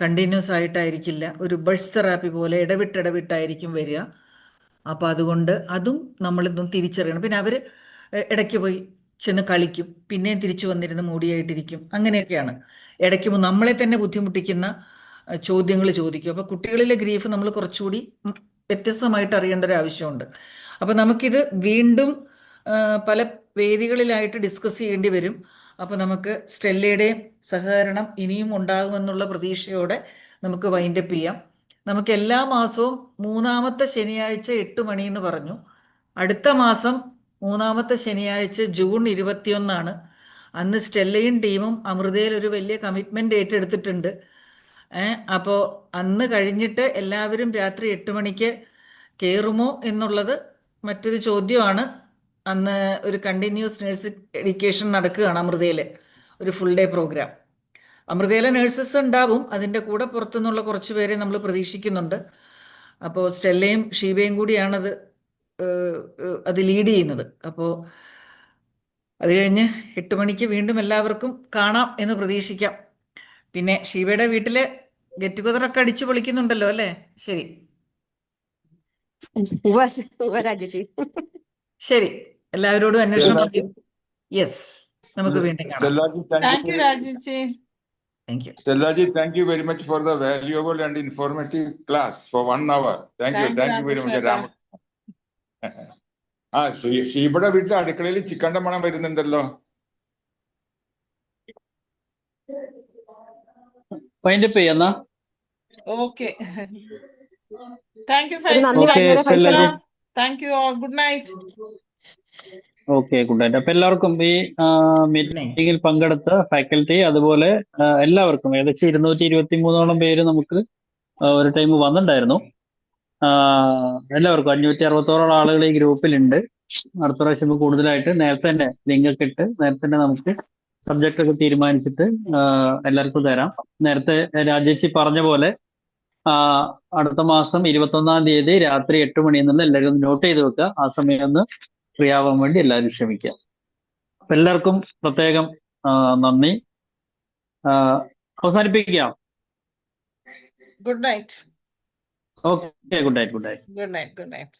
കണ്ടിന്യൂസ് ആയിട്ടായിരിക്കില്ല, ഒരു ബഡ്സ് തെറാപ്പി പോലെ ഇടവിട്ടിടവിട്ടായിരിക്കും വരിക. അപ്പോൾ അതുകൊണ്ട് അതും നമ്മളിതൊന്നും തിരിച്ചറിയണം. പിന്നെ അവർ ഇടയ്ക്ക് പോയി ചെന്ന് കളിക്കും, പിന്നെയും തിരിച്ചു വന്നിരുന്ന് മൂടിയായിട്ടിരിക്കും, അങ്ങനെയൊക്കെയാണ്. ഇടയ്ക്ക് നമ്മളെ തന്നെ ബുദ്ധിമുട്ടിക്കുന്ന ചോദ്യങ്ങൾ ചോദിക്കും. അപ്പോൾ കുട്ടികളിലെ ഗ്രീഫ് നമ്മൾ കുറച്ചുകൂടി വ്യത്യസ്തമായിട്ട് അറിയേണ്ട ഒരു ആവശ്യമുണ്ട്. അപ്പോൾ നമുക്കിത് വീണ്ടും പല വേദികളിലായിട്ട് ഡിസ്കസ് ചെയ്യേണ്ടി വരും. അപ്പോൾ നമുക്ക് സ്റ്റെല്ലയുടെയും സഹകരണം ഇനിയും ഉണ്ടാകുമെന്നുള്ള പ്രതീക്ഷയോടെ നമുക്ക് വൈൻഡപ്പ് ചെയ്യാം. നമുക്ക് എല്ലാ മാസവും 3-ാമത്തെ ശനിയാഴ്ച 8 മണി എന്ന് പറഞ്ഞു. അടുത്ത മാസം 3-ാമത്തെ ശനിയാഴ്ച ജൂൺ 21 അന്ന് സ്റ്റെല്ലയും ടീമും അമൃതയിൽ ഒരു വലിയ കമ്മിറ്റ്മെൻ്റ് ഏറ്റെടുത്തിട്ടുണ്ട്. അപ്പോൾ അന്ന് കഴിഞ്ഞിട്ട് എല്ലാവരും രാത്രി 8 മണിക്ക് കയറുമോ എന്നുള്ളത് മറ്റൊരു ചോദ്യമാണ്. അന്ന് ഒരു കണ്ടിന്യൂസ് നേഴ്സ് എഡ്യൂക്കേഷൻ നടക്കുകയാണ് അമൃതയിൽ, ഒരു ഫുൾ ഡേ പ്രോഗ്രാം. അമൃതയിലെ നേഴ്സസ് ഉണ്ടാവും, അതിൻ്റെ കൂടെ പുറത്തുനിന്നുള്ള കുറച്ച് പേരെ നമ്മൾ പ്രതീക്ഷിക്കുന്നുണ്ട്. അപ്പോൾ സ്റ്റെല്ലയും ഷീബയും കൂടിയാണത് അത് ലീഡ് ചെയ്യുന്നത്. അപ്പോൾ അത് കഴിഞ്ഞ് 8 മണിക്ക് വീണ്ടും എല്ലാവർക്കും കാണാം എന്ന് പ്രതീക്ഷിക്കാം. പിന്നെ ഷീബയുടെ വീട്ടിലെ ഗെറ്റ് ടുഗദറൊക്കെ അടിച്ചു പൊളിക്കുന്നുണ്ടല്ലോ, അല്ലേ? ശരി രാജേഷി. ശരി, എല്ലാവരോടും അന്വേഷണം പറയൂ. യെസ്, നമുക്ക് വീണ്ടും കാണാം. Stellaji, താങ്ക് യു രാജേച്ചി. Thank you. Stellaji, thank you very much for the valuable and informative class for 1 hour. Thank you very much, Ram. ഷീബയുടെ വീട്ടിലെ അടുക്കളയിൽ ചിക്കന്റെ മണം വരുന്നുണ്ടല്ലോ. വൈൻഡപ്പ് ചെയ്യുന്ന. Okay, thank you thank you all. Good night. Okay, good night. അപ്പൊ എല്ലാവർക്കും ഈ മീറ്റിംഗിൽ പങ്കെടുത്ത ഫാക്കൽറ്റി, അതുപോലെ എല്ലാവർക്കും ഏകദേശം 223ഓളം പേര് നമുക്ക് ഒരു ടൈം വന്നിട്ടുണ്ടായിരുന്നു. എല്ലാവർക്കും 566ഓളം ആളുകൾ ഈ ഗ്രൂപ്പിലുണ്ട്. അടുത്ത പ്രാവശ്യം കൂടുതലായിട്ട് നേരത്തെ തന്നെ ലിങ്ക് ഒക്കെ ഇട്ട് നേരത്തെ തന്നെ നമുക്ക് സബ്ജക്റ്റ് ഒക്കെ തീരുമാനിച്ചിട്ട് എല്ലാവർക്കും തരാം. നേരത്തെ രാജേച്ചി പറഞ്ഞ പോലെ അടുത്ത മാസം 21-ാം തീയതി രാത്രി 8 മണി എന്നുള്ള എല്ലാവരും ഒന്ന് നോട്ട് ചെയ്ത് വെക്കുക. ആ സമയം ഒന്ന് ഫ്രീ ആവാൻ വേണ്ടി എല്ലാവരും ശ്രമിക്കുക. അപ്പൊ എല്ലാവർക്കും പ്രത്യേകം നന്ദി. അവസാനിപ്പിക്കാം. Good night. Okay, good night. Good night.